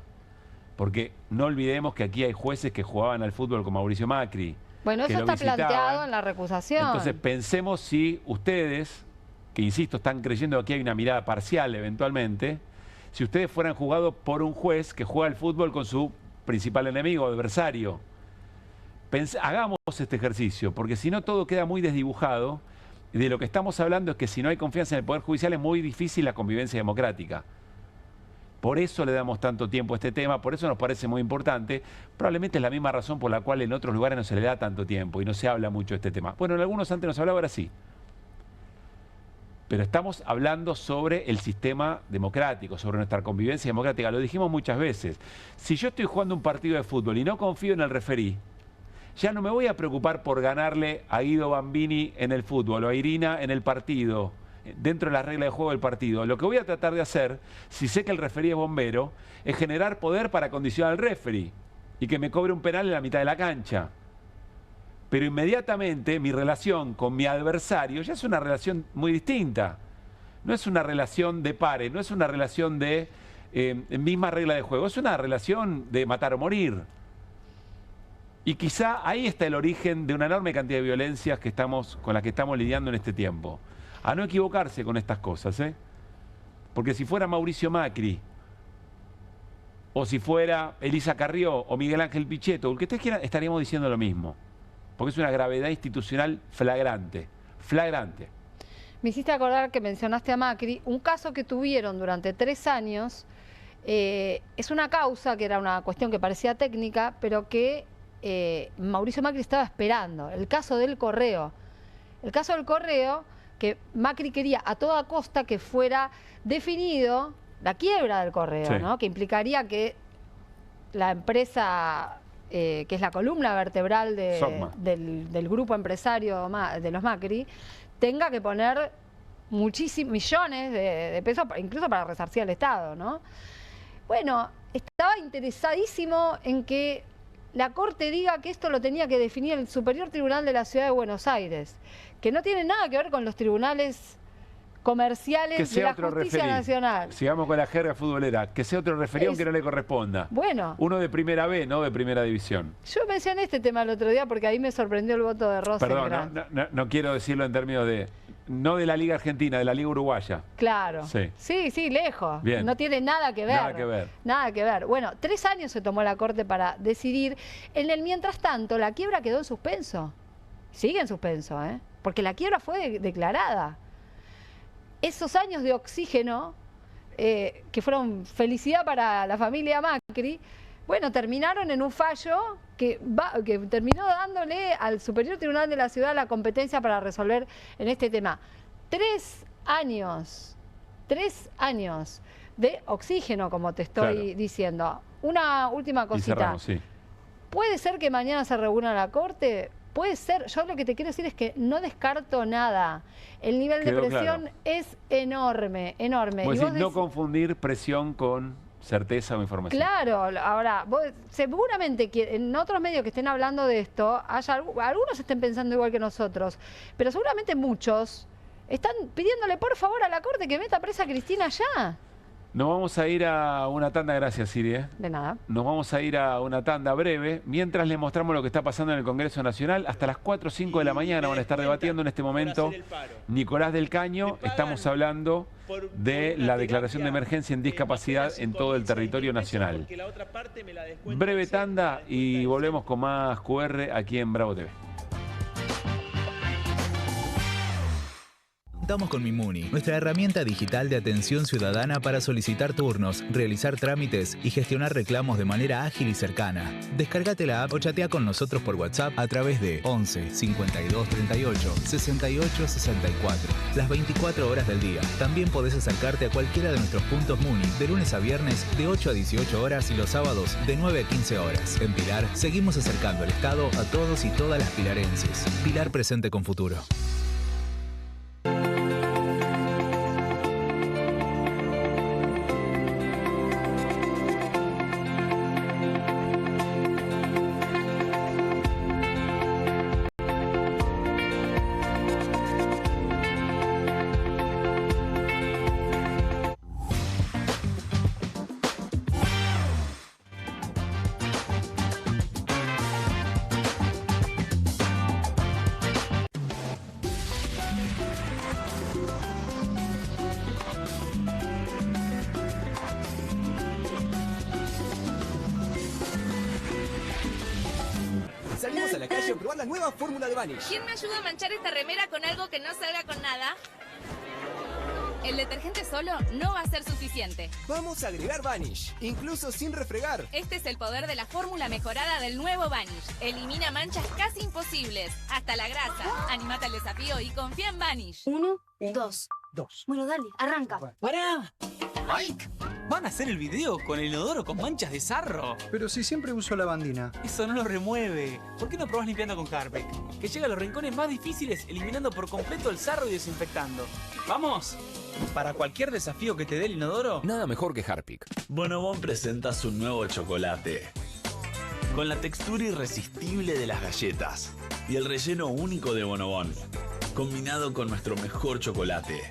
porque no olvidemos que aquí hay jueces que jugaban al fútbol con Mauricio Macri. Bueno, eso está planteado en la recusación. Entonces pensemos si ustedes, que insisto, están creyendo que aquí hay una mirada parcial eventualmente, si ustedes fueran juzgados por un juez que juega al fútbol con su principal enemigo, adversario. Hagamos este ejercicio, porque si no todo queda muy desdibujado. Y de lo que estamos hablando es que si no hay confianza en el Poder Judicial es muy difícil la convivencia democrática. Por eso le damos tanto tiempo a este tema, por eso nos parece muy importante. Probablemente es la misma razón por la cual en otros lugares no se le da tanto tiempo y no se habla mucho de este tema. Bueno, en algunos antes no se hablaba, ahora sí. Pero estamos hablando sobre el sistema democrático, sobre nuestra convivencia democrática. Lo dijimos muchas veces. Si yo estoy jugando un partido de fútbol y no confío en el referí, ya no me voy a preocupar por ganarle a Guido Bambini en el fútbol o a Irina en el partido, dentro de las reglas de juego del partido. Lo que voy a tratar de hacer, si sé que el referí es bombero, es generar poder para condicionar al referí y que me cobre un penal en la mitad de la cancha. Pero inmediatamente mi relación con mi adversario ya es una relación muy distinta. No es una relación de pares, no es una relación de misma regla de juego, es una relación de matar o morir. Y quizá ahí está el origen de una enorme cantidad de violencias con las que estamos lidiando en este tiempo. A no equivocarse con estas cosas, ¿eh? Porque si fuera Mauricio Macri, o si fuera Elisa Carrió, o Miguel Ángel Pichetto, o el que ustedes quieran, estaríamos diciendo lo mismo. Porque es una gravedad institucional flagrante, flagrante. Me hiciste acordar que mencionaste a Macri, un caso que tuvieron durante 3 años, es una causa que era una cuestión que parecía técnica, pero que Mauricio Macri estaba esperando, el caso del correo. El caso del correo, que Macri quería a toda costa que fuera definido la quiebra del correo, sí, ¿no? Que implicaría que la empresa, que es la columna vertebral del grupo empresario de los Macri, tenga que poner muchísimos millones de pesos, incluso para resarcir al Estado, ¿no? Bueno, estaba interesadísimo en que la Corte diga que esto lo tenía que definir el Superior Tribunal de la Ciudad de Buenos Aires, que no tiene nada que ver con los tribunales comerciales de la Justicia Nacional. Sigamos con la jerga futbolera. Que sea otro referido aunque no le corresponda. Bueno. Uno de primera B, no de primera división. Yo mencioné este tema el otro día porque ahí me sorprendió el voto de Rosenkrantz. Perdón, no quiero decirlo en términos de... No de la Liga Argentina, de la Liga Uruguaya. Claro. Sí, lejos. Bien. No tiene nada que ver. Nada que ver. Nada que ver. Bueno, 3 años se tomó la Corte para decidir. En el mientras tanto, la quiebra quedó en suspenso. Sigue en suspenso, ¿eh? Porque la quiebra fue declarada. Esos años de oxígeno, que fueron felicidad para la familia Macri, bueno, terminaron en un fallo que terminó dándole al Superior Tribunal de la Ciudad la competencia para resolver en este tema. 3 años de oxígeno, como te estoy diciendo. Una última cosita. Cerramos, sí. ¿Puede ser que mañana se reúna la Corte? Puede ser. Yo lo que te quiero decir es que no descarto nada. El nivel de presión es enorme, enorme. Vos decís, no confundir presión con certeza o información. Claro, ahora, seguramente que en otros medios que estén hablando de esto, algunos estén pensando igual que nosotros, pero seguramente muchos están pidiéndole por favor a la Corte que meta presa a Cristina ya. Nos vamos a ir a una tanda, gracias Siri. De nada. Nos vamos a ir a una tanda breve, mientras les mostramos lo que está pasando en el Congreso Nacional. Hasta las 4 o 5 de la mañana van a estar debatiendo en este momento Nicolás del Caño. Estamos hablando de la declaración de emergencia en discapacidad en todo el territorio nacional. Breve tanda y volvemos con más QR aquí en Bravo TV. Contamos con Mimuni, nuestra herramienta digital de atención ciudadana para solicitar turnos, realizar trámites y gestionar reclamos de manera ágil y cercana. Descárgate la app o chatea con nosotros por WhatsApp a través de 11 52 38 68 64, las 24 horas del día. También podés acercarte a cualquiera de nuestros puntos Muni de lunes a viernes de 8 a 18 horas y los sábados de 9 a 15 horas. En Pilar seguimos acercando el Estado a todos y todas las pilarenses. Pilar presente con futuro. Salimos a la calle a probar la nueva fórmula de Vanish. ¿Quién me ayuda a manchar esta remera con algo que no salga con nada? El detergente solo no va a ser suficiente. Vamos a agregar Vanish, incluso sin refregar. Este es el poder de la fórmula mejorada del nuevo Vanish. Elimina manchas casi imposibles, hasta la grasa. Animate al desafío y confía en Vanish. 1, 2. Bueno, dale, arranca. ¡Pará! ¡Mike! ¿Van a hacer el video con el inodoro con manchas de sarro? Pero si siempre uso lavandina. Eso no lo remueve. ¿Por qué no probás limpiando con Harpic? Que llega a los rincones más difíciles, eliminando por completo el sarro y desinfectando. ¡Vamos! Para cualquier desafío que te dé el inodoro, Nada mejor que Harpic. Bonobón presenta su nuevo chocolate. Con la textura irresistible de las galletas y el relleno único de Bonobón, combinado con nuestro mejor chocolate.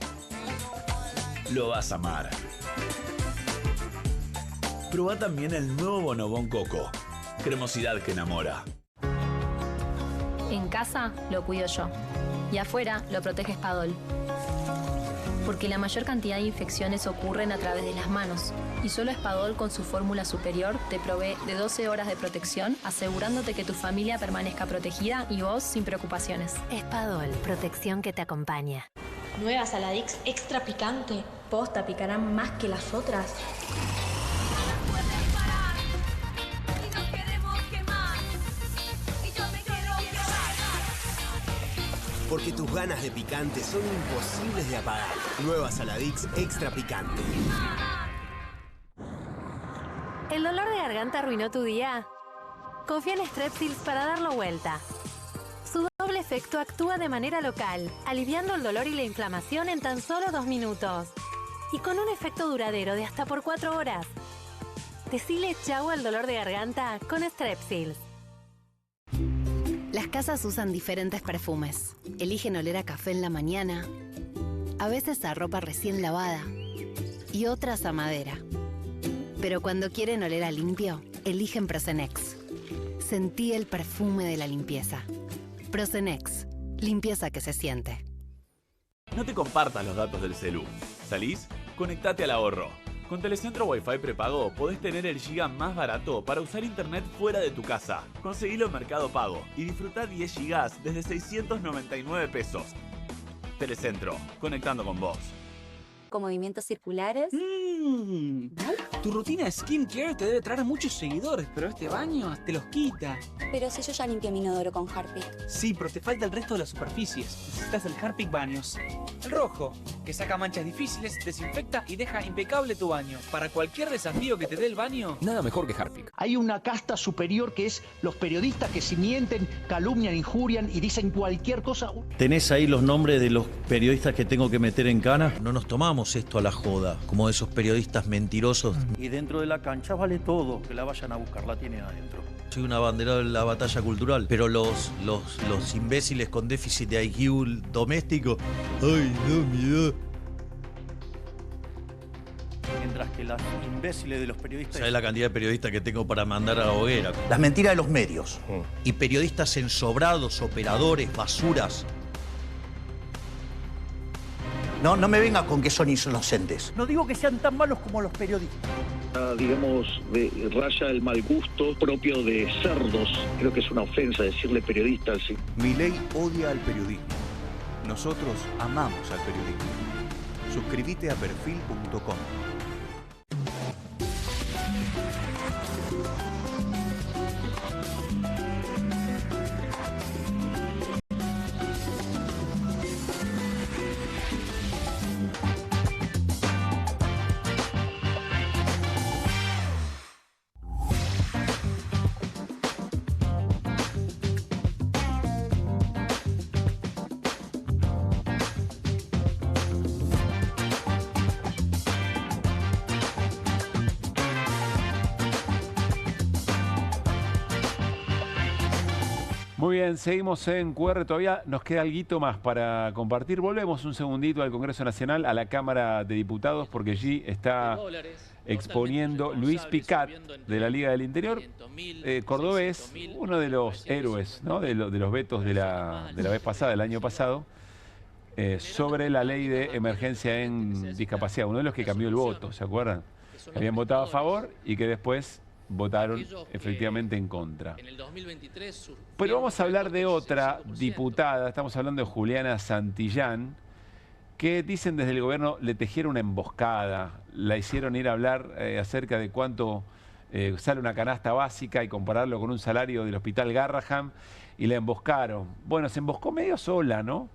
Lo vas a amar. Probá también el nuevo Bonobón Coco. Cremosidad que enamora. En casa lo cuido yo. Y afuera lo protege Spadol. Porque la mayor cantidad de infecciones ocurren a través de las manos. Y solo Spadol con su fórmula superior te provee de 12 horas de protección, asegurándote que tu familia permanezca protegida y vos sin preocupaciones. Spadol, protección que te acompaña. Nueva Saladix extra picante. Posta, picarán más que las otras. Porque tus ganas de picante son imposibles de apagar. Nueva Saladix extra picante. ¿El dolor de garganta arruinó tu día? Confía en Strepsils para darlo vuelta. Su doble efecto actúa de manera local, aliviando el dolor y la inflamación en tan solo 2 minutos. Y con un efecto duradero de hasta por 4 horas. Decile chau al dolor de garganta con Strepsils. Las casas usan diferentes perfumes. Eligen oler a café en la mañana, a veces a ropa recién lavada y otras a madera. Pero cuando quieren oler a limpio, eligen Prosenex. Sentí el perfume de la limpieza. Prosenex, limpieza que se siente. No te compartas los datos del celu. ¿Salís? Conectate al ahorro. Con Telecentro Wi-Fi prepago podés tener el giga más barato para usar internet fuera de tu casa. Conseguilo en Mercado Pago y disfrutá 10 gigas desde 699 pesos. Telecentro, conectando con vos. Con movimientos circulares. Tu rutina de skincare te debe traer muchos seguidores, pero este baño te los quita. Pero si yo ya limpié mi inodoro con Harpic. Sí, pero te falta el resto de las superficies. Necesitas el Harpic Baños. El rojo, que saca manchas difíciles, desinfecta y deja impecable tu baño. Para cualquier desafío que te dé el baño, Nada mejor que Harpic. Hay una casta superior que es los periodistas que si mienten, calumnian, injurian y dicen cualquier cosa. ¿Tenés ahí los nombres de los periodistas que tengo que meter en cana? No nos tomamos esto a la joda, como esos periodistas mentirosos. Y dentro de la cancha vale todo, que la vayan a buscar, la tienen adentro. Soy un abanderado de la batalla cultural, pero los imbéciles con déficit de IQ doméstico, ¡ay, no, miedo! Mientras que las imbéciles de los periodistas... ¿Sabés la cantidad de periodistas que tengo para mandar a la hoguera? Las mentiras de los medios. Y periodistas ensobrados, operadores, basuras. No me venga con que son inocentes. No digo que sean tan malos como los periodistas. Digamos, raya el mal gusto propio de cerdos. Creo que es una ofensa decirle periodista. Sí. Milei odia al periodismo. Nosotros amamos al periodismo. Suscríbete a perfil.com. Muy bien, seguimos en QR. Todavía nos queda algo más para compartir. Volvemos un segundito al Congreso Nacional, a la Cámara de Diputados, porque allí está exponiendo Luis Picat, de la Liga del Interior, cordobés, uno de los héroes, ¿no? de los vetos de la vez pasada, del año pasado, sobre la ley de emergencia en discapacidad. Uno de los que cambió el voto, ¿se acuerdan? Habían votado a favor y que después votaron efectivamente en contra. Pero vamos a hablar de otra diputada, estamos hablando de Juliana Santillán, que dicen desde el gobierno le tejieron una emboscada, la hicieron ir a hablar acerca de cuánto sale una canasta básica y compararlo con un salario del Hospital Garrahan, y la emboscaron. Bueno, se emboscó medio sola, ¿no?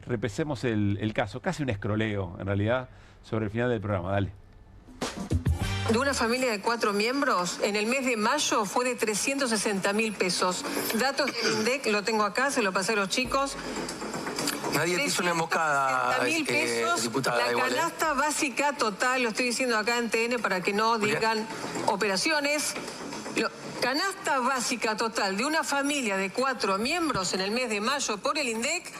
Repesemos el caso, casi un escroleo en realidad, sobre el final del programa. Dale. De una familia de 4 miembros, en el mes de mayo fue de 360.000 pesos. Datos del INDEC, lo tengo acá, se lo pasé a los chicos. Nadie te hizo una emboscada, 360.000 pesos, diputada. la igual, canasta básica total, lo estoy diciendo acá en TN para que no digan operaciones. Canasta básica total de una familia de 4 miembros en el mes de mayo por el INDEC,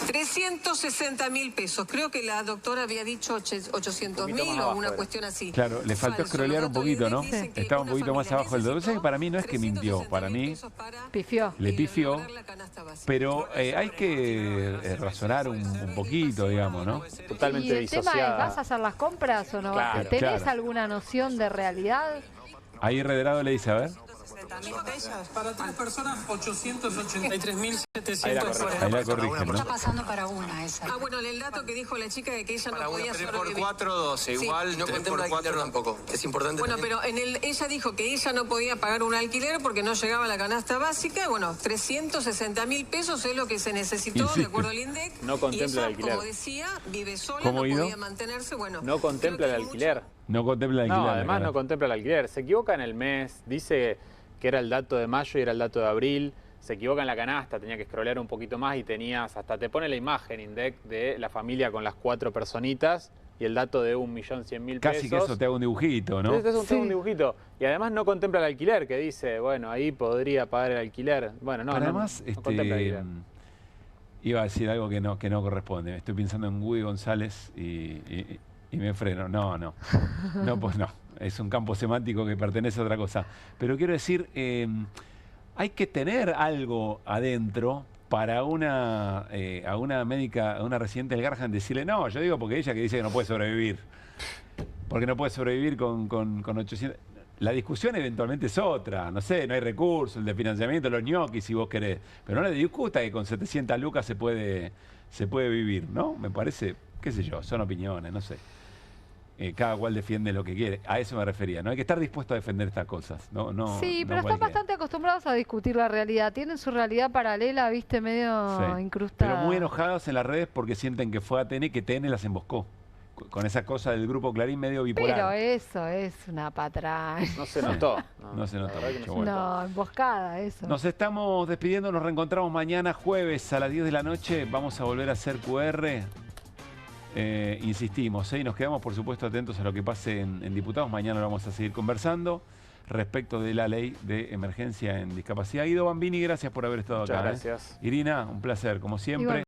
360.000 pesos. Creo que la doctora había dicho 800.000 o una cuestión así. Claro, le faltó scrollear un poquito, ¿no? Estaba un poquito más abajo del dedo. Para mí no es que mintió, para mí pifió. Le pifió, pero hay que razonar un poquito, digamos, ¿no? Totalmente y el tema es, ¿vas a hacer las compras o no? Claro, ¿Tenés claro. alguna noción de realidad? Ahí Redrado le dice, a ver. Para 3 personas, 883.740. Ahí la corrigen, ¿no? Está pasando para una esa. Ah, bueno, el dato que dijo la chica de que ella no podía sobrevivir. por 4, 12, igual no contempla alquiler tampoco. Es importante. Bueno, pero ella dijo que ella no podía pagar un alquiler porque no llegaba a la canasta básica. Bueno, 360.000 pesos es lo que se necesitó, de acuerdo al INDEC. No contempla el alquiler. Como decía, vive sola, ¿Cómo no ido? podía mantenerse. Bueno, No contempla el alquiler. No contempla el alquiler. No, además no contempla el alquiler. Se equivoca en el mes, dice que era el dato de mayo y era el dato de abril. Se equivoca en la canasta, tenía que scrollear un poquito más y tenías, hasta te pone la imagen, INDEC, de la familia con las 4 personitas y el dato de 1.100.000 pesos. Casi que eso te haga un dibujito, ¿no? Es un dibujito. Y además no contempla el alquiler, que dice, bueno, ahí podría pagar el alquiler. Bueno, no, Además, no contempla el alquiler. iba a decir algo que no corresponde. Estoy pensando en Woody González y me freno. No, pues no. Es un campo semántico que pertenece a otra cosa. Pero quiero decir, hay que tener algo adentro para a una médica, a una residente del Garrahan decirle, no, yo digo porque ella que dice que no puede sobrevivir. Porque no puede sobrevivir con 800... La discusión eventualmente es otra. No sé, no hay recursos, el de financiamiento, los ñoquis, si vos querés. Pero no le discuta que con 700 lucas se puede vivir, ¿no? Me parece, qué sé yo, son opiniones, no sé. Cada cual defiende lo que quiere. A eso me refería. No hay que estar dispuesto a defender estas cosas. Sí, pero están bastante acostumbrados a discutir la realidad. Tienen su realidad paralela, viste, medio incrustada. Pero muy enojados en las redes porque sienten que fue ATN que TN las emboscó. Con esa cosa del grupo Clarín medio bipolar. Pero eso es una patraña. No se notó. No se notó mucho. No, emboscada, eso. Nos estamos despidiendo. Nos reencontramos mañana jueves a las 10 de la noche. Vamos a volver a hacer QR. Insistimos, y nos quedamos por supuesto atentos a lo que pase en diputados. Mañana lo vamos a seguir conversando respecto de la ley de emergencia en discapacidad. Guido Bambini, gracias por haber estado acá. Muchas gracias. Irina, un placer, como siempre.